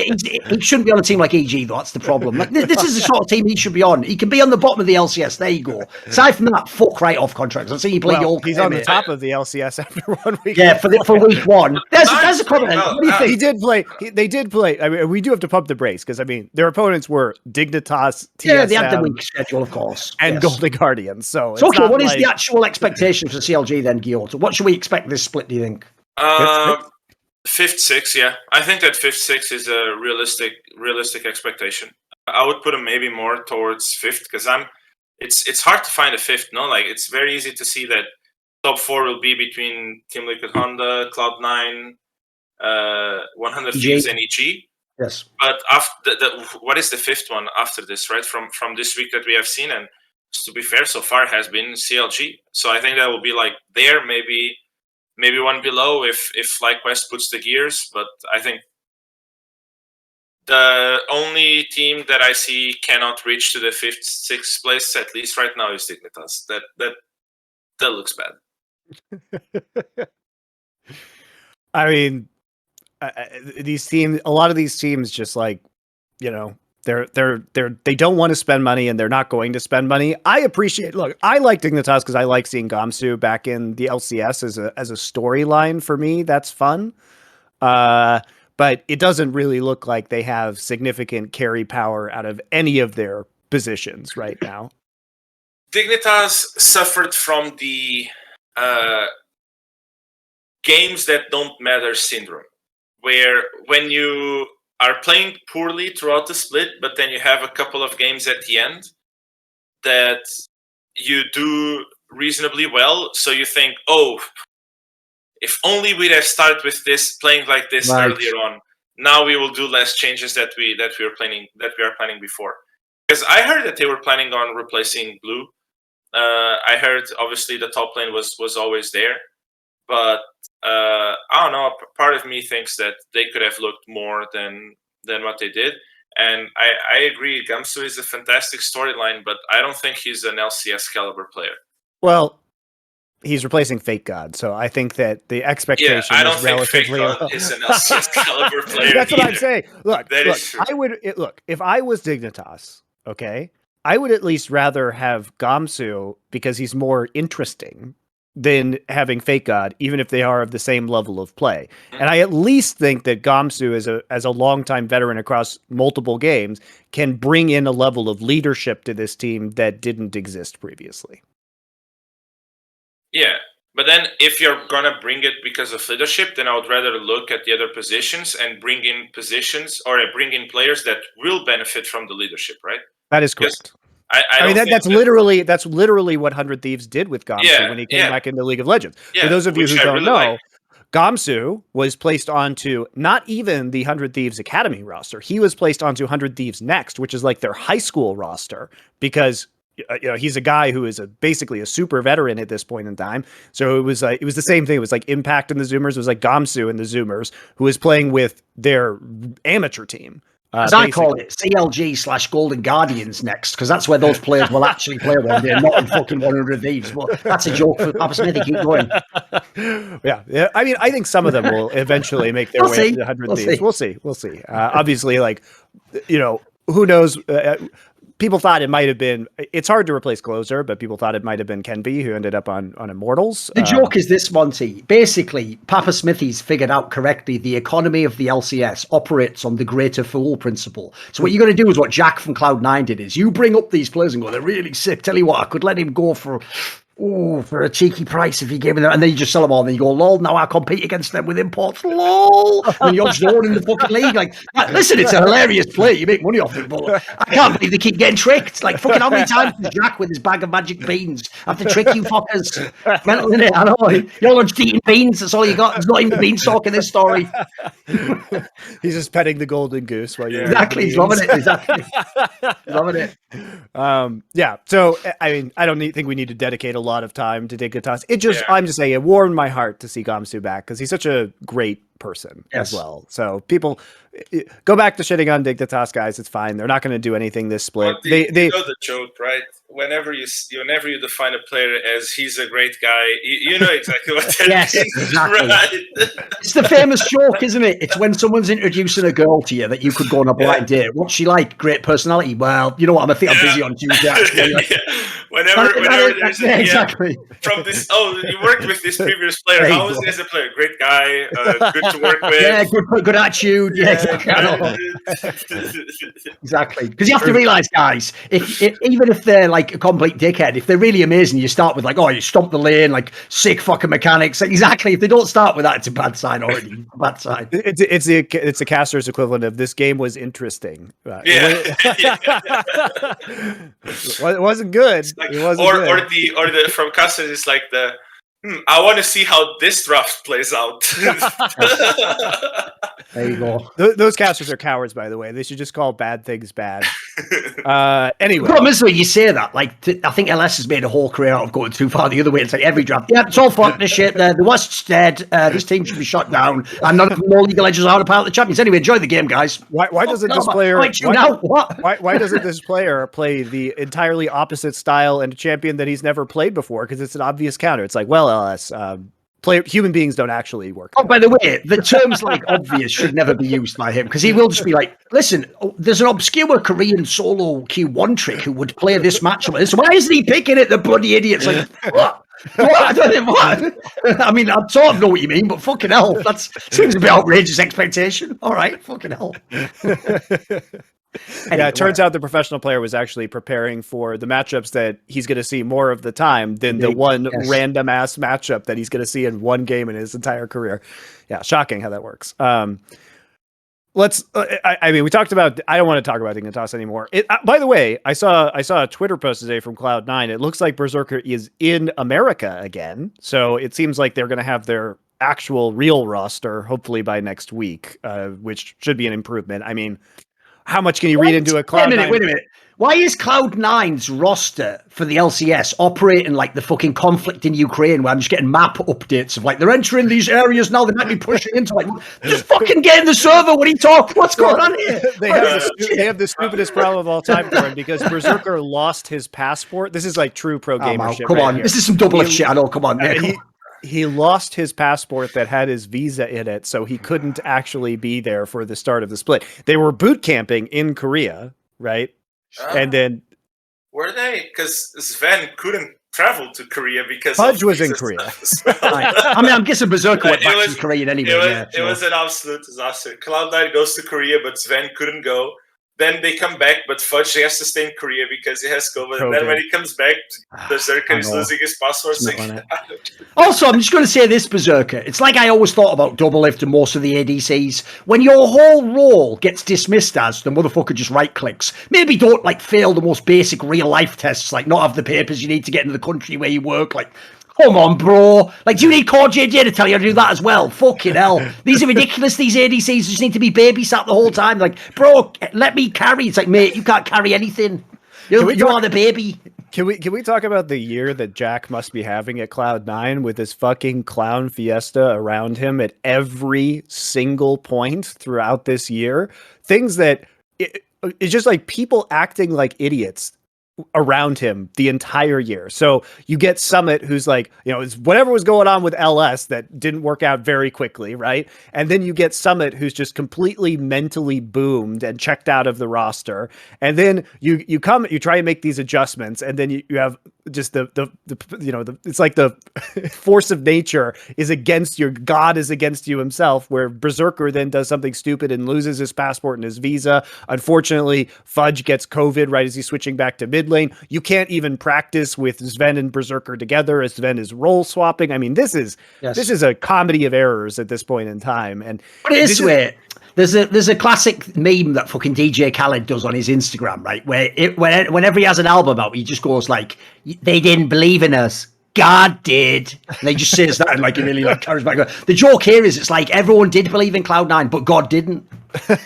He shouldn't be on a team like EG though. That's the problem. Like, this is the sort of team he should be on. He can be on the bottom of the LCS. There you go. Aside from that, fuck right off contracts. I've seen you play your. He's on the top of the LCS after 1 week. Yeah, for week one. There's a comment. What do you think? He did play. They did play. I mean, we do have to pump the brakes because I mean, their opponents were Dignitas, TSM, yeah, they had the week schedule, of course, and Golden Guardians. So okay, what is the actual expectation for CLG then, Guilhoto? What should we expect this split? Do you think? 5th-6, yeah. I think that 5th-6 is a realistic expectation. I would put him maybe more towards 5th because it's hard to find a 5th. No, like it's very easy to see that top 4 will be between Team Liquid Honda, Cloud9, 100 Thieves, and EG. Yes. But after what is the 5th one after this, right? From this week that we have seen, and to be fair, so far has been CLG. So I think that will be like there, maybe one below if FlyQuest puts the gears. But I think the only team that I see cannot reach to the 5th, 6th place, at least right now, is Dignitas. That looks bad. I mean, these teams, a lot of these teams, just like, you know, they don't want to spend money and they're not going to spend money. I appreciate. Look, I like Dignitas because I like seeing Gamsu back in the LCS as a storyline for me. That's fun. But it doesn't really look like they have significant carry power out of any of their positions right now. Dignitas suffered from the games that don't matter syndrome, where when you are playing poorly throughout the split, but then you have a couple of games at the end that you do reasonably well, so you think, oh, if only we'd have started with this, playing like this earlier on, now we will do less changes that we are planning before. Because I heard that they were planning on replacing Blue. I heard obviously the top lane was always there, but I don't know. Part of me thinks that they could have looked more than what they did. And I agree, Gamsu is a fantastic storyline, but I don't think he's an LCS caliber player. Well, he's replacing Fake God, so I think that the expectation I don't is think relatively Fake God is an LCS caliber player. That's what either. I'm saying. Look, I would look if I was Dignitas, okay, I would at least rather have Gamsu because he's more interesting than having Fake God, even if they are of the same level of play. Mm-hmm. And I at least think that Gamsu, as a longtime veteran across multiple games, can bring in a level of leadership to this team that didn't exist previously. Yeah, but then if you're gonna bring it because of leadership, then I would rather look at the other positions and bring in players that will benefit from the leadership, right? That is correct. I mean, that's literally what 100 Thieves did with Gamsu when he came back into League of Legends. Yeah, for those of you who don't know, Gamsu was placed onto not even the 100 Thieves Academy roster. He was placed onto 100 Thieves Next, which is like their high school roster, because he's a guy who is basically a super veteran at this point in time. So it was the same thing. It was like Impact and the Zoomers. It was like Gamsu and the Zoomers, who was playing with their amateur team. As I call it, CLG/Golden Guardians next, because that's where those players will actually play one day, not in fucking 100 Thieves. But that's a joke for Papa Smithy. Keep going. Yeah. I mean, I think some of them will eventually make their way to 100 Thieves. We'll see. Obviously, like, who knows? People thought it might have been. It's hard to replace Closer, but people thought it might have been Kenby, who ended up on Immortals. The joke is this, Monty. Basically, Papa Smithy's figured out correctly the economy of the LCS operates on the greater fool principle. So what you're going to do is what Jack from Cloud9 did: is you bring up these players and go, they're really sick. Tell you what, I could let him go for a cheeky price if you gave me that, and then you just sell them all, and then you go, lol, now I compete against them with imports, lol, and you're just in the fucking league. Like, listen, it's a hilarious play, you make money off it, but I can't believe they keep getting tricked. Like, fucking how many times does Jack with his bag of magic beans have to trick you fuckers? Mental, innit? I know, you're all just eating beans, that's all you got. There's not even beanstalk in this story. He's just petting the golden goose while you're exactly, he's loving it, exactly. He's loving it. Yeah, so, I mean, I don't think we need to dedicate a lot of time to Dignitas. I'm just saying, it warmed my heart to see Gamsu back because he's such a great person as well. So people go back to shitting on Dignitas, guys. It's fine. They're not going to do anything this split. Well, you know the joke, right? Whenever you define a player as he's a great guy, you know exactly what that means. Exactly. Right? It's the famous joke, isn't it? It's when someone's introducing a girl to you that you could go on a blind date. What's she like? Great personality. Well, you know what? I'm busy on Tuesday. Whenever there's exactly from this. Oh, you worked with this previous player. How was he as a player? Great guy. Good to work with. Yeah, good attitude. Yeah, exactly. Because you have to realize, guys, if even if they're like a complete dickhead, if they're really amazing, you start with like, oh, you stomp the lane, like sick fucking mechanics. Exactly. If they don't start with that, it's a bad sign already. A bad sign. It's the caster's equivalent of this game was interesting. It wasn't good. Like, it wasn't good. Or the from casters is like the. I want to see how this draft plays out. There you go. Those casters are cowards, by the way. They should just call bad things bad. Anyway. The problem is when you say that, like, I think LS has made a whole career out of going too far the other way. It's like every draft. Yeah, it's all fucked this shit. The West's dead. This team should be shut down. And none of the League of Legends are a part of the champions. Anyway, enjoy the game, guys. Why doesn't this player why doesn't this player play the entirely opposite style and a champion that he's never played before? Because it's an obvious counter. It's like, well, LS, human beings don't actually work. Oh, by the way, the terms like obvious should never be used by him because he will just be like, listen, there's an obscure Korean solo Q1 trick who would play this matchup. So why isn't he picking it, the bloody idiot's like, what? I don't know what. I mean, I sort of know what you mean, but fucking hell, that seems a bit outrageous expectation. All right, fucking hell. Yeah, it turns out the professional player was actually preparing for the matchups that he's going to see more of the time than the one random ass matchup that he's going to see in one game in his entire career. Yeah, shocking how that works. We talked about. I don't want to talk about Dignitas anymore. By the way, I saw a Twitter post today from Cloud9. It looks like Berserker is in America again, so it seems like they're going to have their actual real roster hopefully by next week, which should be an improvement. I mean, how much can you read into a Cloud9? Wait a minute. Why is Cloud9's roster for the LCS operating like the fucking conflict in Ukraine where I'm just getting map updates of like, they're entering these areas now, they might be pushing into like, just fucking get in the server, what are you talking? What's going on here? They have the stupidest problem of all time for him because Berserker lost his passport. This is like true pro gamer shit. Come on, here. This is some double F shit. I know, come on. He lost his passport that had his visa in it, so he couldn't actually be there for the start of the split. They were boot camping in Korea, right? And then were they? Because Sven couldn't travel to Korea because Fudge was in Korea. I mean, I'm guessing Berserker went back to Korea anyway. It was an absolute disaster. Cloud9 goes to Korea, but Sven couldn't go. Then they come back, but Fudge has to stay in Korea because he has COVID. And then when he comes back, Berserker is losing his passport. Also, I'm just going to say this, Berserker. It's like I always thought about Double Lift and most of the ADCs. When your whole role gets dismissed as the motherfucker just right-clicks, maybe don't like fail the most basic real-life tests, like not have the papers you need to get into the country where you work, like... Come on, bro. Like, do you need CoreJJ to tell you how to do that as well? Fucking hell. These are ridiculous, these ADCs. Just need to be babysat the whole time. Like, bro, let me carry. It's like, mate, you can't carry anything. You are the baby. Can we talk about the year that Jack must be having at Cloud9 with this fucking clown fiesta around him at every single point throughout this year? Things that... It's just like people acting like idiots around him the entire year. So you get Summit, who's like, it's whatever was going on with LS that didn't work out very quickly, right? And then you get Summit, who's just completely mentally boomed and checked out of the roster. And then you try and make these adjustments, and then you have just it's like the force of nature is against your God is against you himself, where Berserker then does something stupid and loses his passport and his visa. Unfortunately, Fudge gets COVID right as he's switching back to mid lane. You can't even practice with Sven and Berserker together as Sven is role swapping. I mean, this is a comedy of errors at this point in time. And but it is weird. There's a classic meme that fucking DJ Khaled does on his Instagram, right? Whenever he has an album out, he just goes like, "They didn't believe in us. God did. And they just says that in like a really like charismatic. The joke here is it's like everyone did believe in Cloud9, but God didn't.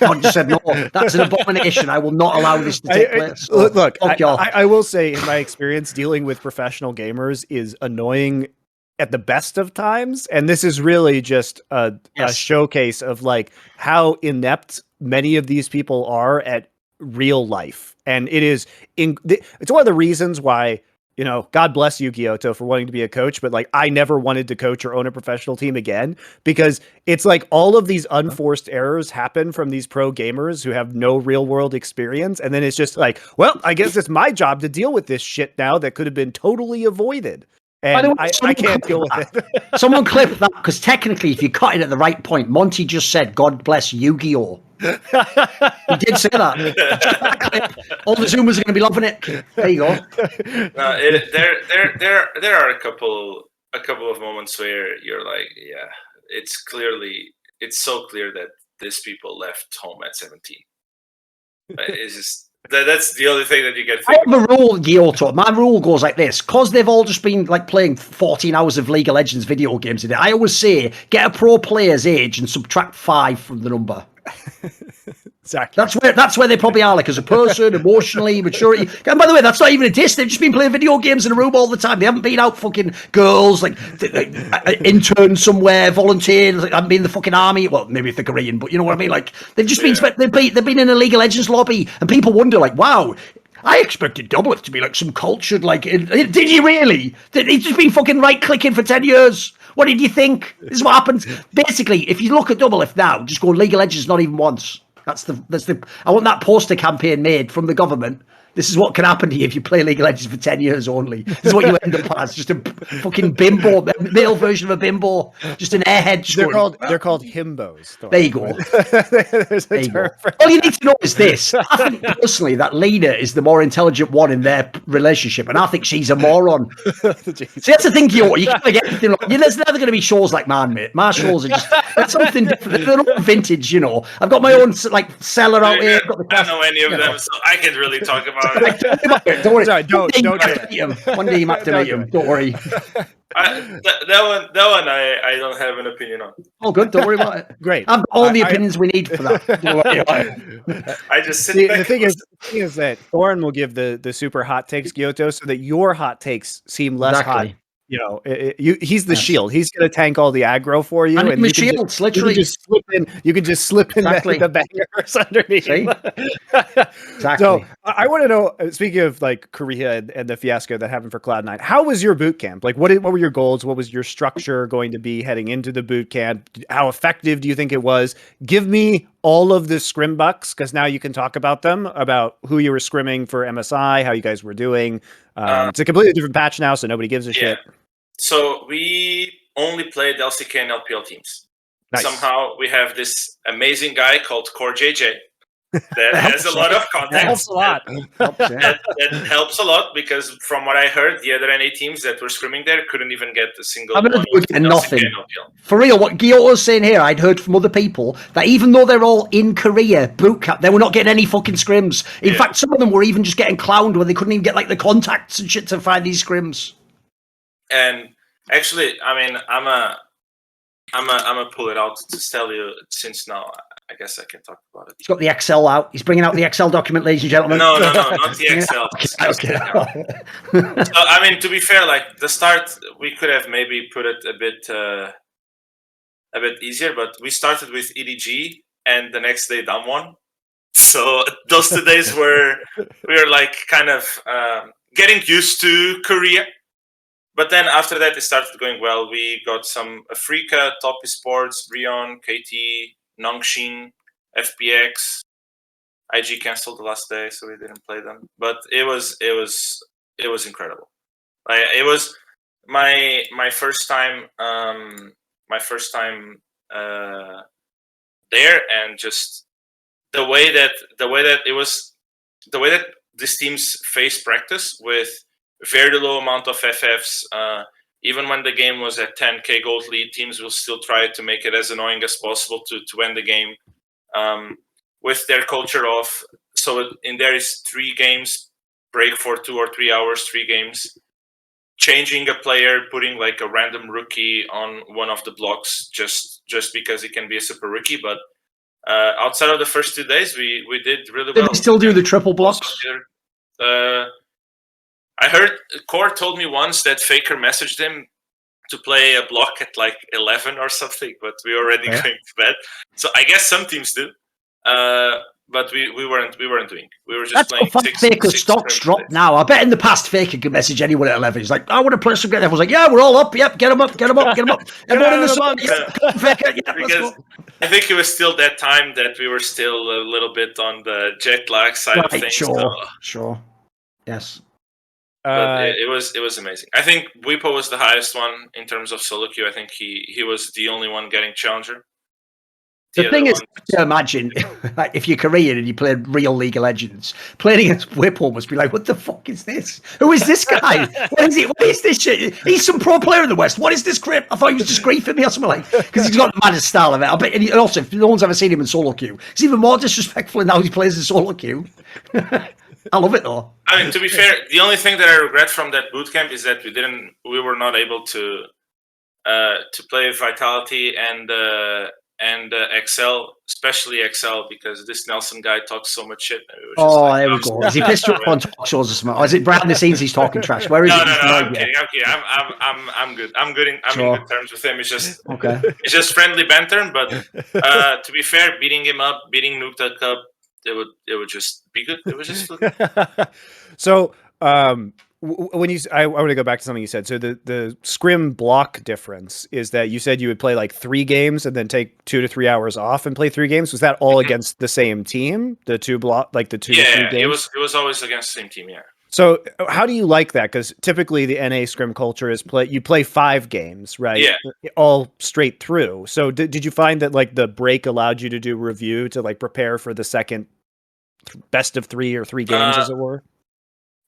God just said, no, that's an abomination. I will not allow this to take place. So, look, I will say in my experience dealing with professional gamers is annoying at the best of times. And this is really just a showcase of like how inept many of these people are at real life. And it is, it's one of the reasons why, you know, God bless you, Guilhoto, for wanting to be a coach, but like I never wanted to coach or own a professional team again, because it's like all of these unforced errors happen from these pro gamers who have no real world experience. And then it's just like, well, I guess it's my job to deal with this shit now that could have been totally avoided. And I can't deal with it. Someone clip that, because technically, if you cut it at the right point, Monty just said, God bless Yu-Gi-Oh! He did say that. All the Zoomers are going to be loving it. There you go. There are a couple of moments where you're like, yeah, it's so clear that these people left home at 17. It's just that's the only thing that you get. I have a rule, Guilhoto. My rule goes like this: because they've all just been like playing 14 hours of League of Legends video games a day. I always say, get a pro player's age and subtract 5 from the number. Exactly. That's where they probably are, like as a person, emotionally, maturity. And by the way, that's not even a diss. They've just been playing video games in a room all the time. They haven't been out fucking girls, like intern somewhere, volunteered. Like, haven't been in the fucking army. Well, maybe if they're Korean, but you know what I mean. Like they've just been they've been in a League of Legends lobby, and people wonder, like, wow, I expected Doubleth to be like some cultured, like, did you really? He's just been fucking right clicking for 10 years. What did you think? This is what happens. Basically, if you look at Doubleth now, just go League of Legends not even once. That's the. I want that poster campaign made from the government. This is what can happen to you if you play League of Legends for 10 years only. This is what you end up as. Just a fucking bimbo, male version of a bimbo. Just an airhead. They're called himbos. There you go. There you go. All you need to know is this. I think personally that Lena is the more intelligent one in their relationship, and I think she's a moron. See, that's the thing, Guilhoto. You can't get anything like, there's never going to be shows like mine, mate. My shows are just, that's something different. They're not vintage, you know. I've got my own like cellar out here. I don't know any of them, so I can't really talk about it. Don't worry. Sorry, don't do it. One day you might have to meet him. Don't worry. That one I don't have an opinion on. Oh, good. Don't worry about it. Great. I've got all the opinions we need for that. I just sit back. The thing is that Thorin will give the super hot takes, Guilhoto, so that your hot takes seem less hot. You know, he's the shield. He's going to tank all the aggro for you. And you shields, literally. You can just slip in the bangers underneath. Exactly. So I want to know, speaking of like Korea and the fiasco that happened for Cloud9, how was your boot camp? Like, what were your goals? What was your structure going to be heading into the boot camp? How effective do you think it was? Give me all of the scrim bucks, because now you can talk about them, about who you were scrimming for MSI, how you guys were doing. It's a completely different patch now, so nobody gives a shit. So we only played LCK and LPL teams. Nice. Somehow we have this amazing guy called CoreJJ that has a lot of context. That helps a lot. That helps a lot, because from what I heard, the other NA teams that were scrimming there couldn't even get a single nothing. For real, what Guilhoto's saying here, I'd heard from other people that even though they're all in Korea boot camp, they were not getting any fucking scrims. In fact, some of them were even just getting clowned where they couldn't even get like the contacts and shit to find these scrims. And actually, I mean, I'm a pull it out to tell you, since now I guess I can talk about it. He's got the Excel out. He's bringing out the Excel document, ladies and gentlemen. No, not the Excel. Okay. So, I mean, to be fair, like the start, we could have maybe put it a bit easier, but we started with EDG and the next day Damwon. So those 2 days we were like kind of getting used to Korea. But then after that, it started going well. We got some Africa, Top Esports, Rion, KT, Nongxin, FPX. IG canceled the last day, so we didn't play them. But it was incredible. Like, it was my first time there, and just the way that these teams face practice with very low amount of FFs. Even when the game was at 10k gold lead, teams will still try to make it as annoying as possible to end the game. With their culture of, so in there is 3 games, break for 2 or 3 hours, 3 games. changing a player, putting like a random rookie on one of the blocks just because he can be a super rookie. But outside of the first 2 days, we did really well. Did they still do the triple blocks? I heard Core told me once that Faker messaged him to play a block at like 11 or something, but we were already going to bed. So I guess some teams do. But we weren't doing. We were just playing Faker's stocks dropped now. I bet in the past Faker could message anyone at 11. He's like, I want to play some game. Everyone's like, yeah, we're all up. Yep, get him up. Everyone in the sun. Faker, because I think it was still that time that we were still a little bit on the jet lag side of things. Sure. Yes. But it was amazing. I think Bwipo was the highest one in terms of solo queue. I think he was the only one getting challenger. The thing is, imagine like, if you're Korean and you played real League of Legends, playing against Bwipo must be like, what the fuck is this? Who is this guy? What is he? What is this shit? He's some pro player in the West. What is this crap? I thought he was just griefing me or something like because he's got the maddest style of it. I bet, and also, if no one's ever seen him in solo queue, he's even more disrespectful now he plays in solo queue. I love it though. I mean, to be fair, the only thing that I regret from that bootcamp is that we were not able to play Vitality and Excel, especially Excel, because this Nelson guy talks so much shit. There we go. Is he pissed you off on talk shows or something? Or is it behind the scenes he's talking trash? Where is it? No, I'm kidding. I'm good. I'm in good terms with him. It's just it's just friendly banter. But to be fair, beating him up, beating Nuke Cup, it would just be good. It was just good. So when I want to go back to something you said. So the scrim block difference is that you said you would play like 3 games and then take 2 to 3 hours off and play 3 games. Was that all against the same team? The 2 block, like the 2 to 3 games? It was always against the same team. Yeah. So how do you like that? Because typically the NA scrim culture is you play 5 games, right? Yeah. All straight through. So did you find that like the break allowed you to do review to like prepare for the second best of 3 or 3 games, as it were?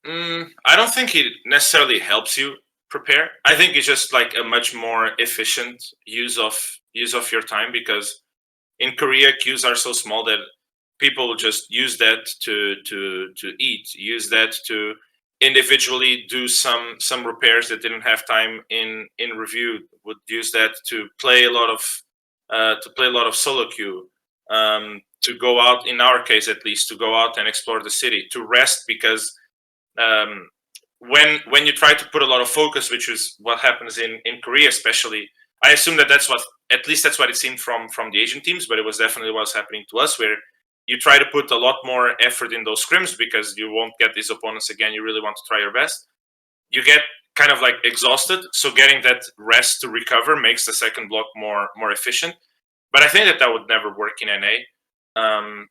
I don't think it necessarily helps you prepare. I think it's just like a much more efficient use of your time, because in Korea queues are so small that people just use that to eat, use that to individually do some repairs that didn't have time in review, would use that to play a lot of solo queue, to go out, in our case at least, to go out and explore the city, to rest, because when you try to put a lot of focus, which is what happens in Korea especially, I assume that's what it seemed from the Asian teams, but it was definitely what's happening to us, where you try to put a lot more effort in those scrims because you won't get these opponents again. You really want to try your best. You get kind of like exhausted, so getting that rest to recover makes the second block more efficient. But I think that would never work in NA.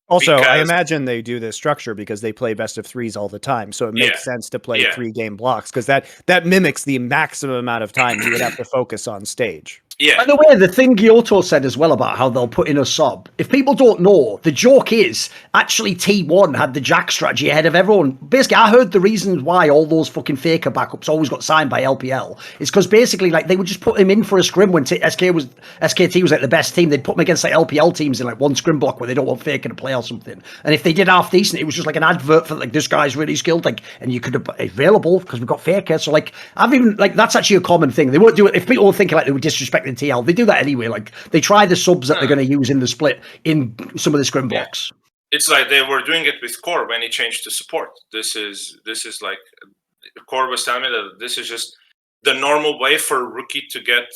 Also, I imagine they do this structure because they play best of 3s all the time. So it makes sense to play 3-game blocks, because that mimics the maximum amount of time you would have to focus on stage. Yeah. By the way, the thing Guilhoto said as well about how they'll put in a sub, if people don't know, the joke is actually T1 had the Jack strategy ahead of everyone. Basically, I heard the reasons why all those fucking faker backups always got signed by LPL is because basically like they would just put him in for a scrim when SKT was like the best team. They'd put him against like LPL teams in like one scrim block where they don't want faker to play or something. And if they did half decent, it was just like an advert for like, this guy's really skilled, like, and you could have available because we've got faker. So like I've even like that's actually a common thing. They won't do it if people are thinking like they were disrespecting TL. They do that anyway. Like they try the subs that they're going to use in the split in some of the scrim blocks. It's like they were doing it with Core when he changed to support. This is like Core was telling me that this is just the normal way for a rookie to get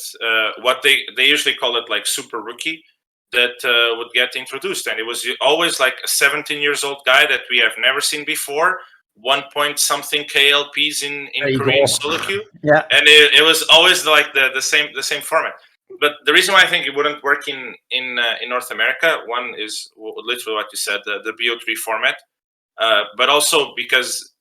what they usually call it like super rookie that would get introduced, and it was always like a 17 years old guy that we have never seen before. 1 point something KLPs in Korean solo queue, and it was always like the same format. But the reason why I think it wouldn't work in North America, one is literally what you said, the BO3 format, but also because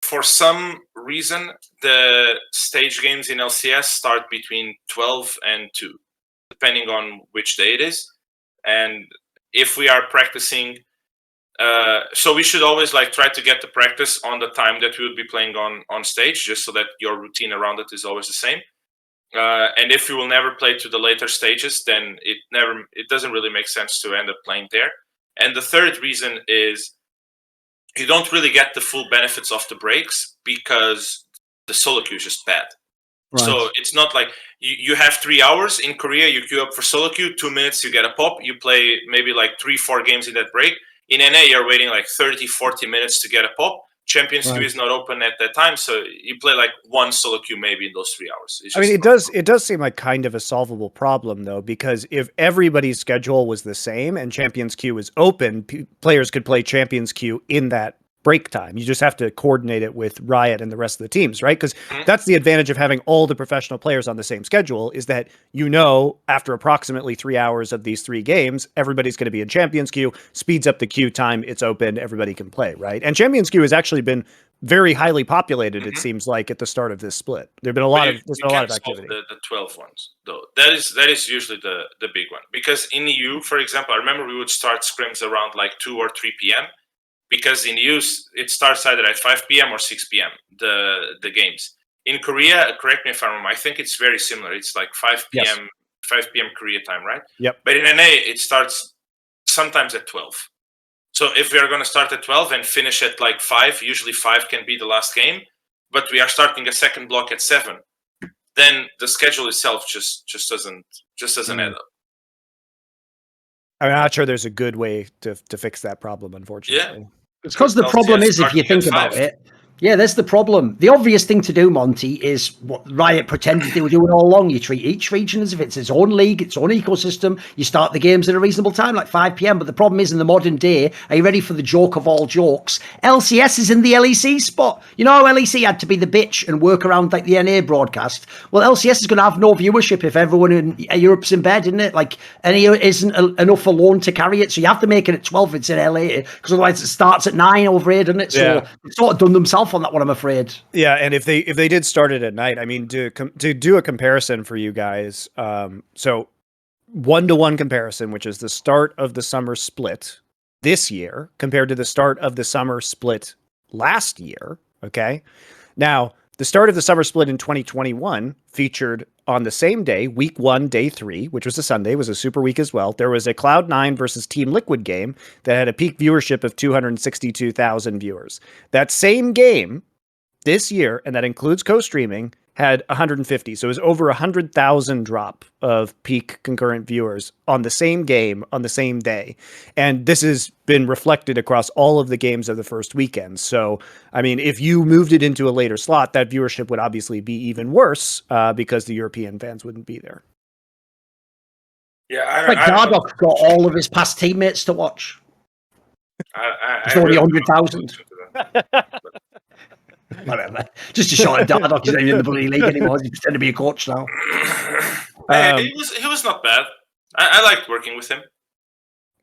for some reason the stage games in LCS start between 12 and 2, depending on which day it is, and if we are practicing. So we should always like try to get the practice on the time that we would be playing on stage, just so that your routine around it is always the same. And if you will never play to the later stages, then it doesn't really make sense to end up playing there. And the third reason is you don't really get the full benefits of the breaks because the solo queue is just bad. Right. So it's not like you have 3 hours in Korea, you queue up for solo queue, 2 minutes, you get a pop, you play maybe like 3-4 games in that break. In NA, you're waiting like 30-40 minutes to get a pop. Champions queue is not open at that time, so you play like one solo queue maybe in those 3 hours. I mean, it does seem like kind of a solvable problem though, because if everybody's schedule was the same and Champions queue is open, players could play Champions queue in that break time. You just have to coordinate it with Riot and the rest of the teams, right? Because that's the advantage of having all the professional players on the same schedule, is that after approximately 3 hours of these 3 games, everybody's going to be in Champions queue, speeds up the queue time, it's open, everybody can play, right? And Champions queue has actually been very highly populated, it seems like, at the start of this split. There's been a lot of activity. The 12 ones, though. That is usually the big one. Because in EU, for example, I remember we would start scrims around like 2 or 3 p.m. Because in EU, it starts either at 5 p.m. or 6 p.m., the games. In Korea, correct me if I'm wrong, I think it's very similar. It's like 5 p.m. Yes. 5 p.m. Korea time, right? Yep. But in NA, it starts sometimes at 12. So if we are going to start at 12 and finish at like 5, usually 5 can be the last game, but we are starting a second block at 7, then the schedule itself just doesn't add up. I'm not sure there's a good way to fix that problem, unfortunately. Yeah. It's because the problem is, if you think about it, there's the problem. The obvious thing to do, Monty, is what Riot pretended they were doing all along. You treat each region as if it's its own league, its own ecosystem. You start the games at a reasonable time, like 5 p.m. But the problem is, in the modern day, are you ready for the joke of all jokes? LCS is in the LEC spot. You know how LEC had to be the bitch and work around like the NA broadcast? Well, LCS is going to have no viewership if everyone in Europe's in bed, isn't it? Like, NA isn't enough alone to carry it. So you have to make it at 12 if it's in LA, because otherwise it starts at 9 over here, doesn't it? So it's sort of done themselves on that one, I'm afraid. Yeah, and if they did start it at night, I mean, to do a comparison for you guys, so 1-to-1 comparison, which is the start of the summer split this year compared to the start of the summer split last year, okay? Now, the start of the summer split in 2021 featured on the same day, week 1, day 3, which was a Sunday, was a super week as well. There was a Cloud9 versus Team Liquid game that had a peak viewership of 262,000 viewers. That same game this year, and that includes co-streaming, had 150. So it was over 100,000 drop of peak concurrent viewers on the same game on the same day. And this has been reflected across all of the games of the first weekend. So, I mean, if you moved it into a later slot, that viewership would obviously be even worse because the European fans wouldn't be there. Yeah, Dardoch got all of his past teammates to watch. It's only 100,000. Whatever. Just a shot at Dardoch. He's not in the bloody league anymore. He's pretending to be a coach now. He was not bad. I liked working with him.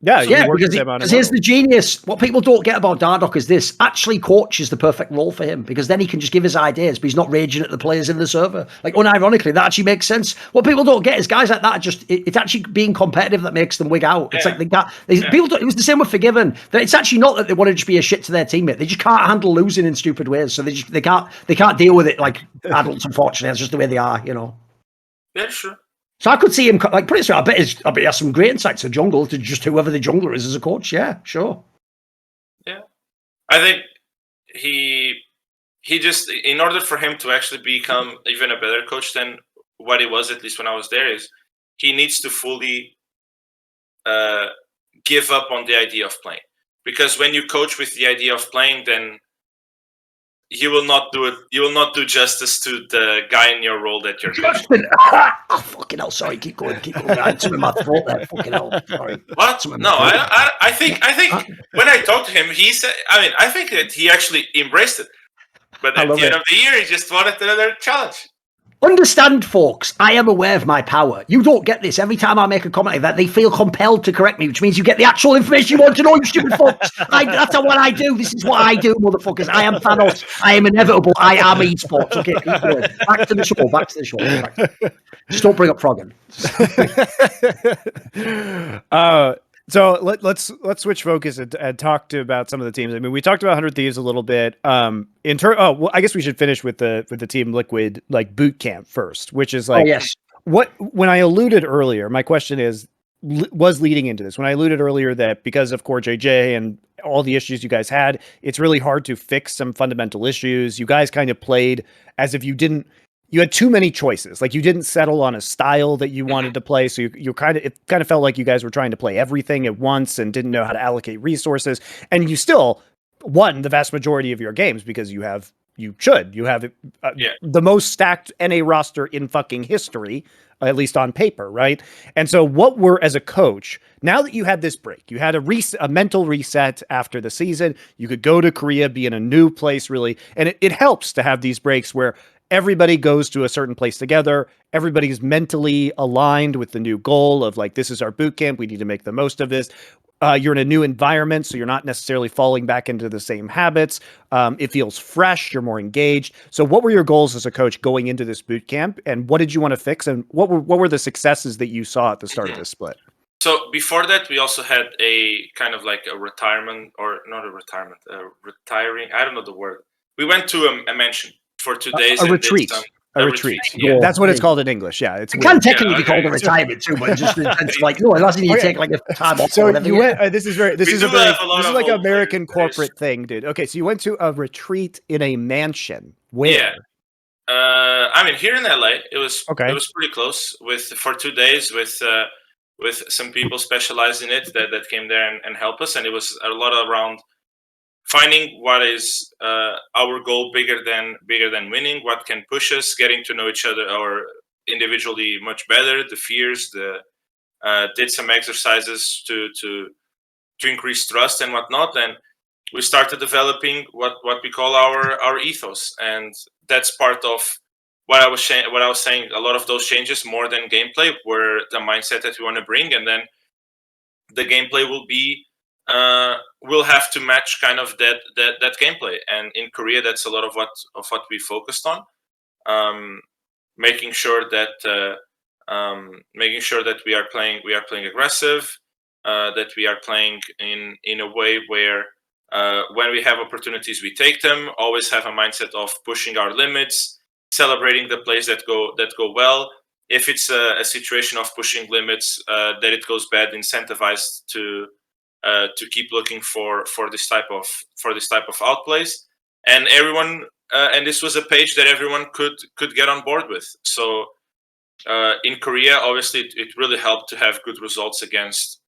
Yeah, because here's the genius. What people don't get about Dardoch is this. Actually, coach is the perfect role for him, because then he can just give his ideas, but he's not raging at the players in the server. Like, unironically, that actually makes sense. What people don't get is guys like that it's actually being competitive that makes them wig out. It's like people it was the same with Forgiven. It's actually not that they want to just be a shit to their teammate. They just can't handle losing in stupid ways, so they can't deal with it like adults. Unfortunately, that's just the way they are, you know. Yeah, sure. So I could see him, like, pretty sure, I bet he has some great insights to jungle, to just whoever the jungler is as a coach. Yeah, sure. Yeah. I think he just, in order for him to actually become even a better coach than what he was, at least when I was there, is he needs to fully give up on the idea of playing. Because when you coach with the idea of playing, then you will not do it. You will not do justice to the guy in your role that you're coaching. Oh, fucking hell! Sorry, keep going. I had some in my throat there. Fucking hell! Sorry. What? No, I think when I talked to him, he said. I mean, I think that he actually embraced it. But at the end of the year, he just wanted another challenge. Understand, folks, I am aware of my power. You don't get this. Every time I make a comment like that, they feel compelled to correct me, which means you get the actual information you want to know, you stupid fucks. That's what I do. This is what I do, motherfuckers. I am Thanos. I am inevitable. I am esports. Okay, keep going. Back to the show. Just don't bring up Froggen. So let's switch focus and talk about some of the teams. I mean, we talked about 100 Thieves a little bit. I guess we should finish with the Team Liquid like boot camp first, which is like, yes. When I alluded earlier, my question is, was leading into this. When I alluded earlier that because of CoreJJ and all the issues you guys had, it's really hard to fix some fundamental issues. You guys kind of played as if you had too many choices. Like you didn't settle on a style that you wanted to play. So it kind of felt like you guys were trying to play everything at once and didn't know how to allocate resources. And you still won the vast majority of your games because you have the most stacked NA roster in fucking history, at least on paper, right? And so as a coach, now that you had this break, you had a mental reset after the season, you could go to Korea, be in a new place, really. And it helps to have these breaks where everybody goes to a certain place together. Everybody's mentally aligned with the new goal of like, this is our boot camp. We need to make the most of this. You're in a new environment, so you're not necessarily falling back into the same habits. It feels fresh. You're more engaged. So what were your goals as a coach going into this boot camp, and what did you want to fix, and what were the successes that you saw at the start of this split? So before that, we also had a kind of like a retirement, or not a retirement, retiring. I don't know the word. We went to a mansion for 2 days. A retreat. A retreat. Yeah, that's what it's called in English. Yeah, it's. It can technically be called a retirement too, but just in the sense of like, no, it doesn't need to take like a time off. So or whatever. you went. This is like an American corporate thing, dude. Okay, so you went to a retreat in a mansion. Where? Yeah. I mean, here in LA, it was pretty close for 2 days with some people specialized in it that came there and helped us, and it was a lot around finding what is our goal bigger than winning, what can push us, getting to know each other or individually much better, the fears, did some exercises to increase trust and whatnot, and we started developing what we call our ethos, and that's part of what I was saying. A lot of those changes, more than gameplay, were the mindset that we want to bring, and then the gameplay will have to match kind of that gameplay. And in Korea, that's a lot of what we focused on, making sure that we are playing aggressive, that we are playing in a way where when we have opportunities, we take them. Always have a mindset of pushing our limits, celebrating the plays that go well. If it's a situation of pushing limits that it goes bad, incentivized to keep looking for this type of outplays, and everyone and this was a page that everyone could get on board with. So in Korea, obviously, it really helped to have good results against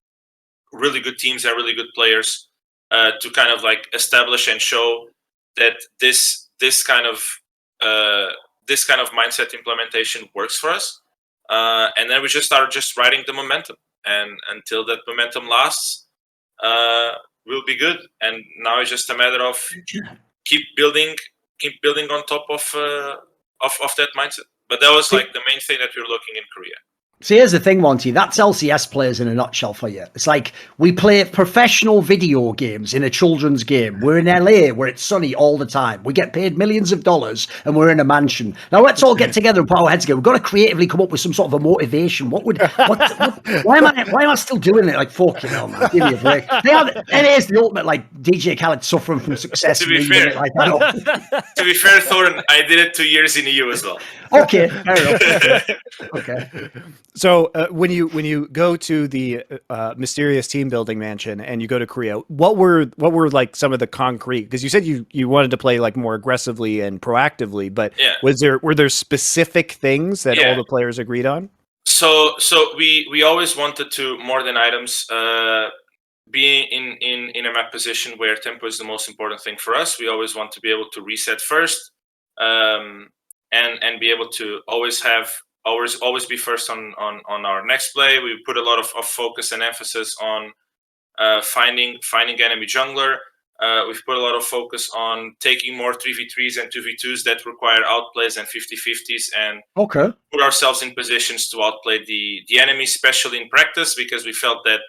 really good teams and really good players to kind of like establish and show that this kind of mindset implementation works for us. And then we just started riding the momentum, and until that momentum lasts, we'll be good. And now it's just a matter of keep building on top of that mindset. But that was like the main thing that we were looking in Korea. See, here's the thing, Monty. That's LCS players in a nutshell for you. It's like we play professional video games in a children's game. We're in LA where it's sunny all the time. We get paid millions of dollars and we're in a mansion. Now let's all get together and put our heads together. We've got to creatively come up with some sort of a motivation. Why am I still doing it? Like, fucking hell, man. Give me a break. It is the ultimate, like, DJ Khaled suffering from success. To be fair, Thorin, I did it 2 years in EU as well. Okay, fair enough. Okay. So when you go to the mysterious team building mansion and you go to Korea, what were like some of the concrete? Because you said you wanted to play like more aggressively and proactively, but were there specific things that all the players agreed on? So we always wanted to, more than items, be in a map position where tempo is the most important thing for us. We always want to be able to reset first, and be able to always be first on our next play. We put a lot of focus and emphasis on finding enemy jungler. We've put a lot of focus on taking more 3v3s and 2v2s that require outplays and 50-50s, and put ourselves in positions to outplay the enemy, especially in practice, because we felt that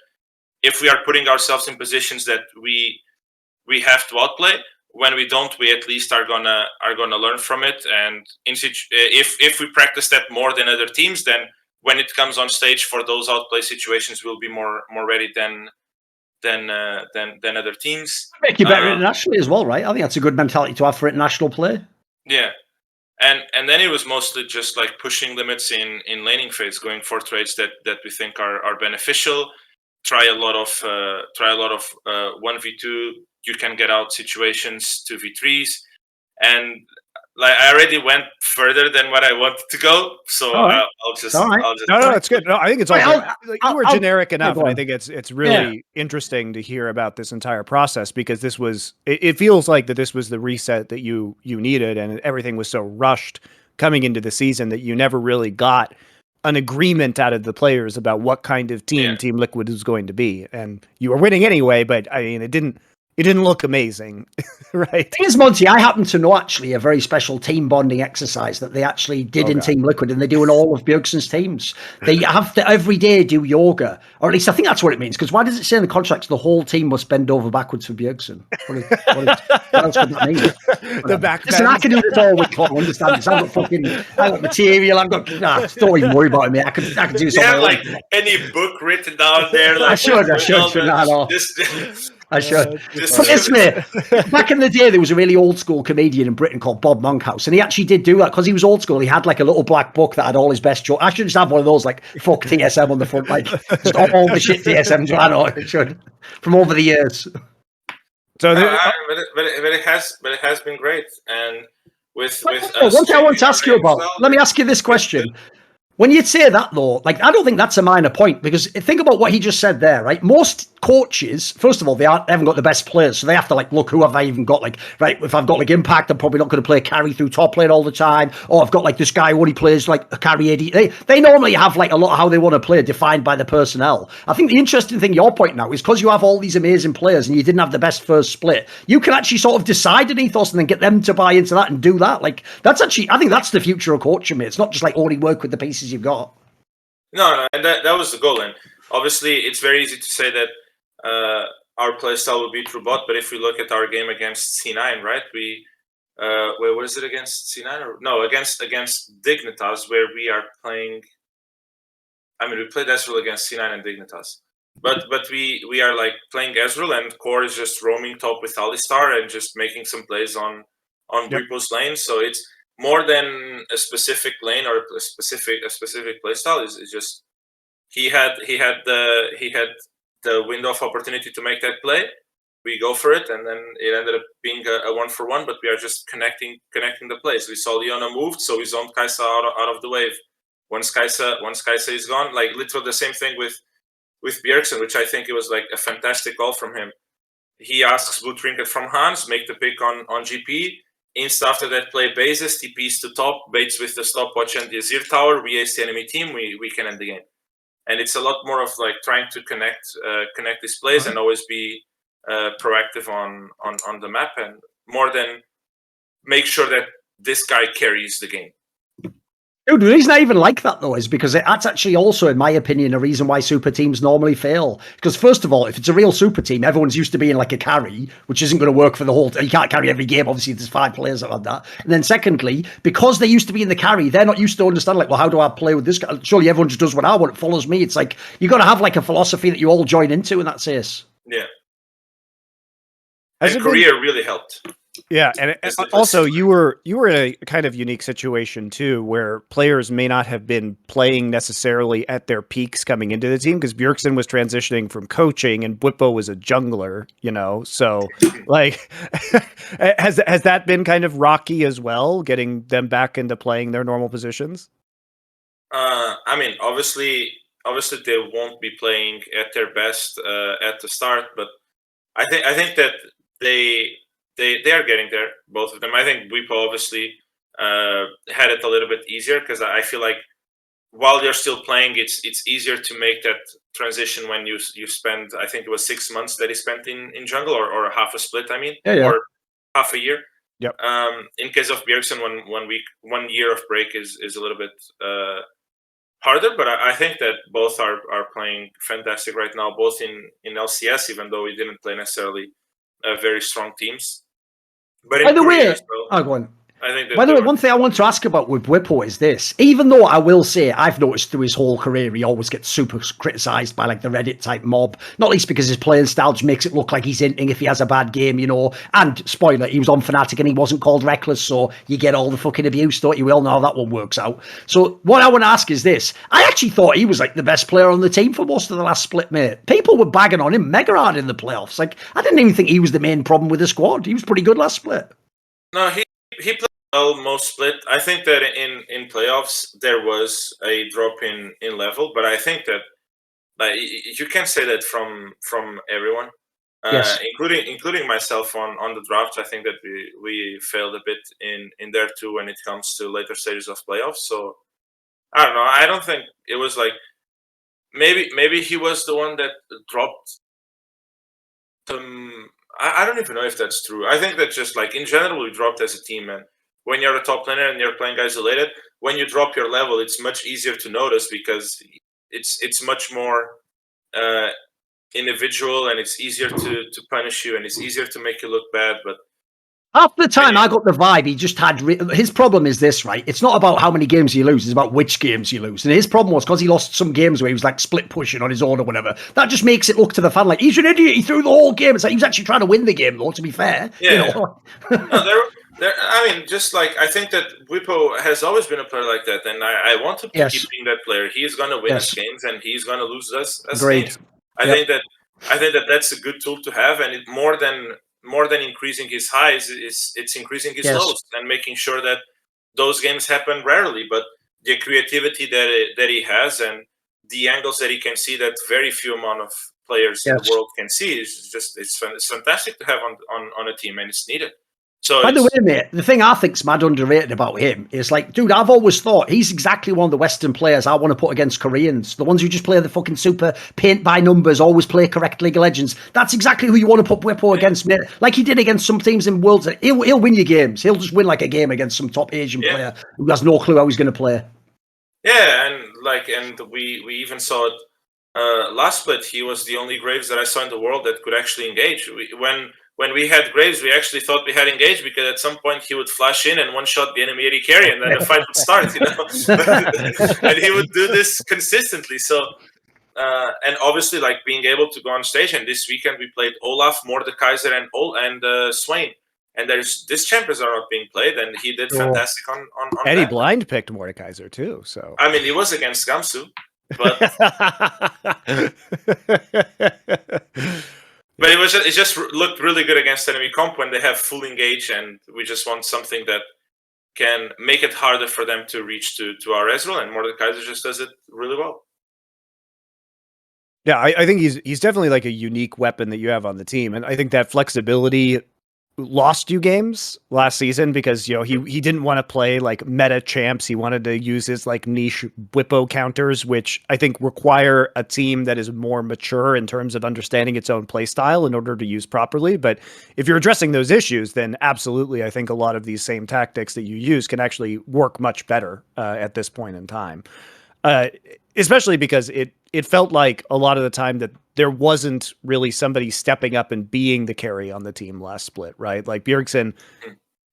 if we are putting ourselves in positions that we have to outplay, when we don't, we at least are gonna learn from it. And if we practice that more than other teams, then when it comes on stage for those outplay situations, we'll be more ready than other teams. Make you better internationally as well, right? I think that's a good mentality to have for international play. Yeah. And then it was mostly just like pushing limits in laning phase, going for trades that we think are beneficial. Try a lot of 1v2. You can get out situations, 2v3s, and like I already went further than what I wanted to go, so right. I'll just No, that's good. No, I think it's all you were generic enough, and I think it's really interesting to hear about this entire process, because this was it feels like that this was the reset that you needed, and everything was so rushed coming into the season that you never really got an agreement out of the players about what kind of team Team Liquid was going to be, and you were winning anyway. But I mean, it didn't look amazing, right? Here's Monty. I happen to know actually a very special team bonding exercise that they actually did in Team Liquid, and they do in all of Bjergsen's teams. They have to every day do yoga, or at least I think that's what it means. Because why does it say in the contracts the whole team must bend over backwards for Bjergsen? What else would that mean? The back. Listen, I can do this all week long. Understand this? I've got material. I've got. Don't even worry about me. I can do something. You have like any book written down there? Like, I should. I should. Put this way, back in the day, there was a really old school comedian in Britain called Bob Monkhouse, and he actually did do that because he was old school. He had like a little black book that had all his best jokes. I should just have one of those, like fuck TSM on the front, like just all the shit TSM. I know it should from over the years. So, but it has been great, and with one thing I want to ask you about. Let me ask you this question. When you say that, though, like I don't think that's a minor point, because think about what he just said there, right? Most coaches, first of all, they haven't got the best players, so they have to like look, who have I even got? Like, right, if I've got like Impact, I'm probably not going to play carry through top lane all the time. Or I've got like this guy who only plays like a carry AD. They normally have like a lot of how they want to play defined by the personnel. I think the interesting thing you're pointing out is because you have all these amazing players and you didn't have the best first split, you can actually sort of decide an ethos and then get them to buy into that and do that. Like that's actually, I think that's the future of coaching, mate. It's not just like only work with the pieces you've got. No, and that was the goal. And obviously, it's very easy to say that our playstyle will be through bot, but if we look at our game against C9, right? We wait, what is it against C9? Or no, against Dignitas, where we are playing. I mean, we played Ezreal against C9 and Dignitas, but we are like playing Ezreal, and Core is just roaming top with Alistar and just making some plays on Bwipo's lane. So it's more than a specific lane or a specific playstyle. Is just he had the window of opportunity to make that play. We go for it, and then it ended up being a 1-for-1. But we are just connecting the plays. We saw Leona moved, so we zoned Kai'Sa out of the wave. Once Kai'Sa is gone, like literally the same thing with Bjergsen, which I think it was like a fantastic call from him. He asks Boot Trinket from Hans, make the pick on GP. Insta after that play bases, TPs to top, baits with the stopwatch and the Azir tower, we ace the enemy team, we can end the game. And it's a lot more of like trying to connect these plays and always be proactive on the map, and more than make sure that this guy carries the game. Dude, the reason I even like that, though, is because that's actually also, in my opinion, a reason why super teams normally fail. Because first of all, if it's a real super team, everyone's used to being like a carry, which isn't going to work for the whole. You can't carry every game. Obviously, there's 5 players that have that. And then secondly, because they used to be in the carry, they're not used to understand, like, well, how do I play with this guy? Surely everyone just does what I want. It follows me. It's like, you got to have like a philosophy that you all join into, and that's it. Yeah. And Korea really helped. Yeah, and also you were in a kind of unique situation too, where players may not have been playing necessarily at their peaks coming into the team, because Bjergsen was transitioning from coaching and Bwipo was a jungler, you know. So, like, has that been kind of rocky as well, getting them back into playing their normal positions? I mean, obviously they won't be playing at their best at the start, but I think that they are getting there, both of them. I think Bwipo obviously had it a little bit easier, because I feel like while they're still playing, it's easier to make that transition when you spend, I think it was 6 months that he spent in jungle, or half a split, I mean, or half a year. Yep. In case of Bjergsen, 1 year of break is a little bit harder, but I think that both are playing fantastic right now, both in LCS, even though we didn't play necessarily very strong teams. But in By the Korea, way, go on. I think that. By the way, one thing I want to ask about with Bwipo is this. Even though I will say I've noticed through his whole career he always gets super criticised by like the Reddit type mob, not least because his playing style just makes it look like he's hinting if he has a bad game, you know. And spoiler, he was on Fnatic and he wasn't called reckless, so you get all the fucking abuse, don't you? We all know how that one works out. So what I want to ask is this. I actually thought he was like the best player on the team for most of the last split, mate. People were bagging on him mega hard in the playoffs. Like, I didn't even think he was the main problem with the squad. He was pretty good last split. No, he played well most split. I think that in playoffs there was a drop in level, but I think that like you can say that from everyone, Yes. including myself on the draft. I think that we failed a bit in there too when it comes to later stages of playoffs. So I don't know. I don't think it was like maybe he was the one that dropped. I don't even know if that's true. I think that just like in general we dropped as a team, and when you're a top laner and you're playing isolated, when you drop your level, it's much easier to notice because it's much more individual and it's easier to punish you and it's easier to make you look bad. But half the time I got the vibe he just had his problem is this, right? It's not about how many games you lose, it's about which games you lose. And his problem was because he lost some games where he was like split pushing on his own or whatever. That just makes it look to the fan like he's an idiot. He threw the whole game. It's like he was actually trying to win the game, though, to be fair. Yeah. You know? No, I mean, just like I think that Bwipo has always been a player like that, and I want him to keep being that player. He's going to win us games, and he's going to lose us games. I think that that's a good tool to have, and it more than increasing his highs, it's increasing his lows and making sure that those games happen rarely. But the creativity that he has and the angles that he can see that very few amount of players in the world can see is just it's fantastic to have on a team, and it's needed. So by the way, mate, the thing I think's mad underrated about him is like, dude, I've always thought he's exactly one of the Western players I want to put against Koreans. The ones who just play the fucking super paint by numbers, always play correct League of Legends. That's exactly who you want to put Bwipo against, mate. Like he did against some teams in Worlds. He'll win your games. He'll just win like a game against some top Asian player who has no clue how he's going to play. Yeah, and we even saw it last split. He was the only Graves that I saw in the world that could actually engage. When we had Graves, we actually thought we had engaged because at some point he would flash in and one-shot the enemy AD carry, and then the fight would start, you know. And he would do this consistently. So, and obviously, like being able to go on stage. And this weekend we played Olaf, Mordekaiser, and Swain. And these champions are not being played, and he did fantastic on Eddie that. blind picked Mordekaiser too. So I mean, he was against Gamsu, but. But it just looked really good against enemy comp when they have full engage, and we just want something that can make it harder for them to reach to our Ezreal, and Mordekaiser just does it really well. Yeah, I think he's definitely like a unique weapon that you have on the team, and I think that flexibility lost you games last season because, you know, he didn't want to play like meta champs. He wanted to use his like niche Bwipo counters, which I think require a team that is more mature in terms of understanding its own play style in order to use properly. But if you're addressing those issues, then absolutely, I think a lot of these same tactics that you use can actually work much better at this point in time. Especially because it felt like a lot of the time that there wasn't really somebody stepping up and being the carry on the team last split, right? Like Bjergsen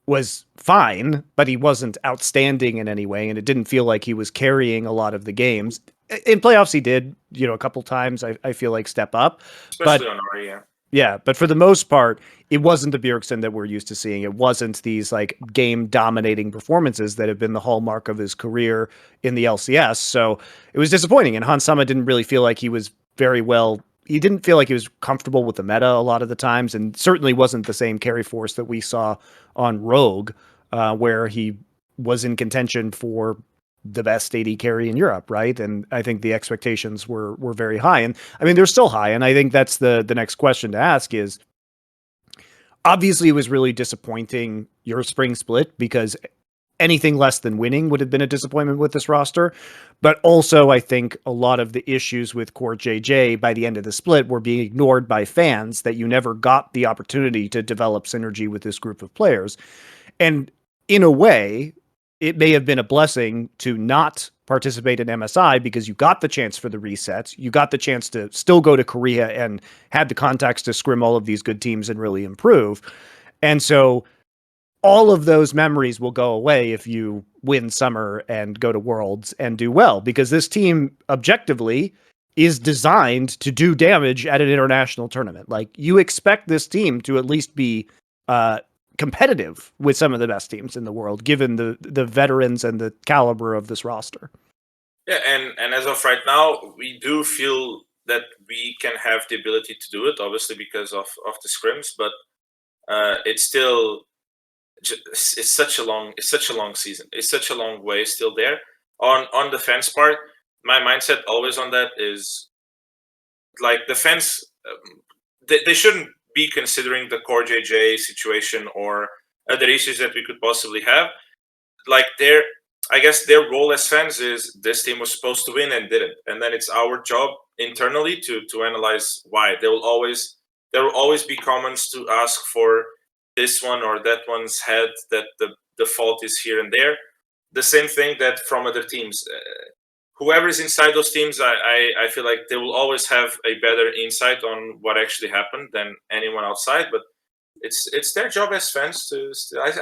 was fine, but he wasn't outstanding in any way, and it didn't feel like he was carrying a lot of the games. In playoffs, he did, you know, a couple times, I feel like, step up. Especially on Ari, yeah. Yeah, but for the most part, it wasn't the Bjergsen that we're used to seeing. It wasn't these like game-dominating performances that have been the hallmark of his career in the LCS. So it was disappointing. And Hans Sama didn't really feel like he was very well. He didn't feel like he was comfortable with the meta a lot of the times, and certainly wasn't the same carry force that we saw on Rogue, where he was in contention for the best AD carry in Europe, right? And I think the expectations were very high. And I mean, they're still high. And I think that's the next question to ask is, obviously it was really disappointing your spring split because anything less than winning would have been a disappointment with this roster. But also I think a lot of the issues with CoreJJ by the end of the split were being ignored by fans, that you never got the opportunity to develop synergy with this group of players. And in a way, it may have been a blessing to not participate in MSI because you got the chance for the resets. You got the chance to still go to Korea and had the contacts to scrim all of these good teams and really improve. And so all of those memories will go away if you win summer and go to Worlds and do well, because this team objectively is designed to do damage at an international tournament. Like, you expect this team to at least be competitive with some of the best teams in the world, given the veterans and the caliber of this roster. Yeah, and as of right now, we do feel that we can have the ability to do it, obviously because of the scrims, but it's still it's such a long season. It's such a long way still there. On the fans part, my mindset always on that is like the fans, they shouldn't be considering the CoreJJ situation or other issues that we could possibly have. Like, I guess their role as fans is this team was supposed to win and didn't, and then it's our job internally to analyze why. There will always be comments to ask for this one or that one's head, that the fault is here and there. The same thing that from other teams. Whoever is inside those teams, I feel like they will always have a better insight on what actually happened than anyone outside. But it's their job as fans to.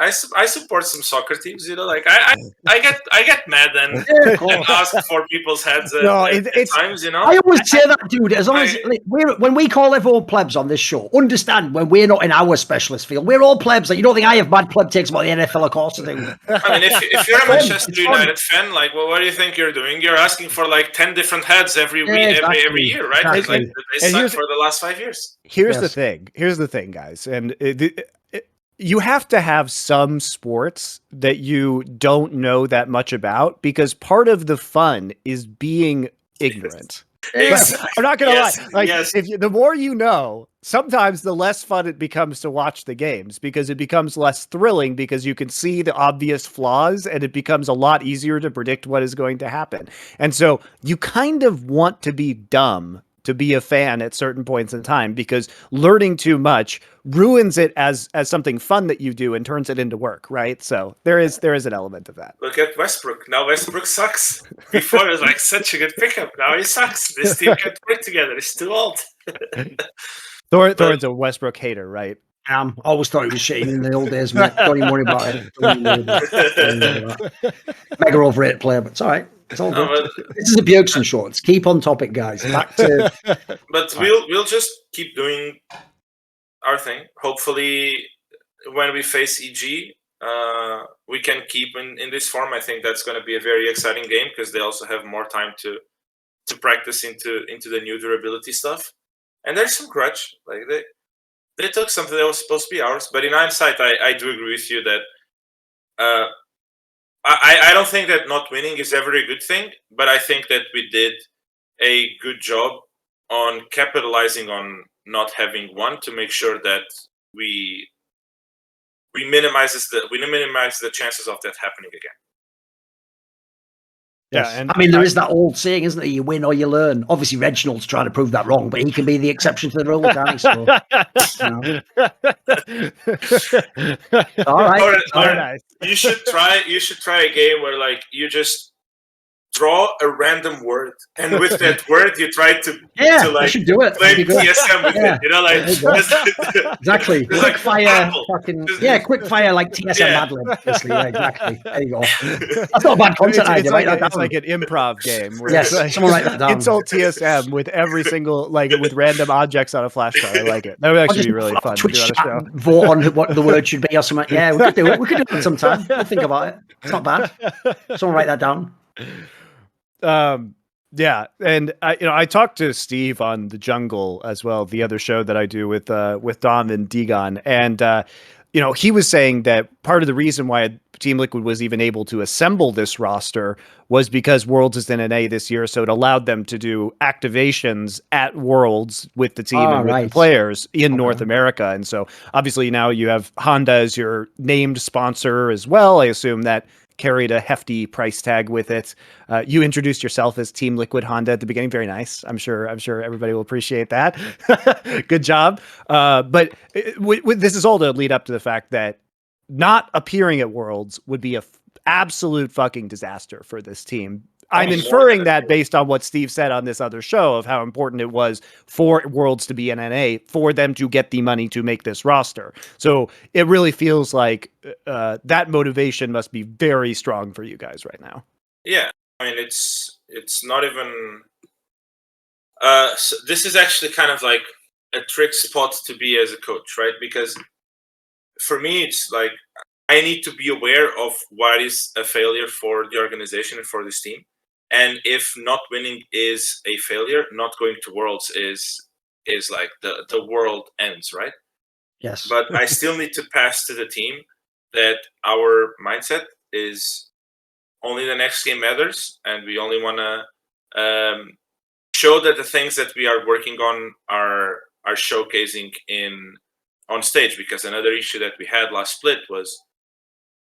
I support some soccer teams, like I get mad and ask for people's heads at times, I always say that, dude. As long as when we call everyone plebs on this show, understand when we're not in our specialist field, we're all plebs. Like, you don't think I have bad pleb takes about the NFL, of course I do. I mean, if you're a Manchester United fan, like, well, what do you think you're doing? You're asking for like 10 different heads every week, every year, right? Exactly. Like, they suck for the last 5 years. Here's the thing, guys, and you have to have some sports that you don't know that much about, because part of the fun is being ignorant. I'm not gonna lie. Like, the more you know, sometimes the less fun it becomes to watch the games, because it becomes less thrilling, because you can see the obvious flaws and it becomes a lot easier to predict what is going to happen. And so you kind of want to be dumb to be a fan at certain points in time, because learning too much ruins it as something fun that you do and turns it into work, right? So there is an element of that. Look at Westbrook. Now Westbrook sucks. Before it was like such a good pickup. Now he sucks. This team can't work together. It's too old. Thorin's a Westbrook hater, right? Always thought he was shitty in the old days, mate. Don't even worry about it. Mega overrated player, but it's all right. It's all good. This is a Bjergsen shorts. Keep on topic, guys. Back to. But we'll just keep doing our thing. Hopefully, when we face EG, we can keep in this form. I think that's going to be a very exciting game, because they also have more time to practice into the new durability stuff. And there's some grudge. Like, they took something that was supposed to be ours. But in hindsight, I do agree with you that I don't think that not winning is ever a good thing. But I think that we did a good job on capitalizing on not having won, to make sure that we minimize the chances of that happening again. Yeah, and I mean, there is that old saying, isn't there? You win or you learn. Obviously, Reginald's trying to prove that wrong, but he can be the exception to the rule, can't he? So, all right. Nice. You should try a game where, like, you just draw a random word, and with that word you try to like, I should do it. Play TSM with it, like exactly. Quick fire, quick fire, like TSM Mad Lib. Exactly. There you go. That's not a bad concept idea, right? It's like an improv game. Where someone write that down. Insult TSM with every single, like, with random objects on a flashcard. I like it. That would actually be really fun to do on a show. Vote on what the word should be or something. Yeah, we could do it. We could do it sometime. We'll think about it. It's not bad. Someone write that down. And I talked to Steve on The Jungle as well, the other show that I do with Dom and Digon, and he was saying that part of the reason why Team Liquid was even able to assemble this roster was because Worlds is in NA this year, so it allowed them to do activations at Worlds with the team and with the players in North America. And so obviously now you have Honda as your named sponsor as well. I assume that carried a hefty price tag with it. You introduced yourself as Team Liquid Honda at the beginning. Very nice. I'm sure everybody will appreciate that. Good job. But this is all to lead up to the fact that not appearing at Worlds would be a absolute fucking disaster for this team. I'm inferring that based on what Steve said on this other show of how important it was for Worlds to be in NA for them to get the money to make this roster. So it really feels like that motivation must be very strong for you guys right now. Yeah, I mean, it's not even. So this is actually kind of like a trick spot to be as a coach, right? Because for me, it's like I need to be aware of what is a failure for the organization and for this team. And if not winning is a failure, not going to Worlds is like the world ends, right? Yes. But I still need to pass to the team that our mindset is only the next game matters, and we only want to show that the things that we are working on are showcasing on stage. Because another issue that we had last split was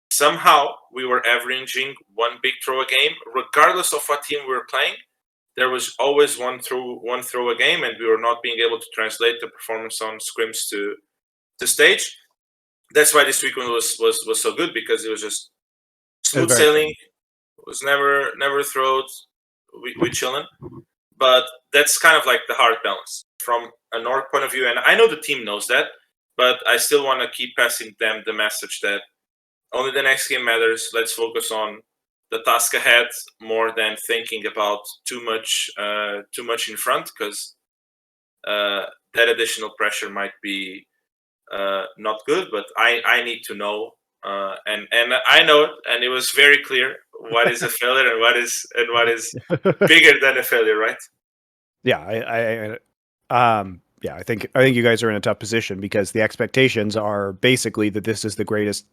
somehow we were averaging one big throw a game, regardless of what team we were playing. There was always one throw a game, and we were not being able to translate the performance on scrims to stage. That's why this weekend was so good, because it was just smooth sailing. It was never throwed. We chilling. But that's kind of like the hard balance from an org point of view. And I know the team knows that, but I still want to keep passing them the message that only the next game matters. Let's focus on the task ahead more than thinking about too much in front, because that additional pressure might be not good. But I need to know, and I know it, and it was very clear what is a failure and what is bigger than a failure, right? Yeah, I think you guys are in a tough position, because the expectations are basically that this is the greatest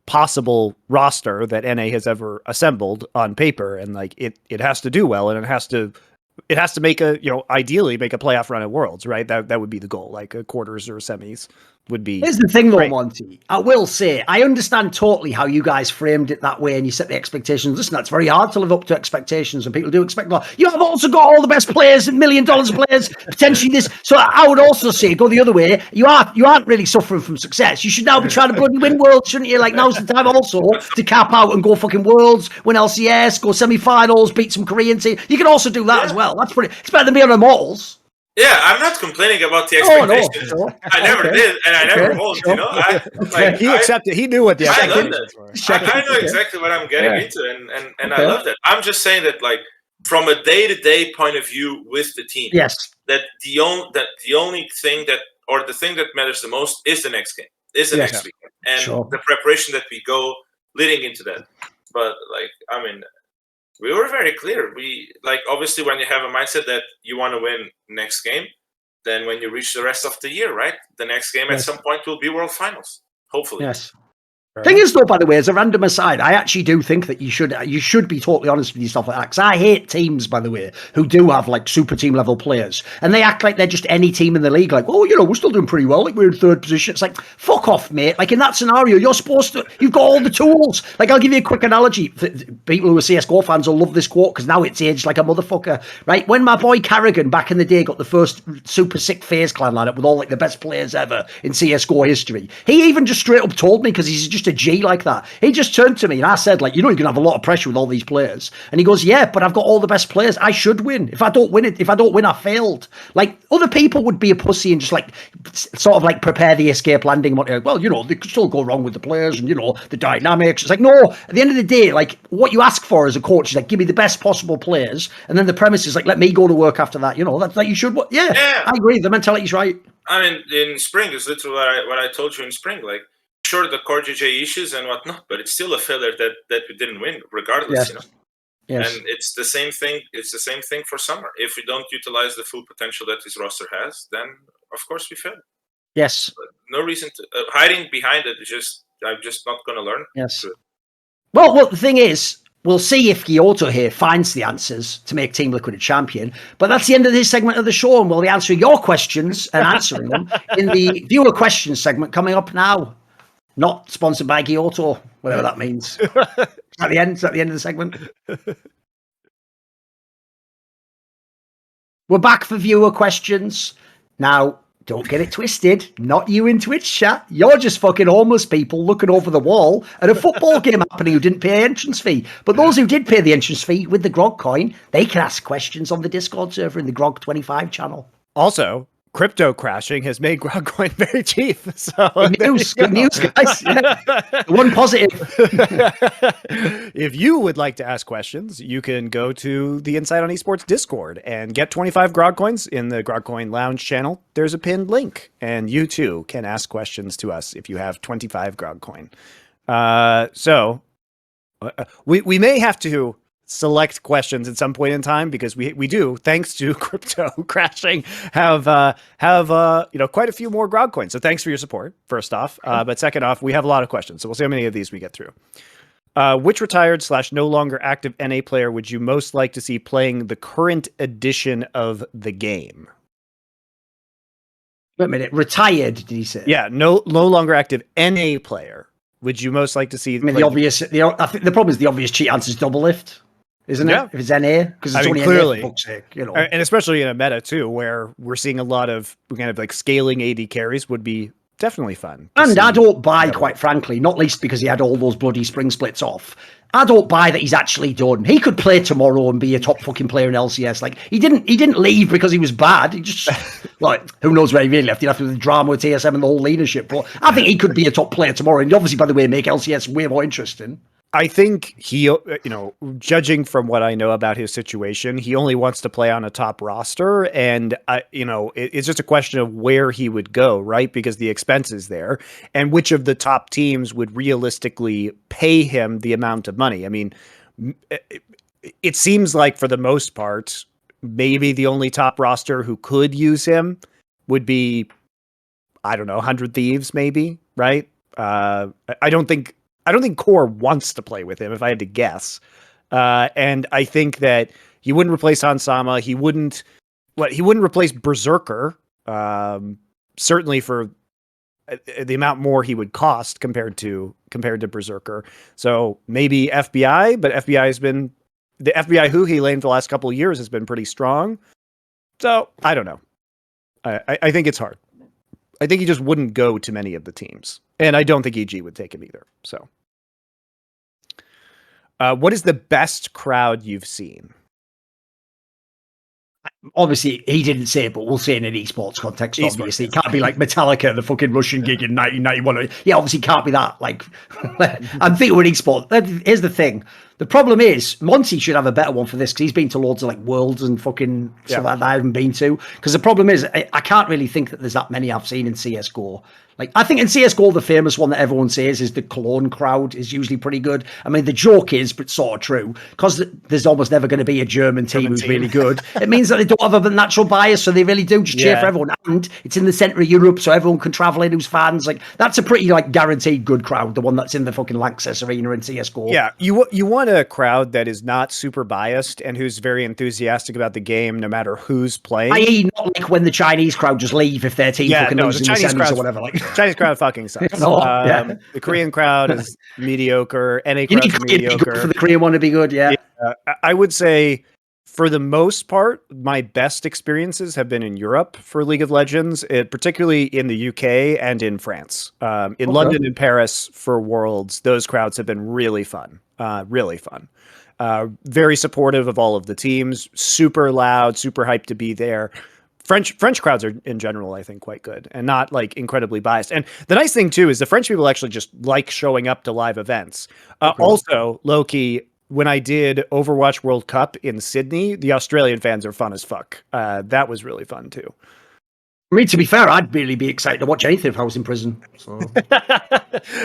possible roster that NA has ever assembled on paper, and like it has to do well, and it has to make ideally make a playoff run at Worlds, right? That would be the goal, like a quarters or semis would be. Here's the thing though, Monty. I will say, I understand totally how you guys framed it that way and you set the expectations. Listen, that's very hard to live up to expectations, and people do expect a lot. You have also got all the best players, $1 million players, potentially this. So I would also say, go the other way. You aren't really suffering from success. You should now be trying to bloody win Worlds, shouldn't you? Like, now's the time also to cap out and go fucking Worlds, win LCS, go semi-finals, beat some Korean team. You can also do that as well. It's better than being on Immortals. Yeah, I'm not complaining about the expectations. Oh, no. I never did, and I never won't. You know, he accepted. He knew what the expectations were. I know exactly what I'm getting into, and I love that. I'm just saying that, like, from a day-to-day point of view with the team, yes, that the only thing the thing that matters the most is the next game, is the next weekend, and the preparation that we go leading into that. But like, I mean, we were very clear. We, like, obviously when you have a mindset that you want to win next game, then when you reach the rest of the year, right, the next game at some point will be World Finals, hopefully. Yes. Thing is, though, by the way, as a random aside, I actually do think that you should be totally honest with yourself like that. Because I hate teams, by the way, who do have like super team level players, and they act like they're just any team in the league. Like, oh, we're still doing pretty well. Like, we're in third position. It's like, fuck off, mate. Like, in that scenario, you've got all the tools. Like, I'll give you a quick analogy. People who are CS:GO fans will love this quote because now it's aged like a motherfucker, right? When my boy Carrigan back in the day got the first super sick FaZe clan lineup with all like the best players ever in CS:GO history, he even just straight up told me, because he's just a G like that. He just turned to me and I said, like, you're going to have a lot of pressure with all these players. And he goes, yeah, but I've got all the best players. I should win. If I don't win, I failed. Like, other people would be a pussy and just like sort of like prepare the escape landing. Well, they could still go wrong with the players and, the dynamics. It's like, no, at the end of the day, like, what you ask for as a coach is like, give me the best possible players. And then the premise is like, let me go to work after that. That's like, you should. Yeah, I agree. The mentality's right. I mean, in spring, it's literally what I told you in spring. Like, sure, the CoreJJ issues and whatnot, but it's still a failure that we didn't win, regardless. Yes. And it's the same thing. It's the same thing for summer. If we don't utilize the full potential that this roster has, then of course we fail. Yes. But no reason to hiding behind it. I'm just not going to learn. Yes. Well, the thing is, we'll see if Guilhoto here finds the answers to make Team Liquid a champion. But that's the end of this segment of the show, and we'll be answering your questions and answering them in the viewer questions segment coming up now. Not sponsored by Guilhoto, whatever that means. At the end of the segment. We're back for viewer questions. Now, don't get it twisted. Not you in Twitch chat. You're just fucking homeless people looking over the wall at a football game happening who didn't pay entrance fee. But those who did pay the entrance fee with the Grog coin, they can ask questions on the Discord server in the Grog 25 channel. Also, crypto crashing has made Grog coin very cheap. So good news, guys. Yeah. One positive. If you would like to ask questions, you can go to the Insight on Esports Discord and get 25 Grog coins in the Grog Coin Lounge channel. There's a pinned link, and you too can ask questions to us if you have 25 Grog coin. So we may have to select questions at some point in time, because we do, thanks to crypto crashing, have quite a few more Grog coins. So thanks for your support, first off. But second off, we have a lot of questions, so we'll see how many of these we get through. Which retired / no longer active NA player would you most like to see playing the current edition of the game? Wait a minute, retired, did he say? Yeah, no longer active NA player would you most like to see? I mean, I think the problem is the obvious cheat answer is double lift. Isn't it? If it's NA, because it's only clearly, NA for fuck's sake, you know. And especially in a meta too, where we're seeing a lot of kind of like scaling AD carries would be definitely fun. And I don't buy, quite frankly, not least because he had all those bloody spring splits off. I don't buy that he's actually done. He could play tomorrow and be a top fucking player in LCS. Like he didn't leave because he was bad. He just like, who knows where he really left? He'd have to do the drama with TSM and the whole leadership. But I think he could be a top player tomorrow, and obviously, by the way, make LCS way more interesting. I think he, judging from what I know about his situation, he only wants to play on a top roster. And, it's just a question of where he would go, right? Because the expense is there. And which of the top teams would realistically pay him the amount of money? I mean, it seems like for the most part, maybe the only top roster who could use him would be, I don't know, 100 Thieves, maybe, right? I don't think Core wants to play with him, if I had to guess. And I think that he wouldn't replace Hansama. He wouldn't replace Berserker, certainly for the amount more he would cost compared to Berserker. So maybe FBI, but the FBI who he laned for the last couple of years has been pretty strong. So I don't know. I think it's hard. I think he just wouldn't go to many of the teams. And I don't think EG would take him either. So, what is the best crowd you've seen? Obviously, he didn't say it, but we'll say in an esports context, obviously. It can't be like Metallica, the fucking Russian gig in 1991. Yeah, obviously it can't be that. Like, I'm thinking with esports. Here's the thing. The problem is, Monty should have a better one for this, because he's been to loads of like worlds and fucking stuff like that I haven't been to. Because the problem is, I can't really think that there's that many I've seen in CSGO. Like, I think in CSGO, the famous one that everyone says is the Cologne crowd is usually pretty good. I mean, the joke is, but sort of true, because there's almost never going to be a German team who's really good. It means that they don't have a natural bias, so they really do just cheer for everyone. And it's in the centre of Europe, so everyone can travel in who's fans. Like, that's a pretty, like, guaranteed good crowd, the one that's in the fucking Lanxess Arena in CSGO. Yeah, you want a crowd that is not super biased and who's very enthusiastic about the game, no matter who's playing. I.e., not like when the Chinese crowd just leave if their team fucking loses in the semis or whatever. Like, Chinese crowd fucking sucks. The Korean crowd is mediocre. NA crowd is mediocre. For the Korean one to be good, I would say, for the most part, my best experiences have been in Europe for League of Legends, particularly in the UK and in France. In London and Paris for Worlds, those crowds have been really fun. Really fun. Very supportive of all of the teams. Super loud, super hyped to be there. French crowds are in general, I think, quite good and not like incredibly biased. And the nice thing too is the French people actually just like showing up to live events. Also, low-key, when I did Overwatch World Cup in Sydney, the Australian fans are fun as fuck. That was really fun too. I mean, to be fair, I'd really be excited to watch anything if I was in prison. So.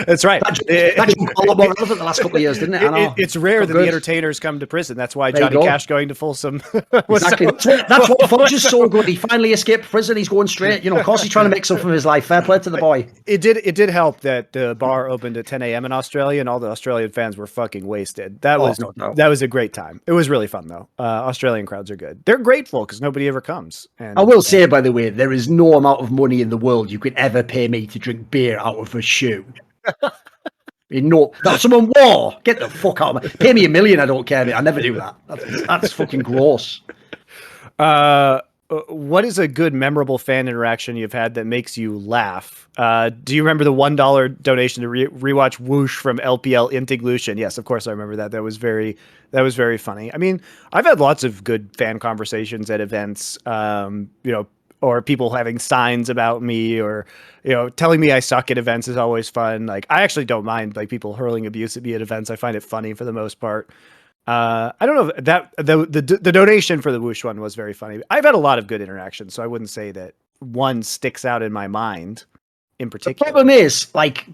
That's right. That got a lot more relevant the last couple of years, didn't it? It's rare that the entertainers come to prison. That's why Johnny Cash going to Folsom. Exactly. That's what Fudge is so good. He finally escaped prison. He's going straight. Of course, he's trying to make something of his life. Fair play to the boy. It did help that the bar opened at 10 a.m. in Australia, and all the Australian fans were fucking wasted. That was a great time. It was really fun though. Australian crowds are good. They're grateful because nobody ever comes. And I will say, by the way, there is no amount of money in the world you could ever pay me to drink beer out of a shoe. That's someone war. Get the fuck out of me. Pay me $1 million, I don't care, mate. I never do that. That's fucking gross. what is a good, memorable fan interaction you've had that makes you laugh? Do you remember the $1 donation to rewatch Whoosh from LPL Intig Lucian? Yes, of course I remember that. That was very funny. I mean, I've had lots of good fan conversations at events, or people having signs about me, or, telling me I suck at events is always fun. Like, I actually don't mind like people hurling abuse at me at events. I find it funny for the most part. I don't know that the donation for the Whoosh one was very funny. I've had a lot of good interactions, so I wouldn't say that one sticks out in my mind in particular. The problem is, like,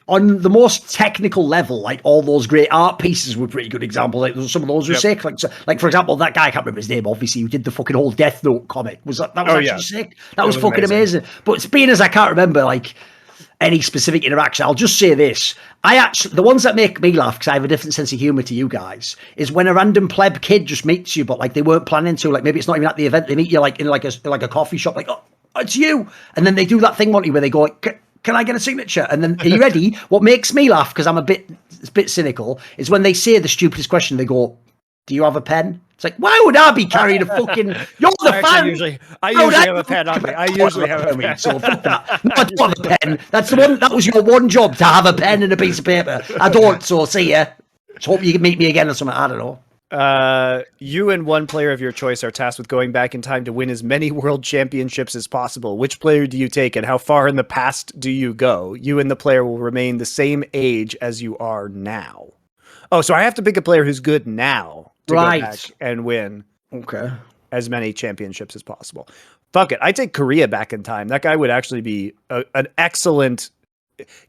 on the most technical level, like all those great art pieces were pretty good examples. Like some of those were sick. Like for example, that guy, I can't remember his name, obviously, who did the fucking whole Death Note comic. Was actually sick. That was fucking amazing. But being as I can't remember like any specific interaction, I'll just say this. The ones that make me laugh, because I have a different sense of humor to you guys, is when a random pleb kid just meets you, but like they weren't planning to, like maybe it's not even at the event, they meet you like in like a coffee shop, like, oh, it's you. And then they do that thing, Monty, where they go like, can I get a signature? And then, are you ready? What makes me laugh, because I'm a bit cynical, is when they say the stupidest question, they go, do you have a pen? It's like, why would I be carrying a fucking... You're the fan! I usually have a pen on me. I usually have a pen. So fuck that. No, I don't have a pen. That was your one job, to have a pen and a piece of paper. I don't, so see ya. Just hope you can meet me again or something. I don't know. You and one player of your choice are tasked with going back in time to win as many world championships as possible. Which player do you take, and how far in the past do you go? You and the player will remain the same age as you are now. Oh, so I have to pick a player who's good now to go back and win as many championships as possible. Fuck it. I take Korea back in time. That guy would actually be an excellent...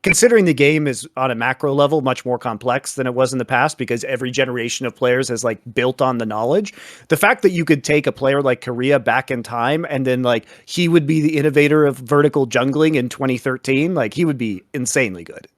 Considering the game is on a macro level much more complex than it was in the past, because every generation of players has like built on the knowledge. The fact that you could take a player like Korea back in time and then like he would be the innovator of vertical jungling in 2013, like he would be insanely good.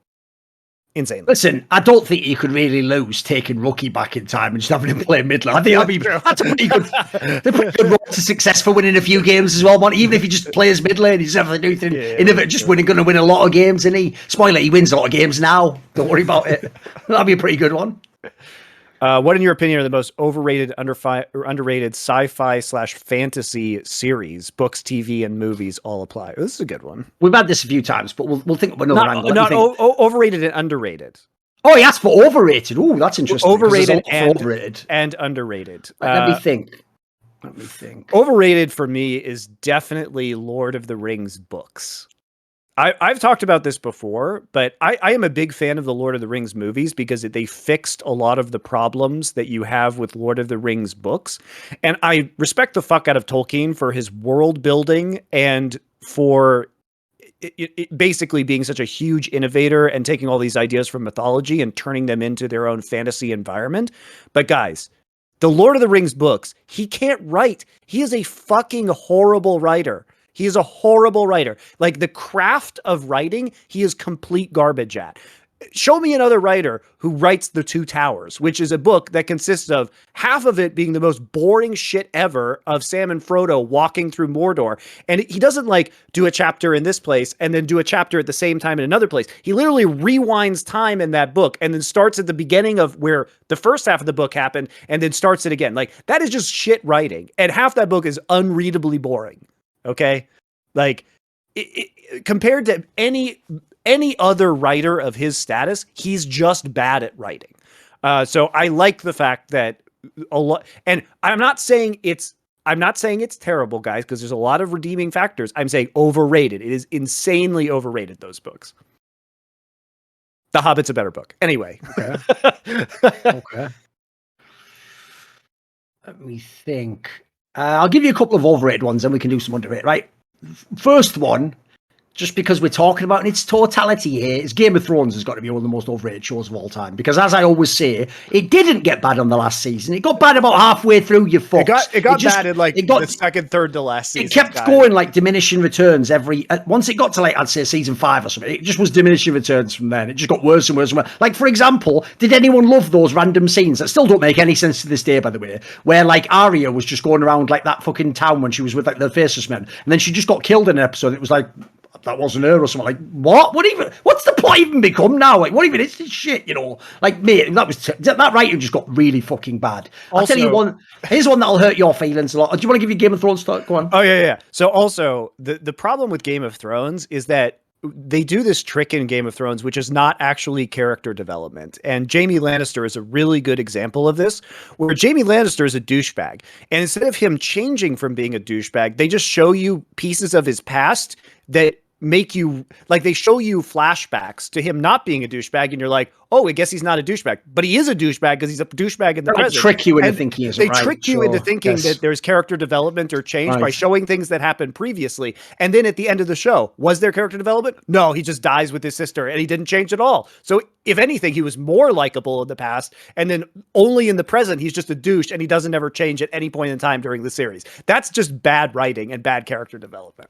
Insane. Listen, I don't think you could really lose taking Rookie back in time and just having him play mid lane. I think that's a pretty good road to success for winning a few games as well, Monty. Even if he just plays mid lane, he's never doing anything. Just going to win a lot of games, isn't he? Spoiler, he wins a lot of games now. Don't worry about it. That'd be a pretty good one. What, in your opinion, are the most overrated, underrated sci-fi / fantasy series? Books, TV, and movies all apply. This is a good one. We've had this a few times, but we'll think of another angle. Not overrated and underrated. Oh, he asked for overrated. Oh, that's interesting. Overrated and underrated. Let me think. Overrated for me is definitely Lord of the Rings books. I've talked about this before, but I am a big fan of the Lord of the Rings movies because they fixed a lot of the problems that you have with Lord of the Rings books. And I respect the fuck out of Tolkien for his world building and for it basically being such a huge innovator and taking all these ideas from mythology and turning them into their own fantasy environment. But guys, the Lord of the Rings books, he can't write. He is a fucking horrible writer. He is a horrible writer. Like, the craft of writing, he is complete garbage at. Show me another writer who writes The Two Towers, which is a book that consists of half of it being the most boring shit ever of Sam and Frodo walking through Mordor. And he doesn't like do a chapter in this place and then do a chapter at the same time in another place. He literally rewinds time in that book and then starts at the beginning of where the first half of the book happened and then starts it again. Like, that is just shit writing. And half that book is unreadably boring. Okay? Like, compared to any other writer of his status, he's just bad at writing. So I like the fact that a lot, and I'm not saying it's terrible, guys, because there's a lot of redeeming factors. I'm saying overrated. It is insanely overrated, those books. The Hobbit's a better book. Anyway. Okay. Let me think. I'll give you a couple of overrated ones, and we can do some underrated, right? First one, just because we're talking about in its totality here, is Game of Thrones has got to be one of the most overrated shows of all time. Because as I always say, it didn't get bad on the last season. It got bad about halfway through, you fucks. It got bad in the second, third to last season. It kept going like diminishing returns once it got to I'd say season 5 or something, it just was diminishing returns from then. It just got worse and worse and worse. Like, for example, did anyone love those random scenes that still don't make any sense to this day, by the way, where Arya was just going around that fucking town when she was with the Faceless Men, and then she just got killed in an episode. It was like, that wasn't her or something. Like, what? What's the plot even become now? Like, what even is this shit? You know, like, mate, that writing just got really fucking bad. I'll tell you one. Here's one that'll hurt your feelings a lot. Do you want to give your Game of Thrones start? Go on. Oh yeah. So also the problem with Game of Thrones is that they do this trick in Game of Thrones, which is not actually character development. And Jaime Lannister is a really good example of this, where Jaime Lannister is a douchebag. And instead of him changing from being a douchebag, they just show you pieces of his past that make you, like, they show you flashbacks to him not being a douchebag, and you're like, oh, I guess he's not a douchebag. But he is a douchebag because he's a douchebag in the present. They trick you into thinking he's right. They trick you into thinking that there's character development or change by showing things that happened previously. And then at the end of the show, was there character development? No, he just dies with his sister and he didn't change at all. So if anything, he was more likable in the past, and then only in the present, he's just a douche and he doesn't ever change at any point in time during the series. That's just bad writing and bad character development.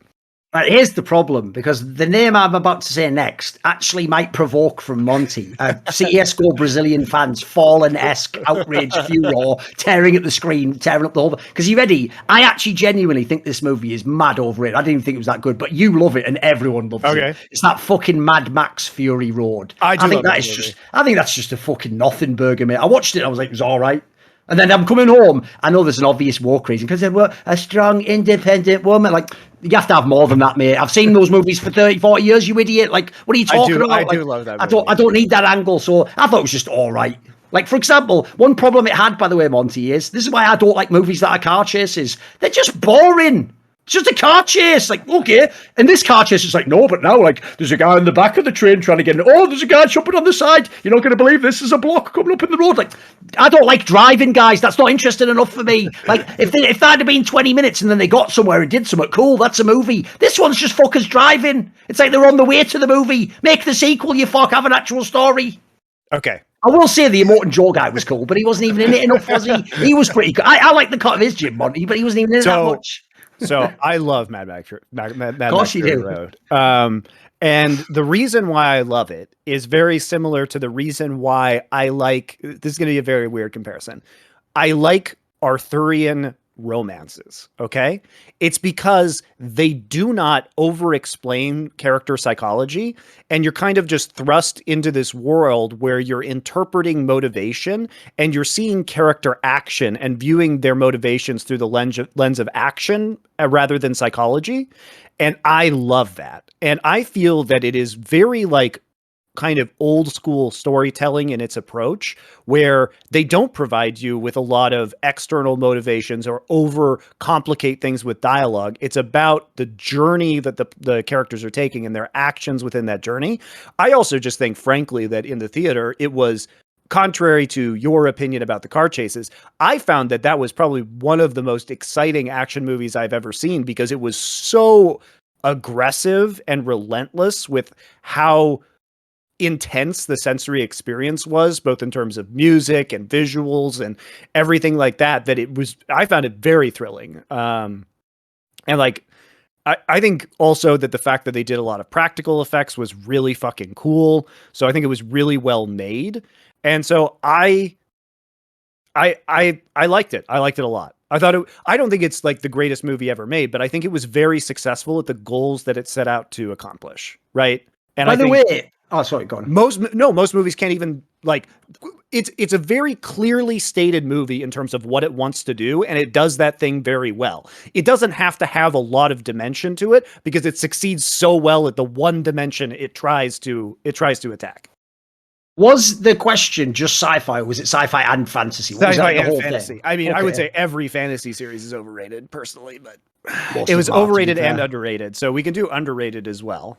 Here's the problem, because the name I'm about to say next actually might provoke from Monty. CSGO Brazilian fans, Fallen-esque outrage furor, tearing at the screen, tearing up the whole... Because you ready? I actually genuinely think this movie is mad overrated. I didn't even think it was that good, but you love it and everyone loves it. It's that fucking Mad Max Fury Road. I think that's just a fucking nothing burger, mate. I watched it and I was like, it was all right. And then I'm coming home. I know there's an obvious woke reason because they were a strong, independent woman. Like, you have to have more than that, mate. I've seen those movies for 30, 40 years, you idiot. Like, what are you talking about? I do love that movie. I don't need that angle. So I thought it was just all right. Like, for example, one problem it had, by the way, Monty, is this is why I don't like movies that are car chases. They're just boring. It's just a car chase. Like, okay. And this car chase is like, no, but now, like, there's a guy in the back of the train trying to get in. Oh, there's a guy jumping on the side. You're not going to believe this. There's a block coming up in the road. Like, I don't like driving, guys. That's not interesting enough for me. Like, if that had been 20 minutes and then they got somewhere and did something cool, that's a movie. This one's just fuckers driving. It's like they're on the way to the movie. Make the sequel, you fuck. Have an actual story. Okay. I will say the Immortan Joe guy was cool, but he wasn't even in it enough, was he? He was pretty cool. I like the cut of his Jim Monty, but he wasn't even in it that much. So I love Mad Max Fury Road. And the reason why I love it is very similar to the reason why I like, this is going to be a very weird comparison. I like Arthurian romances, okay? It's because they do not over-explain character psychology, and you're kind of just thrust into this world where you're interpreting motivation and you're seeing character action and viewing their motivations through the lens of action rather than psychology. And I love that. And I feel that it is very like kind of old school storytelling in its approach, where they don't provide you with a lot of external motivations or over complicate things with dialogue. It's about the journey that the characters are taking and their actions within that journey. I also just think, frankly, that in the theater, it was, contrary to your opinion about the car chases, I found that was probably one of the most exciting action movies I've ever seen, because it was so aggressive and relentless with how intense the sensory experience was, both in terms of music and visuals and everything like that, I found it very thrilling. And like, I think also that the fact that they did a lot of practical effects was really fucking cool. So I think it was really well made. And so I liked it. I liked it a lot. I don't think it's like the greatest movie ever made, but I think it was very successful at the goals that it set out to accomplish. Right. And by the way, oh, sorry, go on. Most movies can't even, like, it's a very clearly stated movie in terms of what it wants to do, and it does that thing very well. It doesn't have to have a lot of dimension to it, because it succeeds so well at the one dimension it tries to attack. Was the question just sci-fi, or was it sci-fi and fantasy? Sci-fi and fantasy. I mean, okay. I would say every fantasy series is overrated, personally, but it was overrated and underrated, so we can do underrated as well.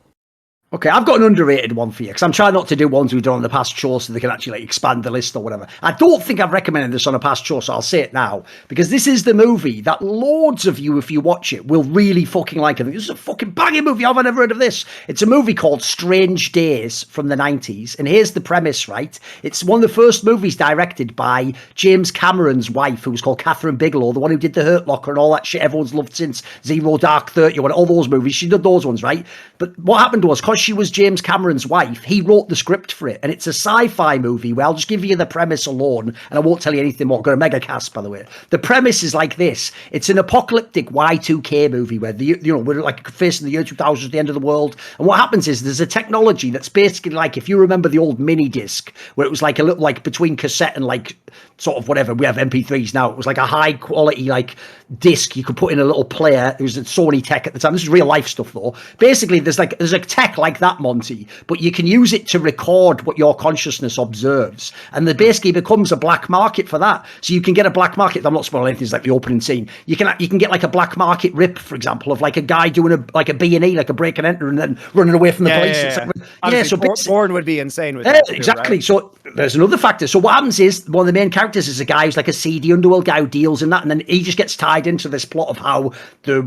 Okay, I've got an underrated one for you, because I'm trying not to do ones we've done on the past show so they can actually like expand the list or whatever. I don't think I've recommended this on a past show, so I'll say it now, because this is the movie that loads of you, if you watch it, will really fucking like. I think this is a fucking banging movie. I've never heard of this. It's a movie called Strange Days from the 90s, and here's the premise, right? It's one of the first movies directed by James Cameron's wife, who was called Catherine Bigelow, the one who did The Hurt Locker and all that shit everyone's loved since Zero Dark 30, all those movies. She did those ones, right? But what happened was, because she was James Cameron's wife, he wrote the script for it. And it's a sci-fi movie where I'll just give you the premise alone, and I won't tell you anything more. I've got a mega cast, by the way. The premise is like this. It's an apocalyptic Y2K movie where we're like facing the year 2000, the end of the world. And what happens is there's a technology that's basically like, if you remember the old mini disc, where it was like a little, like between cassette and like sort of whatever, we have MP3s now. It was like a high quality like disc you could put in a little player. It was a Sony tech at the time. This is real life stuff though. Basically, there's a tech like that, Monty, but you can use it to record what your consciousness observes, and there basically becomes a black market for that. So you can get a black market. I'm not spoiling anything. It's like the opening scene. You can get like a black market rip, for example, of like a guy doing a B&E, like a break and enter, and then running away from the police. So Bourne would be insane with that. Exactly. Right? So there's another factor. So what happens is one of the main characters is a guy who's like a seedy underworld guy who deals in that, and then he just gets tied into this plot of how the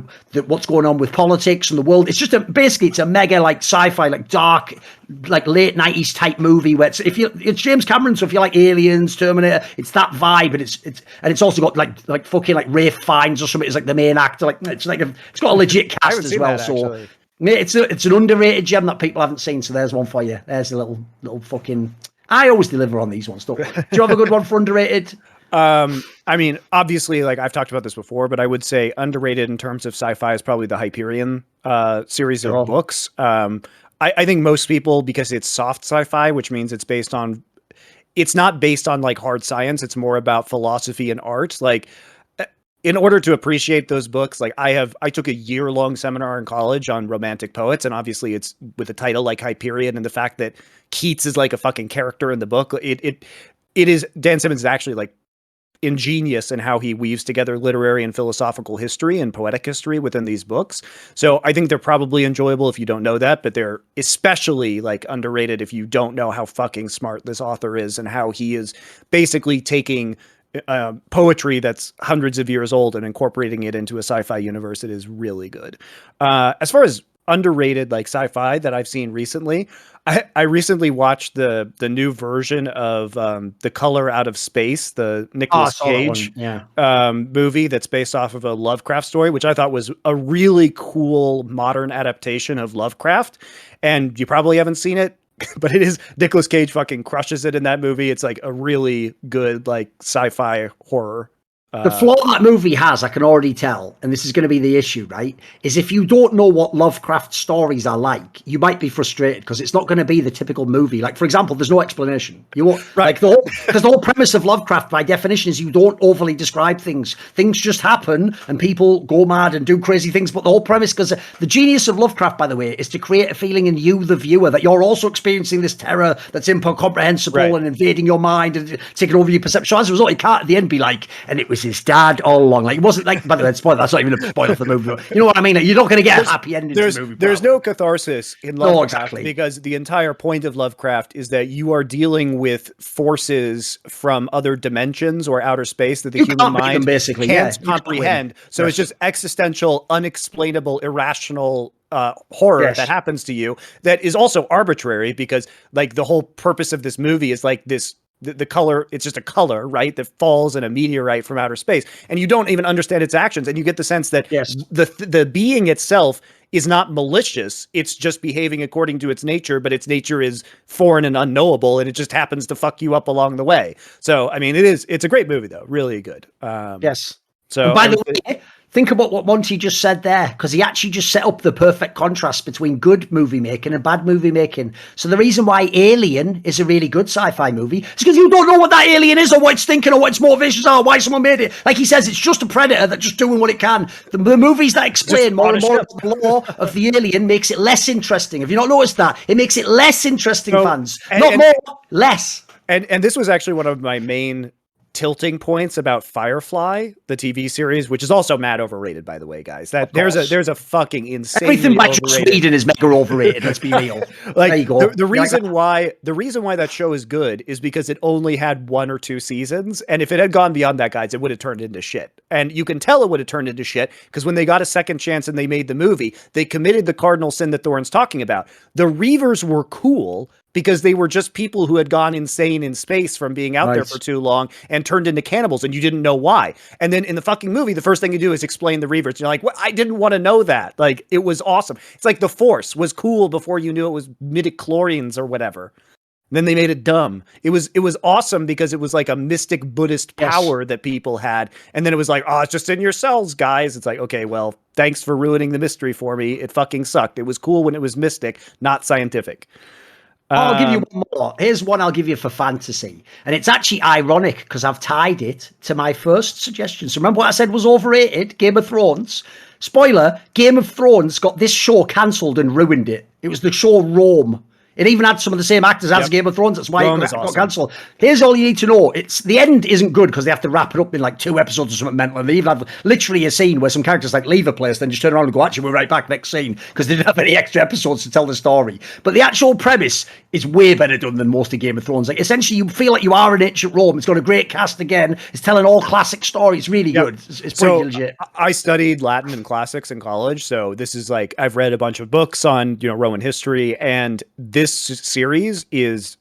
what's going on with politics and the world. It's just basically it's a mega like sci-fi, like dark, like late 90s type movie where it's James Cameron, so if you like Aliens, Terminator, it's that vibe, and it's also got like fucking like Ralph Fiennes or something. It's like the main actor. Like it's got a legit cast as well. So it's an underrated gem that people haven't seen. So there's one for you. There's a little fucking. I always deliver on these ones. Don't I? Do you have a good one for underrated? I mean, obviously, like I've talked about this before, but I would say underrated in terms of sci-fi is probably the Hyperion series of books. I think most people, because it's soft sci-fi, which means it's not based on like hard science. It's more about philosophy and art. Like, in order to appreciate those books, like I took a year-long seminar in college on romantic poets, and obviously it's with a title like Hyperion, and the fact that Keats is like a fucking character in the book. It is, Dan Simmons is actually like ingenious in how he weaves together literary and philosophical history and poetic history within these books. So I think they're probably enjoyable if you don't know that, but they're especially like underrated if you don't know how fucking smart this author is and how he is basically taking poetry that's hundreds of years old and incorporating it into a sci-fi universe. It is really good. As far as underrated like sci-fi that I've seen recently, I recently watched the new version of The Color Out of Space, the Nicolas Cage movie that's based off of a Lovecraft story, which I thought was a really cool modern adaptation of Lovecraft. And you probably haven't seen it, but it is, Nicolas Cage fucking crushes it in that movie. It's like a really good like sci-fi horror. The flaw that movie has, I can already tell, and this is going to be the issue, right, is if you don't know what Lovecraft stories are like, you might be frustrated because it's not going to be the typical movie. Like, for example, there's no explanation. You won't, like because the whole premise of Lovecraft, by definition, is you don't overly describe things. Things just happen, and people go mad and do crazy things. But the whole premise, because the genius of Lovecraft, by the way, is to create a feeling in you, the viewer, that you're also experiencing this terror that's incomprehensible and invading your mind and taking over your perception. So as a result, it can't at the end be like, and it was his dad all along. Like, it wasn't like, by the way, spoiler, that's not even a spoiler for the movie. You know what I mean? Like, you're not going to get a happy ending to the movie. There's no catharsis in Lovecraft because the entire point of Lovecraft is that you are dealing with forces from other dimensions or outer space that the human mind basically can't comprehend. So it's just existential, unexplainable, irrational horror that happens to you that is also arbitrary because like the whole purpose of this movie is like this, the color, it's just a color, right, that falls in a meteorite from outer space, and you don't even understand its actions, and you get the sense that the being itself is not malicious, it's just behaving according to its nature, but its nature is foreign and unknowable, and it just happens to fuck you up along the way. So I mean, it's a great movie though, really good. So and by the way, think about what Monty just said there, because he actually just set up the perfect contrast between good movie making and bad movie making. So the reason why Alien is a really good sci-fi movie is because you don't know what that alien is or what it's thinking or what its motivations are, or why someone made it. Like he says, it's just a predator that's just doing what it can. The movies that explain more and more of the law of the alien makes it less interesting. Have you not noticed that? It makes it less interesting, fans. Not more, less. And this was actually one of my main tilting points about Firefly, the TV series, which is also mad overrated, by the way, guys. That there's a fucking insane. Everything by Sweden is mega overrated. Let's be real. Like, there you go. The reason why that show is good is because it only had 1 or 2 seasons, and if it had gone beyond that, guys, it would have turned into shit. And you can tell it would have turned into shit because when they got a second chance and they made the movie, they committed the cardinal sin that Thorin's talking about. The Reavers were cool, because they were just people who had gone insane in space from being out there for too long and turned into cannibals, and you didn't know why. And then in the fucking movie, the first thing you do is explain the reverts. You're like, what? I didn't want to know that. Like, it was awesome. It's like the Force was cool before you knew it was midichlorians or whatever. Then they made it dumb. It was awesome because it was like a mystic Buddhist power that people had. And then it was like, oh, it's just in your cells, guys. It's like, okay, well, thanks for ruining the mystery for me. It fucking sucked. It was cool when it was mystic, not scientific. I'll give you one more. Here's one I'll give you for fantasy. And it's actually ironic because I've tied it to my first suggestion. So remember what I said was overrated? Game of Thrones. Spoiler, Game of Thrones got this show cancelled and ruined it. It was the show Rome. It even had some of the same actors as Game of Thrones. That's why it got cancelled. Here's all you need to know. It's the end isn't good because they have to wrap it up in like 2 episodes or something mental. And they even have literally a scene where some characters like leave a place, then just turn around and go, actually, we're right back next scene, because they didn't have any extra episodes to tell the story. But the actual premise is way better done than most of Game of Thrones. Like, essentially, you feel like you are in ancient Rome. It's got a great cast again. It's telling all classic stories. It's really good. It's pretty legit. I studied Latin and classics in college, so this is like, I've read a bunch of books on, you know, Roman history, and this series is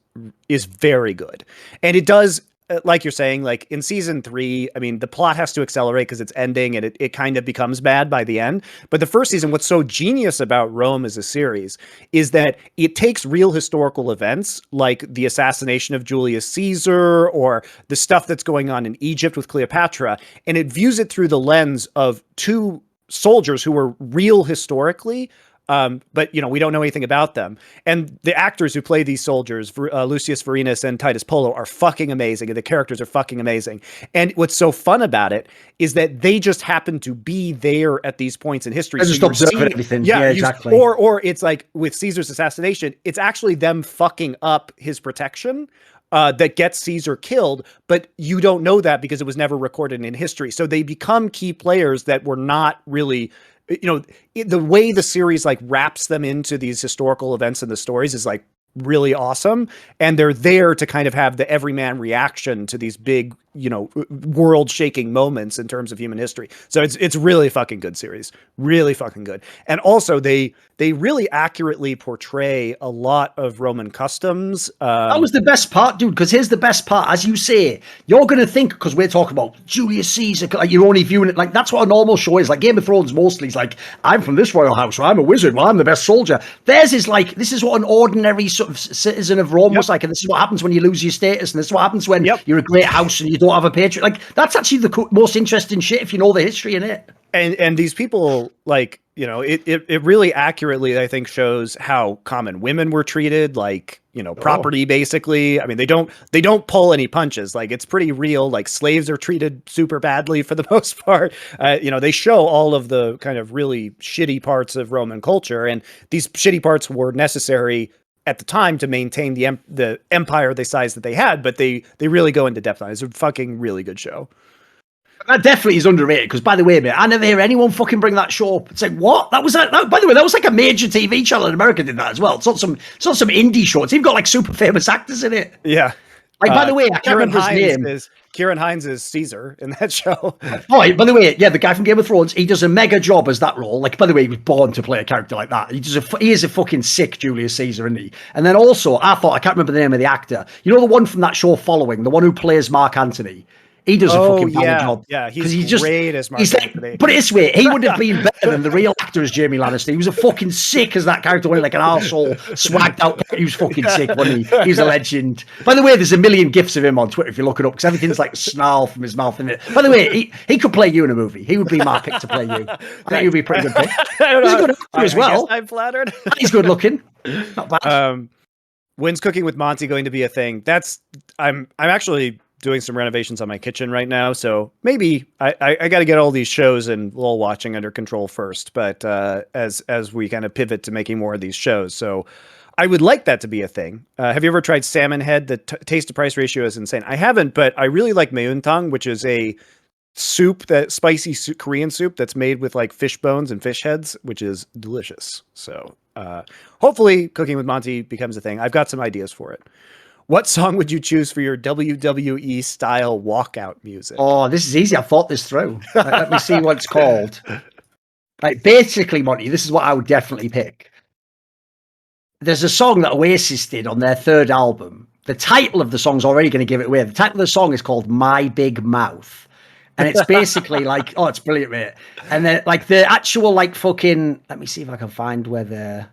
very good. And it does, like you're saying, like in season 3, I mean, the plot has to accelerate because it's ending, and it kind of becomes bad by the end. But the first season, what's so genius about Rome as a series is that it takes real historical events like the assassination of Julius Caesar or the stuff that's going on in Egypt with Cleopatra, and it views it through the lens of 2 soldiers who were real historically, but, you know, we don't know anything about them. And the actors who play these soldiers, Lucius Vorenus and Titus Polo, are fucking amazing. And the characters are fucking amazing. And what's so fun about it is that they just happen to be there at these points in history. They just observing everything. Yeah, exactly. Or it's like with Caesar's assassination, it's actually them fucking up his protection that gets Caesar killed, but you don't know that because it was never recorded in history. So they become key players that were not really, you know, the way the series like wraps them into these historical events and the stories is like really awesome. And they're there to kind of have the everyman reaction to these big, you know, world shaking moments in terms of human history. So it's really fucking good series, really fucking good. And also they really accurately portray a lot of Roman customs. That was the best part, dude, because here's the best part. As you say, you're going to think, because we're talking about Julius Caesar, like you're only viewing it like that's what a normal show is. Like Game of Thrones mostly is like, I'm from this royal house, or I'm a wizard, well, I'm the best soldier. Theirs is like, this is what an ordinary sort of citizen of Rome was like, and this is what happens when you lose your status, and this is what happens when you're a great house and you don't have a patriot. Like, that's actually the most interesting shit if you know the history in it. And these people, like, you know, it really accurately, I think, shows how common women were treated, like, you know, property, basically. I mean, they don't pull any punches. Like, it's pretty real. Like, slaves are treated super badly for the most part. You know, they show all of the kind of really shitty parts of Roman culture, and these shitty parts were necessary at the time to maintain the empire the size that they had, but they really go into depth on it. It's a fucking really good show. That definitely is underrated, because, by the way, mate, I never hear anyone fucking bring that show up. It's like, what? By the way, that was like a major TV channel in America did that as well. It's not some indie show. It's even got like super famous actors in it. Yeah. Like, by the way, I can't remember his name. Kieran Hines is Caesar in that show. Oh, by the way, yeah, the guy from Game of Thrones, he does a mega job as that role. Like, by the way, he was born to play a character like that. He is a fucking sick Julius Caesar, isn't he? And then also, I can't remember the name of the actor. You know the one from that show Following, the one who plays Mark Antony? He does a fucking bad job. Yeah, he's great as Mark Antony. Like, put it this way, he would have been better than the real actor as Jaime Lannister. He was a fucking sick as that character, when like an arsehole, swagged out. He was fucking sick, wasn't he? He's a legend. By the way, there's a million gifs of him on Twitter if you look it up, because everything's like snarl from his mouth in it. By the way, he could play you in a movie. He would be my pick to play you. I think he'd be a pretty good pick. He's a good actor as well. I'm flattered. He's good looking. Not bad. When's cooking with Monty going to be a thing? I'm actually doing some renovations on my kitchen right now, so maybe I got to get all these shows and LOL watching under control first, but as we kind of pivot to making more of these shows, so I would like that to be a thing. Have you ever tried salmon head? The taste to price ratio is insane. I haven't, but I really like meuntung, which is a soup, that spicy Korean soup that's made with like fish bones and fish heads, which is delicious. So hopefully cooking with Monty becomes a thing. I've got some ideas for it. What song would you choose for your WWE style walkout music? Oh, this is easy. I thought this through. Let me see what it's called. Like, basically, Monty, this is what I would definitely pick. there's a song that Oasis did on their third album. The title of the song's already going to give it away. The title of the song is called My Big Mouth. And it's basically like, oh, it's brilliant, mate. And then like the actual like fucking, let me see if I can find where the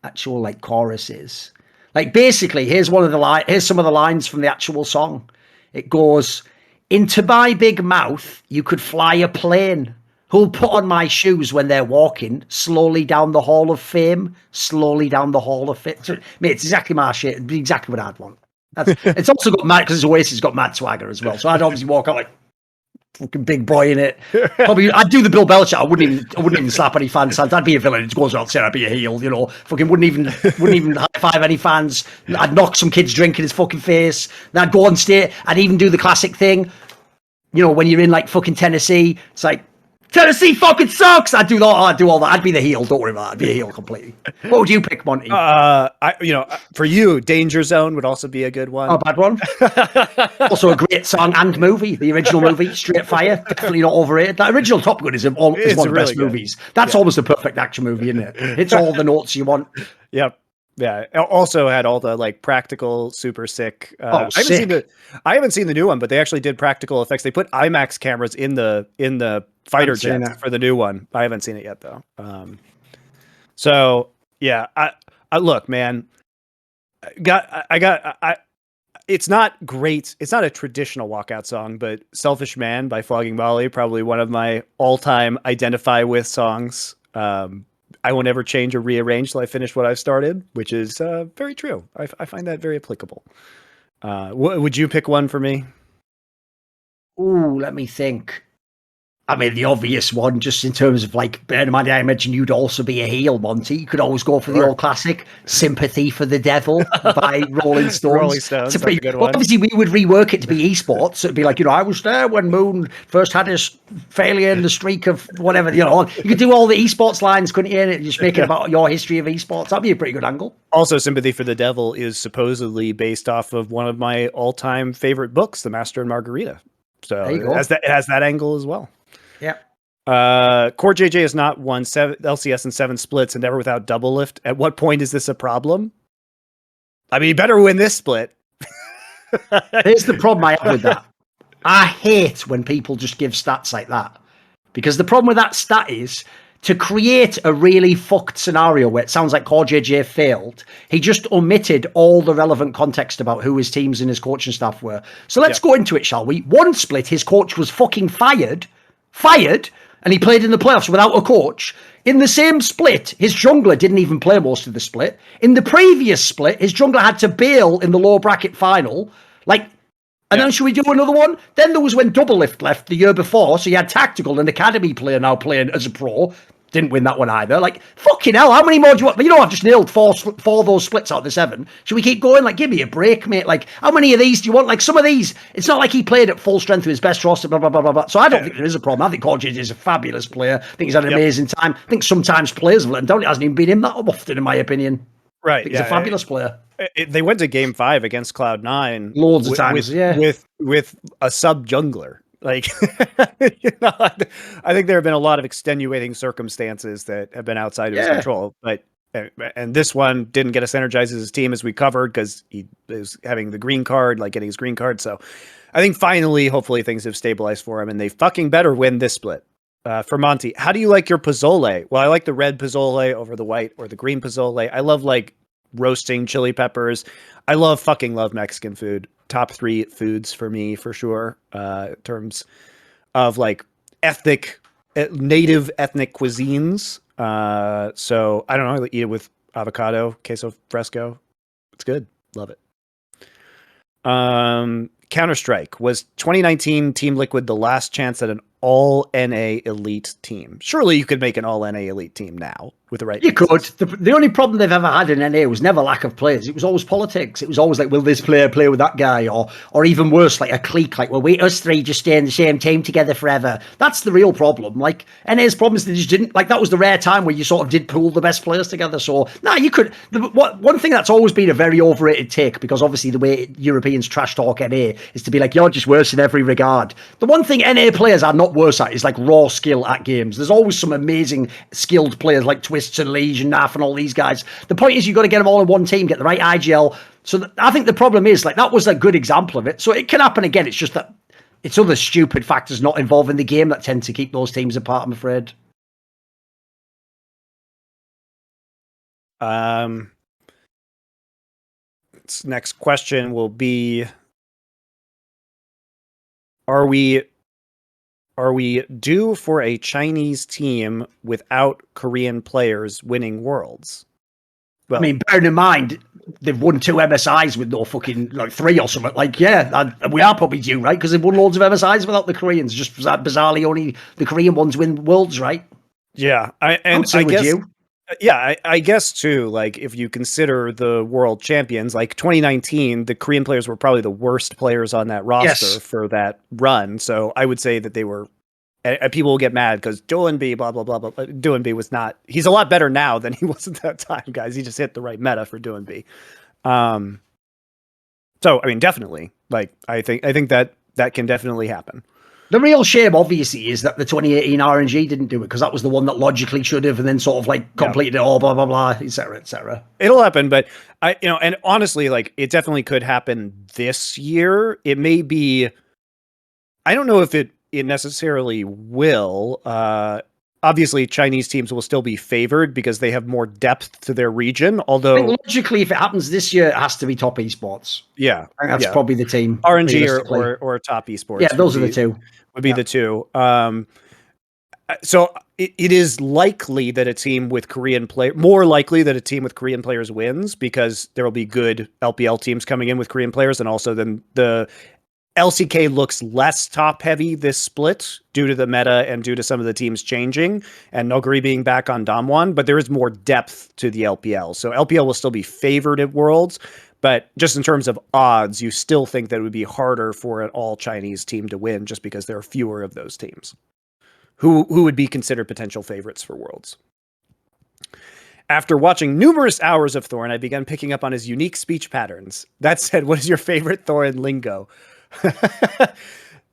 actual like chorus is. Like basically, here's some of the lines from the actual song. It goes, into my big mouth, you could fly a plane. Who'll put on my shoes when they're walking slowly down the hall of fame, slowly down the hall of fame. Mate, it's exactly my shit. It'd be exactly what I'd want. It's also got mad, because it's Oasis got mad swagger as well. So I'd obviously walk out like fucking big boy in it. Probably I'd do the Bill Belichick. I wouldn't even slap any fans' hands. I'd be a villain. It goes out saying I'd be a heel, you know. Fucking wouldn't even high five any fans. I'd knock some kid's drink in his fucking face. Then I'd go on stage. I'd even do the classic thing. You know, when you're in like fucking Tennessee, it's like, Tennessee fucking sucks. I'd do all that. I'd be the heel. Don't worry about it. I'd be a heel completely. What would you pick, Monty? For you, Danger Zone would also be a good one. Oh, bad one. Also a great song and movie. The original movie, Straight Fire, definitely not overrated. That original Top Gun is one of the best movies. That's almost a perfect action movie, isn't it? It's all the notes you want. Yep. Yeah. It also had all the like practical, super sick. I haven't seen the new one, but they actually did practical effects. They put IMAX cameras in the fighter jets for the new one. I haven't seen it yet though. So yeah, I look, man. It's not great. It's not a traditional walkout song, but "Selfish Man" by Flogging Molly, probably one of my all-time identify with songs. I will never change or rearrange till I finish what I've started, which is very true. I find that very applicable. Would you pick one for me? Ooh, let me think. I mean, the obvious one, just in terms of like, bear in mind, I mentioned you'd also be a heel, Monty. You could always go for the old classic, "Sympathy for the Devil" by Rolling Stones. Rolling Stones, that's a good one. Obviously, we would rework it to be esports. So it'd be like, you know, I was there when Moon first had his failure in the streak of whatever, you know. You could do all the esports lines, couldn't you? And just make it about your history of esports. That'd be a pretty good angle. Also, "Sympathy for the Devil" is supposedly based off of one of my all-time favorite books, The Master and Margarita. So it has that angle as well. Yeah. CoreJJ has not won LCS in 7 splits and never without double lift. At what point is this a problem? I mean, you better win this split. Here's the problem I have with that. I hate when people just give stats like that. Because the problem with that stat is, to create a really fucked scenario where it sounds like CoreJJ failed, he just omitted all the relevant context about who his teams and his coaching staff were. So let's go into it, shall we? One split, his coach was fucking fired, and he played in the playoffs without a coach. In the same split, his jungler didn't even play most of the split. In the previous split, his jungler had to bail in the lower bracket final. Then should we do another one? Then there was when Double Lift left the year before, so you had Tactical, an academy player now playing as a pro. Didn't win that one either. Like, fucking hell, how many more do you want? But you know, I've just nailed four of those splits out of the 7. Should we keep going? Like, give me a break, mate. Like, how many of these do you want? Like, some of these, it's not like he played at full strength with his best roster, blah, blah, blah, blah, blah. So I don't think there is a problem. I think CoreJJ is a fabulous player. I think he's had an amazing time. I think sometimes players have let him down. It hasn't even been him that often, in my opinion. Right. He's a fabulous player. They went to Game 5 against Cloud9 loads of times, with a sub jungler. Like, you know, I think there have been a lot of extenuating circumstances that have been outside of his control. And this one didn't get us energized as his team, as we covered, because he is having the green card, like getting his green card. So I think finally, hopefully, things have stabilized for him, and they fucking better win this split. For Monty, how do you like your pozole? Well, I like the red pozole over the white or the green pozole. I love like roasting chili peppers. I love Mexican food. Top 3 foods for me, for sure, in terms of like native ethnic cuisines. So I don't know, I eat it with avocado, queso fresco. It's good. Love it. Counter-Strike. Was 2019 Team Liquid the last chance at an all NA elite team? Surely you could make an all NA elite team now with the right You pieces. Could. The only problem they've ever had in NA was never lack of players. It was always politics. It was always like, will this player play with that guy? Or even worse, like a clique, like, well, us 3 just stay in the same team together forever. That's the real problem. Like, NA's problem is they just didn't, like, that was the rare time where you sort of did pool the best players together. So, you could, one thing that's always been a very overrated take, because obviously the way Europeans trash talk NA is to be like, you're just worse in every regard. The one thing NA players are not worse at is like raw skill at games. There's always some amazing skilled players like Twin Twists and Liege and Naf and all these guys. The point is, you've got to get them all in one team, get the right IGL. So I think the problem is, like, that was a good example of it. So it can happen again. It's just that it's other stupid factors not involved in the game that tend to keep those teams apart, I'm afraid. Next question will be, are we due for a Chinese team without Korean players winning Worlds? Well, I mean, bearing in mind, they've won 2 MSIs with no fucking, like, 3 or something. Like, yeah, we are probably due, right? Because they've won loads of MSIs without the Koreans. Just bizarrely, only the Korean ones win Worlds, right? Yeah, I guess... Yeah, I guess too, like, if you consider the world champions, like 2019, the Korean players were probably the worst players on that roster for that run. So I would say that they were, people will get mad because Doinby, blah, blah, blah, blah. Doinby was not, he's a lot better now than he was at that time, guys. He just hit the right meta for Doinby. So, I mean, definitely, like, I think that can definitely happen. The real shame, obviously, is that the 2018 RNG didn't do it, because that was the one that logically should have, and then sort of like completed it all, blah, blah, blah, et cetera, et cetera. It'll happen, but and honestly, like, it definitely could happen this year. It may be, I don't know if it necessarily will. Obviously, Chinese teams will still be favored because they have more depth to their region. Although, I think logically, if it happens this year, it has to be top esports. Yeah, I think that's probably the team. RNG or top esports. Yeah, those are the two. Would be the two. So it is likely that a team with Korean more likely that a team with Korean players wins, because there will be good LPL teams coming in with Korean players, and also then the LCK looks less top heavy this split due to the meta and due to some of the teams changing and Noguri being back on Damwon, but there is more depth to the LPL. So LPL will still be favored at Worlds, but just in terms of odds, you still think that it would be harder for an all Chinese team to win just because there are fewer of those teams who would be considered potential favorites for Worlds. After watching numerous hours of Thorin, I began picking up on his unique speech patterns. That said, what is your favorite Thorin lingo?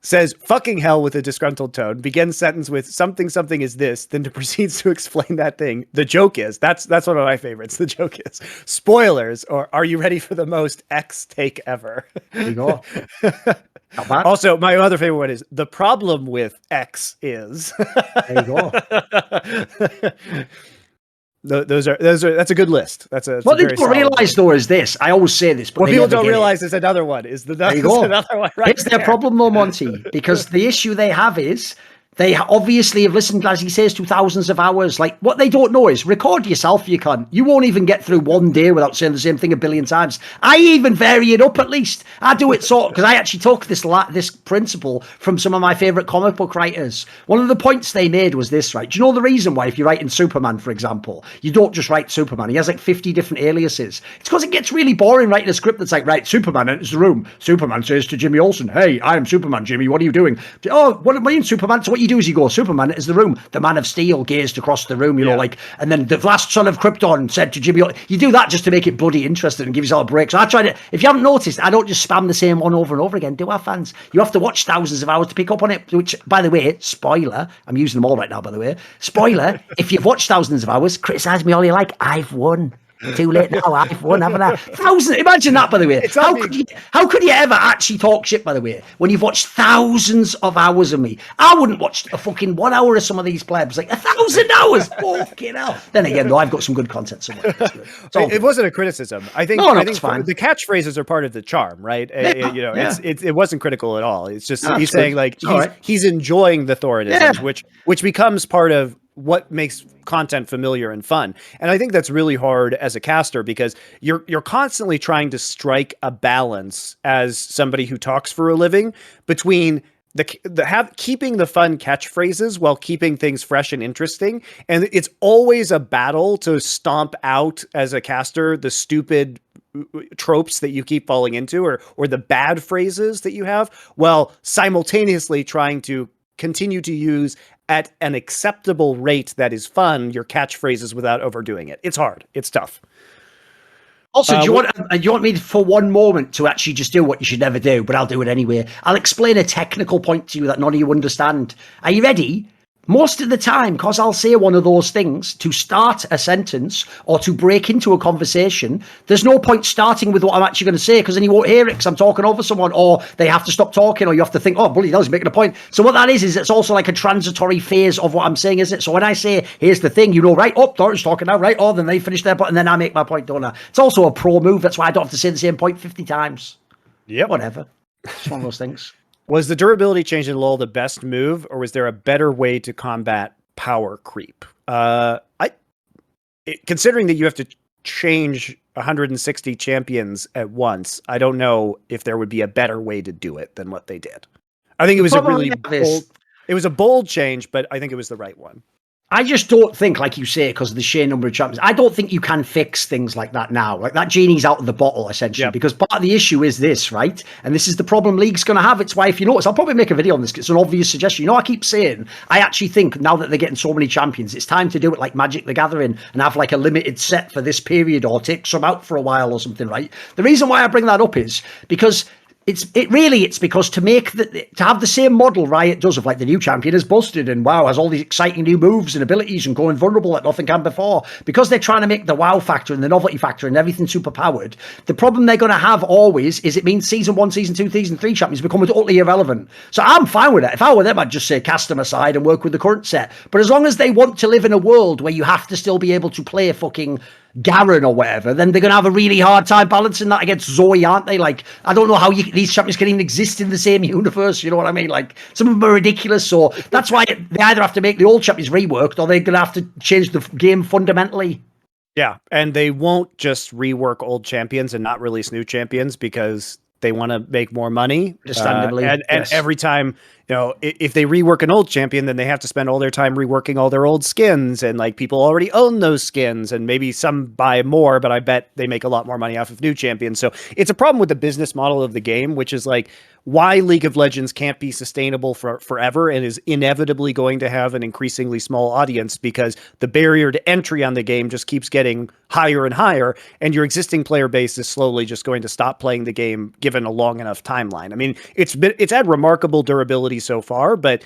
Says fucking hell with a disgruntled tone, begins sentence with something is this, then proceeds to explain that thing. The joke is, that's one of my favorites. The joke is spoilers, or are you ready for the most X take ever? There you go. Also, my other favorite one is the problem with X is. There you go. Those are that's a good list. What they don't realize though is this. I always say this, but what people don't realize is another one. There you go. Another one, right? It's their problem though, Monty, because the issue they have is they obviously have listened, as he says, to thousands of hours. Like, what they don't know is record yourself, you can. You won't even get through one day without saying the same thing a billion times. I even vary it up at least. I do it sort, because I actually took this principle from some of my favourite comic book writers. One of the points they made was this, right? Do you know the reason why, if you're writing Superman, for example, you don't just write Superman? He has like 50 different aliases. It's because it gets really boring writing a script that's like, right, Superman enters the room. Superman says to Jimmy Olsen, hey, I am Superman, Jimmy, what are you doing? Oh, what are you, Superman? So what you do is you go, Superman is the room. The Man of Steel gazed across the room, you know, like, and then the last son of Krypton said to Jimmy, you do that just to make it bloody interesting and give yourself a break. So I try to, if you haven't noticed, I don't just spam the same one over and over again. Do our fans? You have to watch thousands of hours to pick up on it, which, by the way, spoiler, I'm using them all right now, by the way. Spoiler, if you've watched thousands of hours, criticize me all you like. I've won. Too late now, I've won, haven't I? Imagine that, by the way. How could you ever actually talk shit, by the way, when you've watched thousands of hours of me? I wouldn't watch a fucking 1 hour of some of these plebs, like 1,000 hours. Fucking hell. Then again, though, I've got some good content somewhere. It wasn't a criticism. I think fine. The catchphrases are part of the charm, right? It wasn't critical at all. It's just he's saying like he's enjoying the Thorinisms, which becomes part of what makes content familiar and fun. And I think that's really hard as a caster, because you're constantly trying to strike a balance as somebody who talks for a living between keeping the fun catchphrases while keeping things fresh and interesting. And it's always a battle to stomp out, as a caster, the stupid tropes that you keep falling into, or the bad phrases that you have, while simultaneously trying to continue to use at an acceptable rate that is fun your catchphrases without overdoing it. It's hard. It's tough. Also, do you want me for one moment to actually just do what you should never do, but I'll do it anyway. I'll explain a technical point to you that none of you understand. Are you ready? most of the time, because I'll say one of those things to start a sentence or to break into a conversation, there's no point starting with what I'm actually going to say, because then you won't hear it because I'm talking over someone, or they have to stop talking, or you have to think, oh, bloody hell, he's making a point. So what that is it's also like a transitory phase of what I'm saying, isn't it? So when I say, here's the thing, you know, right, oh, Thorin's talking now, right, oh, then they finish their point, and then I make my point, don't I? It's also a pro move. That's why I don't have to say the same point 50 times. Yeah. Whatever. It's one of those things. Was the durability change in LoL the best move, or was there a better way to combat power creep? Considering that you have to change 160 champions at once, I don't know if there would be a better way to do it than what they did. I think it was it was a bold change, but I think it was the right one. I just don't think, like you say, because of the sheer number of champions, I don't think you can fix things like that now. Like, that genie's out of the bottle, essentially, because part of the issue is this, right? And this is the problem League's going to have. It's why, if you notice, I'll probably make a video on this. It's an obvious suggestion. You know, I keep saying, I actually think now that they're getting so many champions, it's time to do it like Magic the Gathering and have like a limited set for this period, or take some out for a while or something, right? The reason why I bring that up is because it's because to have the same model Riot does of like the new champion is busted and wow, has all these exciting new moves and abilities and going vulnerable like nothing can before, because they're trying to make the wow factor and the novelty factor and everything super powered. The problem they're going to have always is it means season 1, season 2, season 3 champions become totally irrelevant. So I'm fine with it. If I were them, I'd just say cast them aside and work with the current set. But as long as they want to live in a world where you have to still be able to play fucking Garen or whatever, then they're going to have a really hard time balancing that against Zoe, aren't they? Like, I don't know how these champions can even exist in the same universe, you know what I mean? Like, some of them are ridiculous, so that's why they either have to make the old champions reworked, or they're going to have to change the game fundamentally. Yeah, and they won't just rework old champions and not release new champions because they want to make more money. Understandably. And every time, you know, if they rework an old champion, then they have to spend all their time reworking all their old skins, and like people already own those skins, and maybe some buy more, but I bet they make a lot more money off of new champions. So it's a problem with the business model of the game, which is like why League of Legends can't be sustainable for forever and is inevitably going to have an increasingly small audience, because the barrier to entry on the game just keeps getting higher and higher, and your existing player base is slowly just going to stop playing the game given a long enough timeline. I mean, it's had remarkable durability so far, but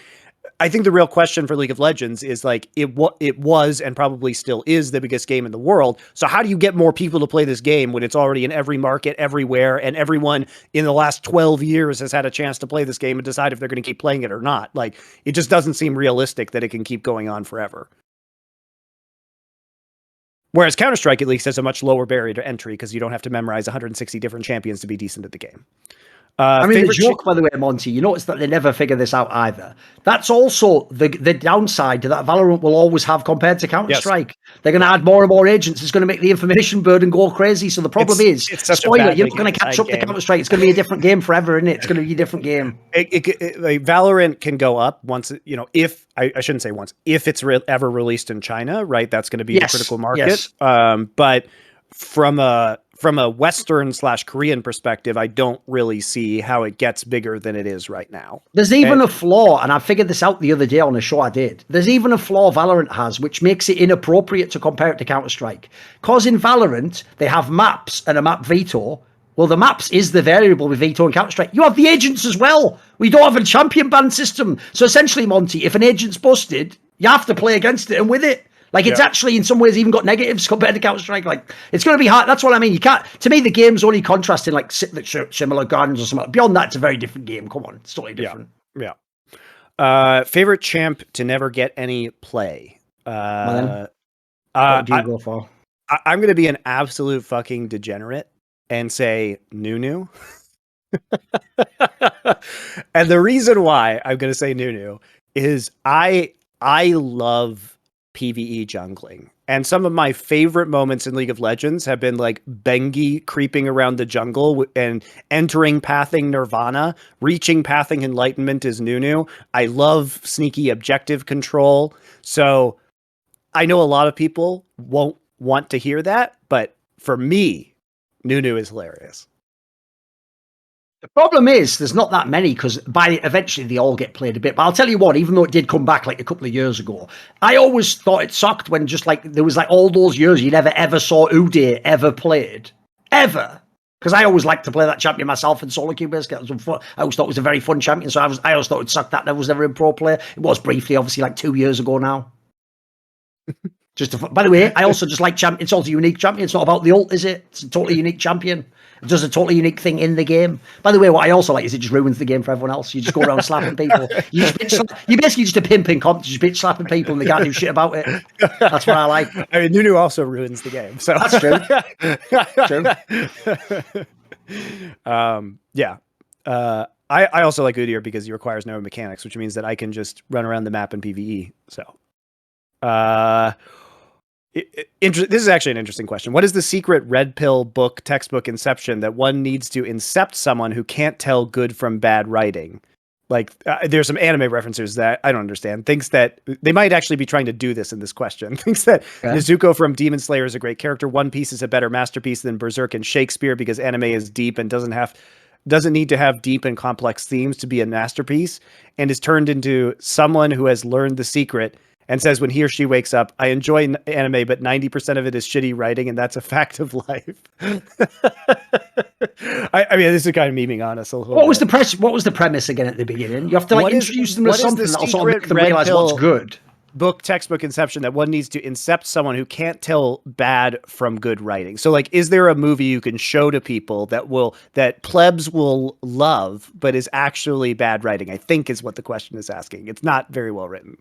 I think the real question for League of Legends is like it was and probably still is the biggest game in the world. So how do you get more people to play this game when it's already in every market everywhere, and everyone in the last 12 years has had a chance to play this game and decide if they're going to keep playing it or not? Like, it just doesn't seem realistic that it can keep going on forever. Whereas Counter-Strike at least has a much lower barrier to entry because you don't have to memorize 160 different champions to be decent at the game. I mean, the joke, by the way, Monty, you notice that they never figure this out either. That's also the downside to that Valorant will always have compared to Counter-Strike. Yes. They're going to add more and more agents. It's going to make the information burden go crazy. So the problem is, spoiler, you're not going to catch up to Counter-Strike. It's going to be a different game forever, isn't it? It's going to be a different game. Like, Valorant can go up once, you know, if, I shouldn't say once, if it's ever released in China, right? That's going to be a critical market. Yes. But from a Western/Korean perspective, I don't really see how it gets bigger than it is right now. There's even a flaw, and I figured this out the other day on a show I did. There's even a flaw Valorant has, which makes it inappropriate to compare it to Counter-Strike. Because in Valorant, they have maps and a map veto. Well, the maps is the variable with veto and Counter-Strike. You have the agents as well. We don't have a champion ban system. So essentially, Monty, if an agent's busted, you have to play against it and with it. Like, it's actually, in some ways, even got negatives compared to Counter-Strike. Like, it's going to be hard. That's what I mean. You can't, to me, the game's only contrasting, like, similar guns or something. Beyond that, it's a very different game. Come on. It's totally different. Yeah. Favorite champ to never get any play? What do you go for? I'm going to be an absolute fucking degenerate and say Nunu. And the reason why I'm going to say Nunu is I love PvE jungling. And some of my favorite moments in League of Legends have been like Bengi creeping around the jungle and entering pathing Nirvana, reaching pathing Enlightenment is Nunu. I love sneaky objective control. So I know a lot of people won't want to hear that, but for me, Nunu is hilarious. The problem is there's not that many, because eventually they all get played a bit. But I'll tell you what, even though it did come back like a couple of years ago, I always thought it sucked when just like there was like all those years you never ever saw Uday ever played. Ever. Because I always liked to play that champion myself in solo queue. Basically, I always thought it was a very fun champion. So I always thought it would suck that I was never in pro player. It was briefly, obviously, like 2 years ago now. By the way, I also just like champion. It's also a unique champion. It's not about the ult, is it? It's a totally unique champion. It does a totally unique thing in the game. By the way, what I also like is it just ruins the game for everyone else. You just go around slapping people. You're basically just a pimp in comp, just bitch slapping people, and they can't do shit about it. That's what I like. I mean, Nunu also ruins the game. So that's true. Yeah. I also like Udyr because he requires no mechanics, which means that I can just run around the map in PvE. So, this is actually an interesting question. What is the secret red pill book textbook inception that one needs to incept someone who can't tell good from bad writing? Like, there's some anime references that I don't understand. Thinks that they might actually be trying to do this in this question. Thinks that Nezuko from Demon Slayer is a great character. One Piece is a better masterpiece than Berserk and Shakespeare because anime is deep and doesn't need to have deep and complex themes to be a masterpiece, and is turned into someone who has learned the secret and says when he or she wakes up, I enjoy anime, but 90% of it is shitty writing, and that's a fact of life. I mean, this is kind of memeing on us a little bit. What was the premise again at the beginning? You have to introduce them to something that'll sort of make them realize what's good. Book textbook inception that one needs to incept someone who can't tell bad from good writing. So like, is there a movie you can show to people that plebs will love, but is actually bad writing? I think is what the question is asking. It's not very well written.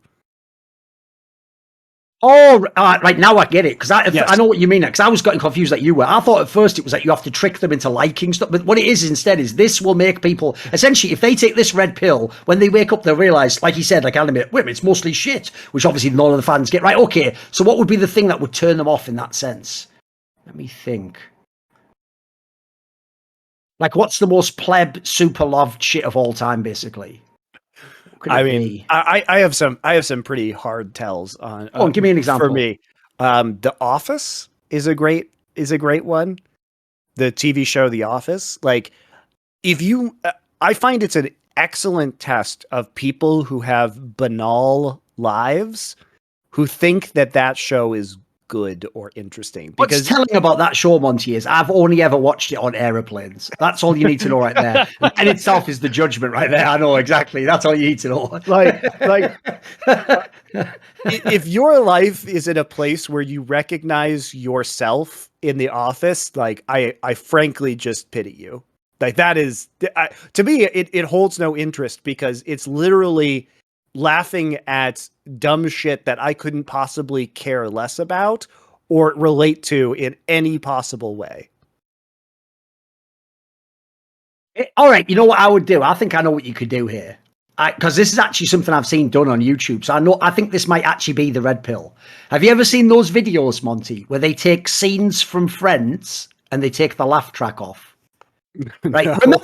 Oh, right, now I get it, because I know what you mean, because I was getting confused like you were. I thought at first it was like you have to trick them into liking stuff, but what it is instead is this will make people, essentially, if they take this red pill, when they wake up, they'll realise, like you said, like anime, wait a minute, it's mostly shit, which obviously none of the fans get. Right, okay, so what would be the thing that would turn them off in that sense? Let me think. Like, what's the most pleb, super loved shit of all time, basically? I mean, I have some pretty hard tells on. Give me an example. For me, The Office is a great one. The TV show The Office, like I find it's an excellent test of people who have banal lives who think that show is good or interesting. Because what's telling about that show, Monty, is I've only ever watched it on airplanes. That's all you need to know right there. And itself is the judgment right there. I know exactly. That's all you need to know. Like if your life is in a place where you recognize yourself in The Office, like I frankly just pity you. Like that is, to me, it holds no interest because it's literally laughing at dumb shit that I couldn't possibly care less about or relate to in any possible way. All right, you know what I would do? I think I know what you could do here. Because this is actually something I've seen done on YouTube. So I think this might actually be the red pill. Have you ever seen those videos, Monty, where they take scenes from Friends and they take the laugh track off? Right. No.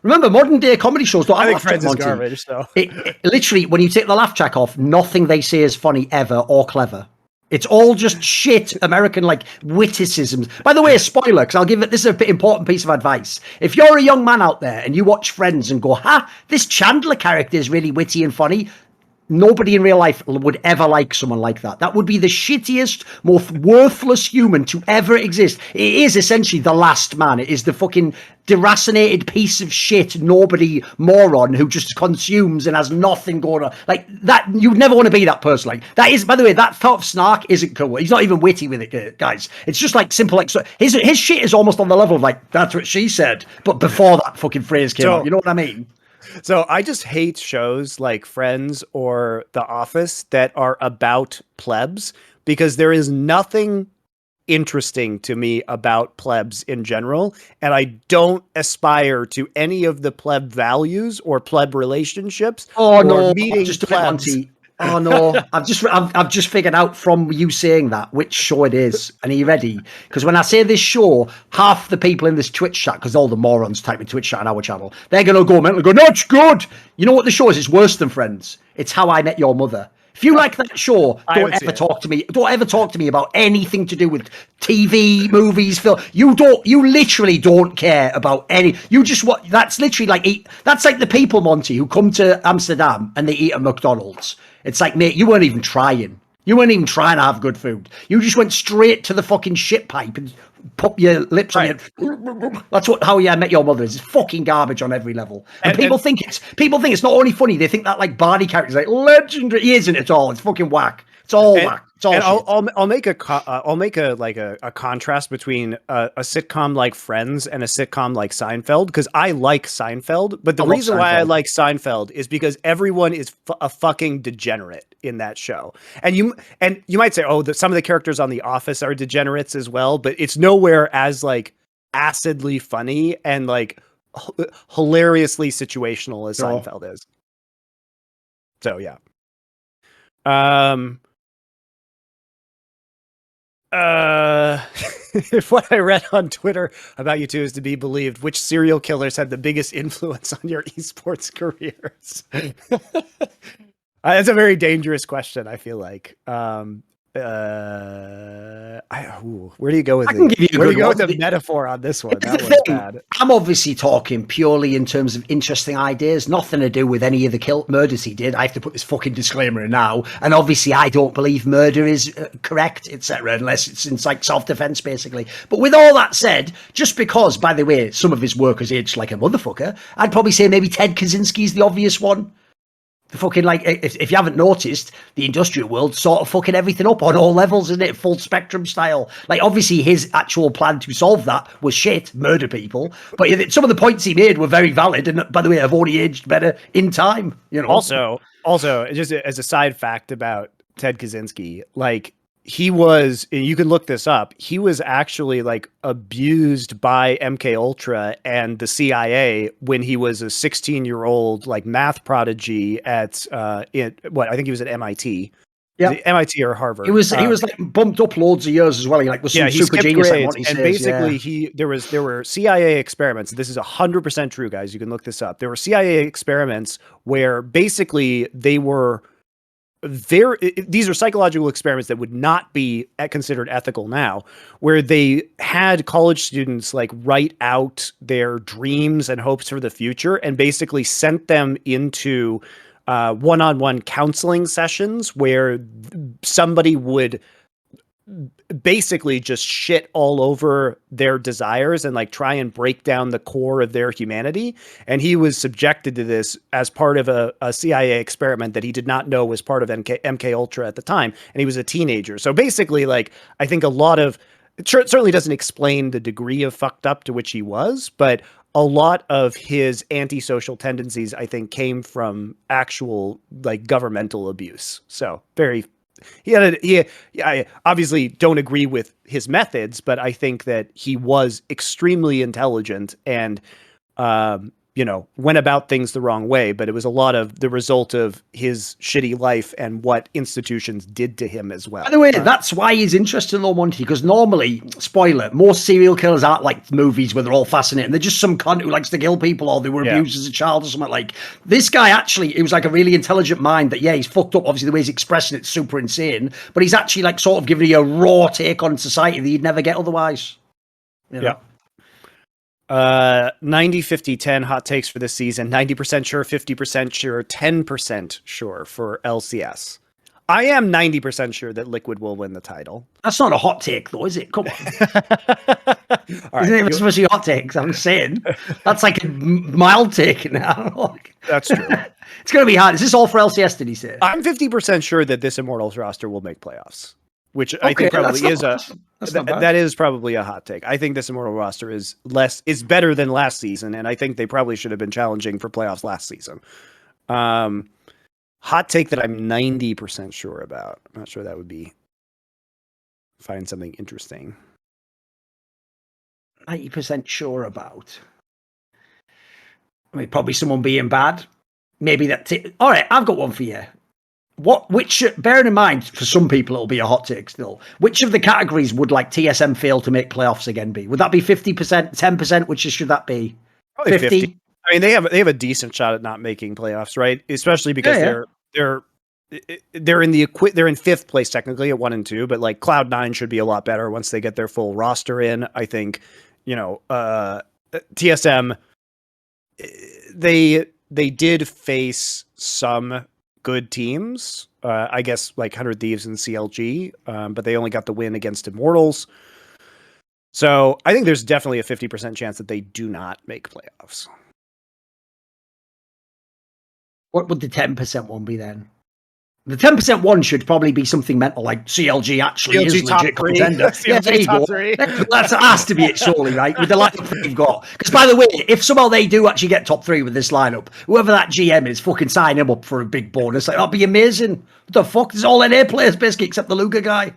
Remember, modern day comedy shows don't have laugh track, Monty. Garbage, so. It literally, when you take the laugh track off, nothing they say is funny ever or clever. It's all just shit American like witticisms. By the way, a spoiler, because I'll give it. This is an important piece of advice. If you're a young man out there and you watch Friends and go, "Ha, this Chandler character is really witty and funny," nobody in real life would ever like someone like that. That would be the shittiest, most worthless human to ever exist. It is essentially the last man. It is the fucking deracinated piece of shit, nobody moron who just consumes and has nothing going on. Like that, you'd never want to be that person. Like that is, by the way, that thought of snark isn't cool. He's not even witty with it, guys. It's just like simple. Like his shit is almost on the level of like, that's what she said, but before that fucking phrase came out. You know what I mean? So I just hate shows like Friends or The Office that are about plebs because there is nothing interesting to me about plebs in general, and I don't aspire to any of the pleb values or pleb relationships. Oh no, meeting just plebs. Oh no, I've just figured out from you saying that which show it is. And are you ready? Because when I say this show, half the people in this Twitch chat, because all the morons type in Twitch chat on our channel, they're gonna go mental and go, no, it's good. You know what the show is? It's worse than Friends. It's How I Met Your Mother. If you like that show, don't ever talk to me. Don't ever talk to me about anything to do with TV, movies, film. You literally don't care about any. You just what? That's literally like that's like the people, Monty, who come to Amsterdam and they eat at McDonald's. It's like, mate, you weren't even trying. You weren't even trying to have good food. You just went straight to the fucking shit pipe and pop your lips on it. That's how I Met Your Mother is. It's fucking garbage on every level. And people think it's not only funny. They think that like Barney character is like legendary. He isn't at all. It's fucking whack. It's all whack. It's all and shit. I'll make a contrast between a sitcom like Friends and a sitcom like Seinfeld, because I like Seinfeld, but the reason why I like Seinfeld is because everyone is a fucking degenerate in that show, and you might say, oh, some of the characters on The Office are degenerates as well, but it's nowhere as like acidly funny and like hilariously situational as Seinfeld is. So yeah. If what I read on Twitter about you two is to be believed, which serial killers had the biggest influence on your esports careers? That's a very dangerous question, I feel like. Where do you go with the metaphor on this one? That was bad. I'm obviously talking purely in terms of interesting ideas, nothing to do with any of the murders he did. I have to put this fucking disclaimer in now. And obviously, I don't believe murder is correct, etc., unless it's in like self-defense, basically. But with all that said, just because, by the way, some of his work has aged like a motherfucker, I'd probably say maybe Ted Kaczynski's the obvious one. The fucking, like, if you haven't noticed, the industrial world sort of fucking everything up on all levels, isn't it? Full spectrum style. Like, obviously, his actual plan to solve that was shit, murder people. But some of the points he made were very valid, and by the way, have only aged better in time. You know. Also, just as a side fact about Ted Kaczynski, like, he was, you can look this up, he was actually like abused by MK Ultra and the CIA when he was a 16-year-old like math prodigy at I think he was at MIT. Yeah, MIT or Harvard. He was like bumped up loads of years as well. He like was some super genius. Like and basically there were CIA experiments. This is 100% true, guys. You can look this up. There were CIA experiments where basically they were these are psychological experiments that would not be considered ethical now, where they had college students like write out their dreams and hopes for the future and basically sent them into one-on-one counseling sessions where somebody would basically just shit all over their desires and like try and break down the core of their humanity. And he was subjected to this as part of a CIA experiment that he did not know was part of MK Ultra at the time. And he was a teenager. So basically, like, I think a lot of it certainly doesn't explain the degree of fucked up to which he was, but a lot of his antisocial tendencies, I think, came from actual like governmental abuse. So I obviously don't agree with his methods, but I think that he was extremely intelligent and, went about things the wrong way. But it was a lot of the result of his shitty life and what institutions did to him as well. By the way, that's why he's interesting though, Monty, because normally, spoiler, most serial killers aren't like movies where they're all fascinating. They're just some cunt who likes to kill people or they were abused as a child or something. Like this guy actually, it was like a really intelligent mind that, he's fucked up. Obviously the way he's expressing it's super insane, but he's actually like sort of giving you a raw take on society that you'd never get otherwise. You know? 90, 50, 10 hot takes for this season. 90% sure, 50% sure, 10% sure for LCS. I am 90% sure that Liquid will win the title. That's not a hot take though, is it? Come on. All right, isn't it supposed to be hot takes? I'm saying that's like a mild take now. That's true. It's going to be hard. Is this all for LCS, did he say? I'm 50% sure that this Immortals roster will make playoffs. Which I think probably that is probably a hot take. I think this Immortal roster is better than last season, and I think they probably should have been challenging for playoffs last season. Hot take that I'm 90% sure about. I'm not sure that would be find something interesting. 90% sure about. I mean, probably someone being bad. Maybe that. All right, I've got one for you. Bearing in mind, for some people, it'll be a hot take still. Which of the categories would like TSM fail to make playoffs again be? Would that be 50%, 10%? Which should that be? Probably 50. I mean, they have a decent shot at not making playoffs, right? Especially because they're in fifth place technically at 1 and 2, but like Cloud9 should be a lot better once they get their full roster in. I think, TSM they did face some good teams, I guess like 100 Thieves and CLG, but they only got the win against Immortals. So I think there's definitely a 50% chance that they do not make playoffs. What would the 10% one be then? The 10% one should probably be something mental, like CLG actually is legit contender. Yeah, there you go. That has to be it, surely, right? With the lineup that you've got. Because, by the way, if somehow they do actually get top 3 with this lineup, whoever that GM is, fucking sign him up for a big bonus. Like, that'd be amazing. What the fuck? There's all NA players, basically, except the Luga guy.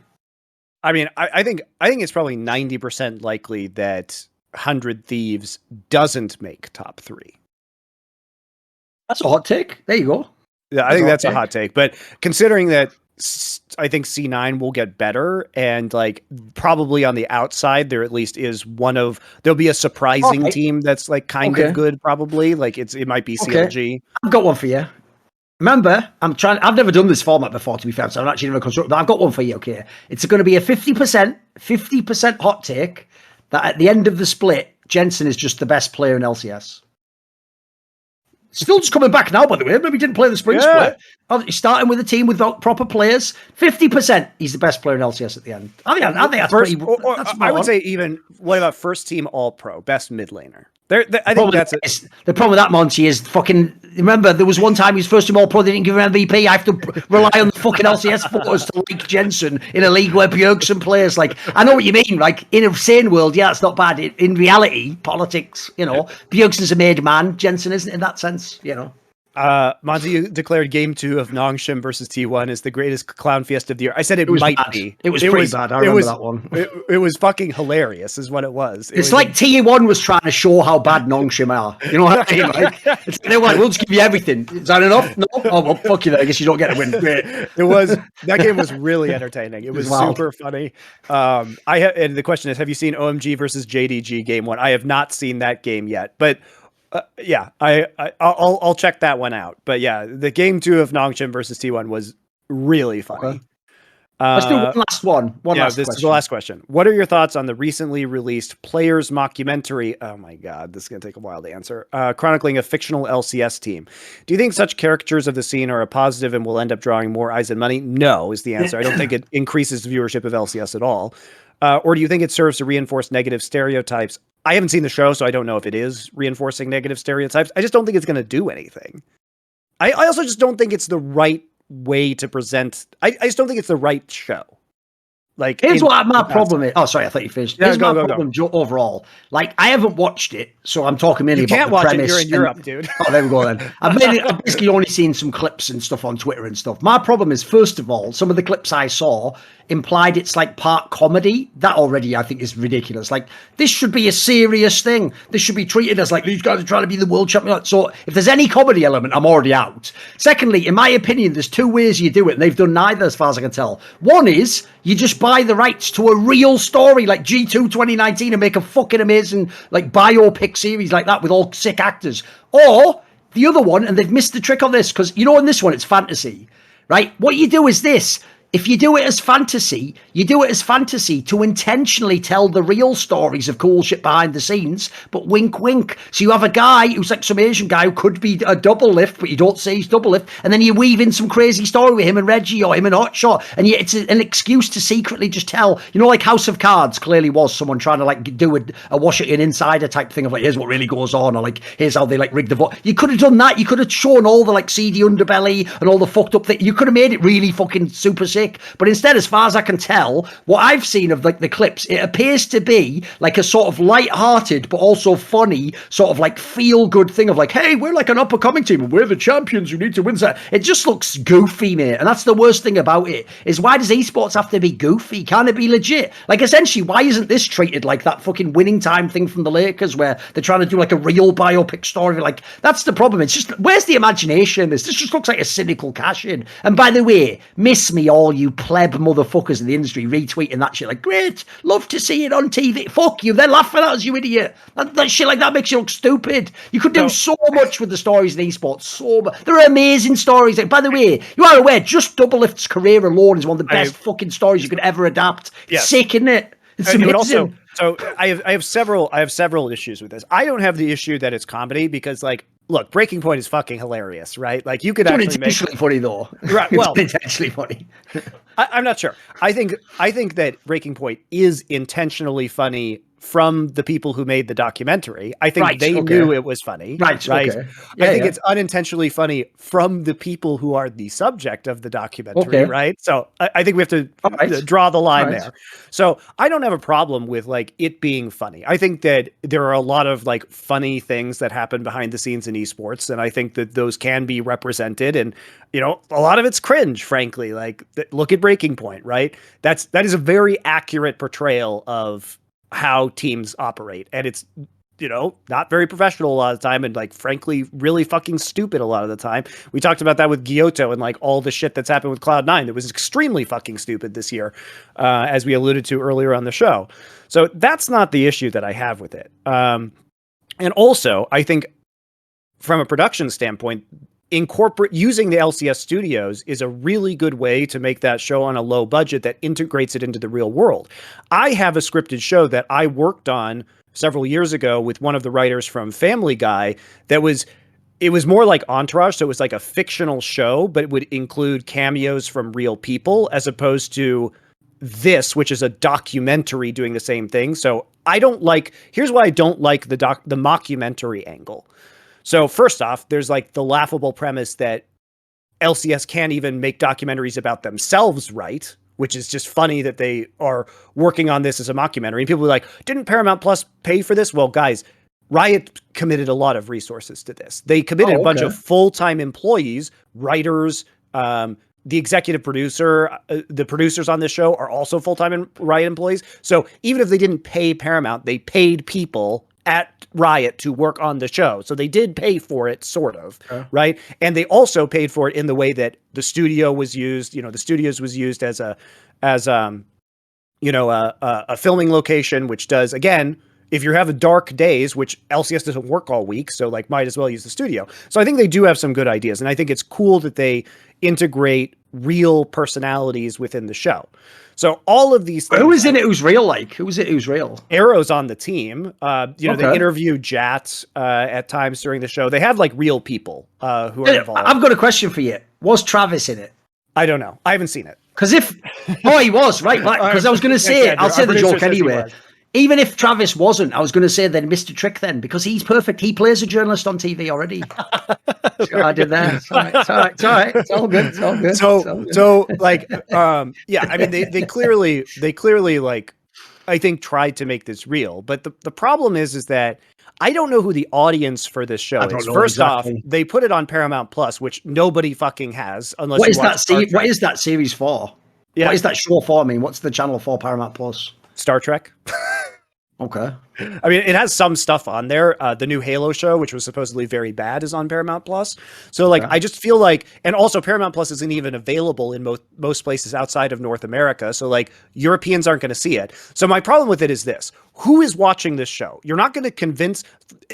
I mean, I think it's probably 90% likely that 100 Thieves doesn't make top 3. That's a hot take. There you go. Yeah, I think that's a hot take. But considering that I think C9 will get better, and like probably on the outside, there at least is there'll be a surprising team that's like kind of good, probably. Like it might be CLG. I've got one for you. Remember, I've never done this format before, to be fair, so I've actually never constructed, but I've got one for you, okay? It's going to be a 50% hot take that at the end of the split, Jensen is just the best player in LCS. Still just coming back now, by the way. Maybe he didn't play the spring split. He's starting with a team with proper players. 50%, he's the best player in LCS at the end. I think that's pretty. I would say even, what about first team All-Pro, best mid laner? I think that's the problem with that, Monty, is fucking. Remember, there was one time he was first team All-Pro, they didn't give him MVP. I have to rely on the fucking LCS photos to like Jensen in a league where Bjergsen plays. Like, I know what you mean. Like, in a sane world, yeah, it's not bad. In reality, politics, Bjergsen's a made man. Jensen isn't in that sense, Monty declared Game 2 of Nongshim versus T1 is the greatest clown fiesta of the year. I said it might bad. be. It was pretty bad. I remember that one. It was fucking hilarious, is what it was. It's like T1 was trying to show how bad Nongshim are. You know what I mean? Like, they were like, we'll just give you everything. Is that enough? No? Oh, well, fuck you then. I guess you don't get a win. Great. That game was really entertaining. It was super funny. And the question is, have you seen OMG versus JDG Game 1? I have not seen that game yet, but I'll check that one out. But yeah, the Game 2 of Nongshim versus T1 was really funny. Okay. Let's do one last one. This is the last question. What are your thoughts on the recently released Players mockumentary? Oh my God, this is going to take a while to answer. Chronicling a fictional LCS team. Do you think such caricatures of the scene are a positive and will end up drawing more eyes and money? No, is the answer. I don't think it increases viewership of LCS at all. Or do you think it serves to reinforce negative stereotypes? I haven't seen the show, so I don't know if it is reinforcing negative stereotypes. I just don't think it's going to do anything. I also just don't think it's the right way to present. I just don't think it's the right show. Like, here's what my problem is. Oh, sorry, I thought you finished. Here's my problem overall. Like, I haven't watched it, so I'm talking mainly about the premise. You're in Europe, dude. Oh, there we go then. I've basically only seen some clips and stuff on Twitter and stuff. My problem is, first of all, some of the clips I saw implied it's like part comedy. That already, I think, is ridiculous. Like, this should be a serious thing. This should be treated as like, these guys are trying to be the world champion. So if there's any comedy element, I'm already out. Secondly, in my opinion, there's 2 ways you do it, and they've done neither as far as I can tell. One is you just buy the rights to a real story like G2 2019 and make a fucking amazing like biopic series like that with all sick actors. Or the other one, and they've missed the trick on this, because in this one it's fantasy, right? What you do is this. If you do it as fantasy, you do it as fantasy to intentionally tell the real stories of cool shit behind the scenes, but wink, wink. So you have a guy who's like some Asian guy who could be a double lift, but you don't say he's double lift, and then you weave in some crazy story with him and Reggie or him and Hotshot, and it's an excuse to secretly just tell, like House of Cards clearly was someone trying to like do a Washington Insider type thing of like, here's what really goes on, or like, here's how they like rig the vote. You could have done that. You could have shown all the like seedy underbelly and all the fucked up thing. You could have made it really fucking super sick. But instead, as far as I can tell, what I've seen of like the clips, it appears to be like a sort of light-hearted but also funny sort of like feel-good thing of like, hey, we're like an up-and-coming team and we're the champions who need to win. It just looks goofy, mate. And that's the worst thing about it, is why does esports have to be goofy? Can't it be legit? Like, essentially, why isn't this treated like that fucking winning time thing from the Lakers where they're trying to do like a real biopic story? Like, that's the problem. It's just, where's the imagination in this? This just looks like a cynical cash-in. And by the way, miss me all you pleb motherfuckers in the industry retweeting that shit like, great, love to see it on TV. Fuck you, they're laughing at us, you idiot. That shit like that makes you look stupid. You could do so much with the stories in esports. So much. There are amazing stories. Like, by the way, you are aware, just Doublelift's career alone is one of the best fucking stories you could ever adapt. Yes. Sick, isn't it? It's amazing. So I have several issues with this. I don't have the issue that it's comedy because, like, look, Breaking Point is fucking hilarious, right? Like, you could actually intentionally funny though. Right. Well, it's intentionally funny. I'm not sure. I think that Breaking Point is intentionally funny from the people who made the documentary. I think they knew it was funny. Right. Okay. I think it's unintentionally funny from the people who are the subject of the documentary. Right. So I think we have to draw the line there. So I don't have a problem with like it being funny. I think that there are a lot of like funny things that happen behind the scenes in esports. And I think that those can be represented. And, you know, a lot of it's cringe, frankly. Like look at Breaking Point, right? That is a very accurate portrayal of how teams operate, and it's, you know, not very professional a lot of the time, and like frankly really fucking stupid a lot of the time. We talked about that with Guilhoto and like all the shit that's happened with Cloud9 that was extremely fucking stupid this year, as we alluded to earlier on the show. So that's not the issue that I have with it. And also I think from a production standpoint, using the LCS studios is a really good way to make that show on a low budget that integrates it into the real world. I have a scripted show that I worked on several years ago with one of the writers from Family Guy it was more like Entourage. So it was like a fictional show, but it would include cameos from real people as opposed to this, which is a documentary doing the same thing. So here's why I don't like the mockumentary angle. So first off, there's like the laughable premise that LCS can't even make documentaries about themselves right, which is just funny that they are working on this as a mockumentary. And people are like, didn't Paramount Plus pay for this? Well, guys, Riot committed a lot of resources to this. They committed a bunch of full-time employees, writers, the executive producer, the producers on this show are also full-time Riot employees. So even if they didn't pay Paramount, they paid people at Riot to work on the show. So they did pay for it, sort of, right? And they also paid for it in the way that the studio was used. You know, the studios was used as a filming location, which does, again, if you have dark days, which LCS doesn't work all week, so like might as well use the studio. So I think they do have some good ideas, and I think it's cool that they integrate real personalities within the show. So all of these things. Who was in it who's real? Like, who was it who's real? Arrow's on the team. They interview Jats at times during the show. They have like real people who are involved. I've got a question for you. Was Travis in it? I don't know. I haven't seen it. Because he was, right? Because I was going to say, I'll say the joke anyway. Even if Travis wasn't, I was going to say that he missed a trick then, because he's perfect. He plays a journalist on TV already. So I did that. It's all right. It's all good. So like, I mean, they clearly like, I think tried to make this real. But the problem is that I don't know who the audience for this show is. First off, they put it on Paramount Plus, which nobody fucking has unless what is that series for? Yeah. What is that show for? I mean, what's the channel for Paramount Plus? Star Trek. Okay. I mean, it has some stuff on there. The new Halo show, which was supposedly very bad, is on Paramount Plus. So, like, I just feel like, and also Paramount Plus isn't even available in most places outside of North America. So, like, Europeans aren't going to see it. So, my problem with it is this: who is watching this show? You're not going to convince.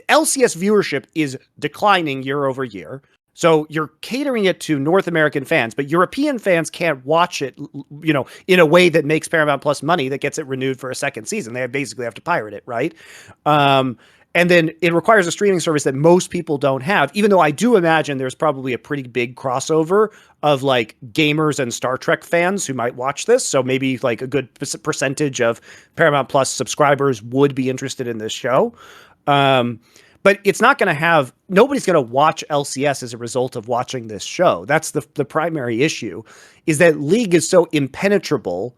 LCS viewership is declining year over year. So you're catering it to North American fans, but European fans can't watch it, you know, in a way that makes Paramount Plus money that gets it renewed for a second season. They basically have to pirate it, right? And then it requires a streaming service that most people don't have, even though I do imagine there's probably a pretty big crossover of like gamers and Star Trek fans who might watch this. So maybe like a good percentage of Paramount Plus subscribers would be interested in this show. But it's not going to have, nobody's going to watch LCS as a result of watching this show. That's the primary issue, is that League is so impenetrable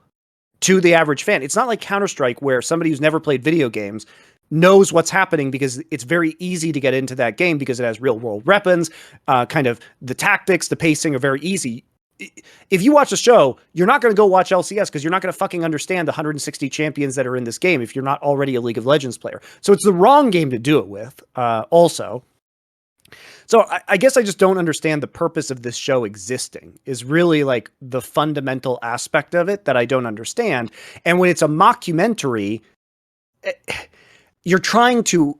to the average fan. It's not like Counter-Strike where somebody who's never played video games knows what's happening because it's very easy to get into that game because it has real world weapons, kind of the tactics, the pacing are very easy. If you watch the show, you're not going to go watch LCS because you're not going to fucking understand the 160 champions that are in this game if you're not already a League of Legends player. So it's the wrong game to do it with, also. So I guess I just don't understand the purpose of this show existing is really like the fundamental aspect of it that I don't understand. And when it's a mockumentary, you're trying to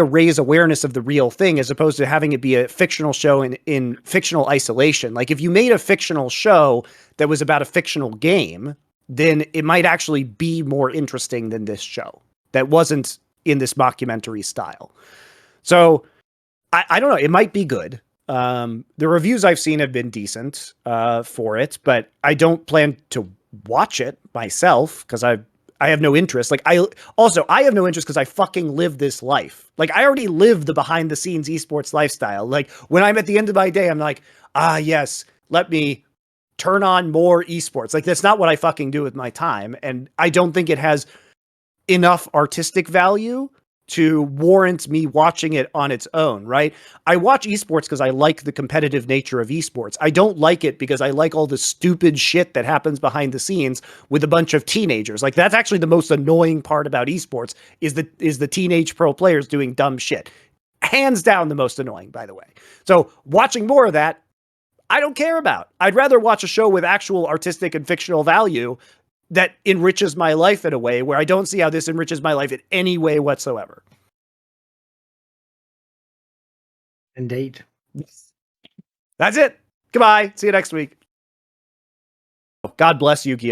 raise awareness of the real thing as opposed to having it be a fictional show in fictional isolation. Like if you made a fictional show that was about a fictional game, then it might actually be more interesting than this show that wasn't in this mockumentary style. So I don't know. It might be good. The reviews I've seen have been decent for it, but I don't plan to watch it myself because I I have no interest. Like I have no interest because I fucking live this life. Like I already live the behind the scenes esports lifestyle. Like when I'm at the end of my day, I'm like, yes, let me turn on more esports. Like that's not what I fucking do with my time. And I don't think it has enough artistic value to warrant me watching it on its own, right? I watch esports because I like the competitive nature of esports. I don't like it because I like all the stupid shit that happens behind the scenes with a bunch of teenagers. Like that's actually the most annoying part about esports is the teenage pro players doing dumb shit. Hands down the most annoying, by the way. So watching more of that, I don't care about. I'd rather watch a show with actual artistic and fictional value that enriches my life in a way where I don't see how this enriches my life in any way whatsoever. Indeed. That's it. Goodbye. See you next week. God bless Yu-Gi-Oh!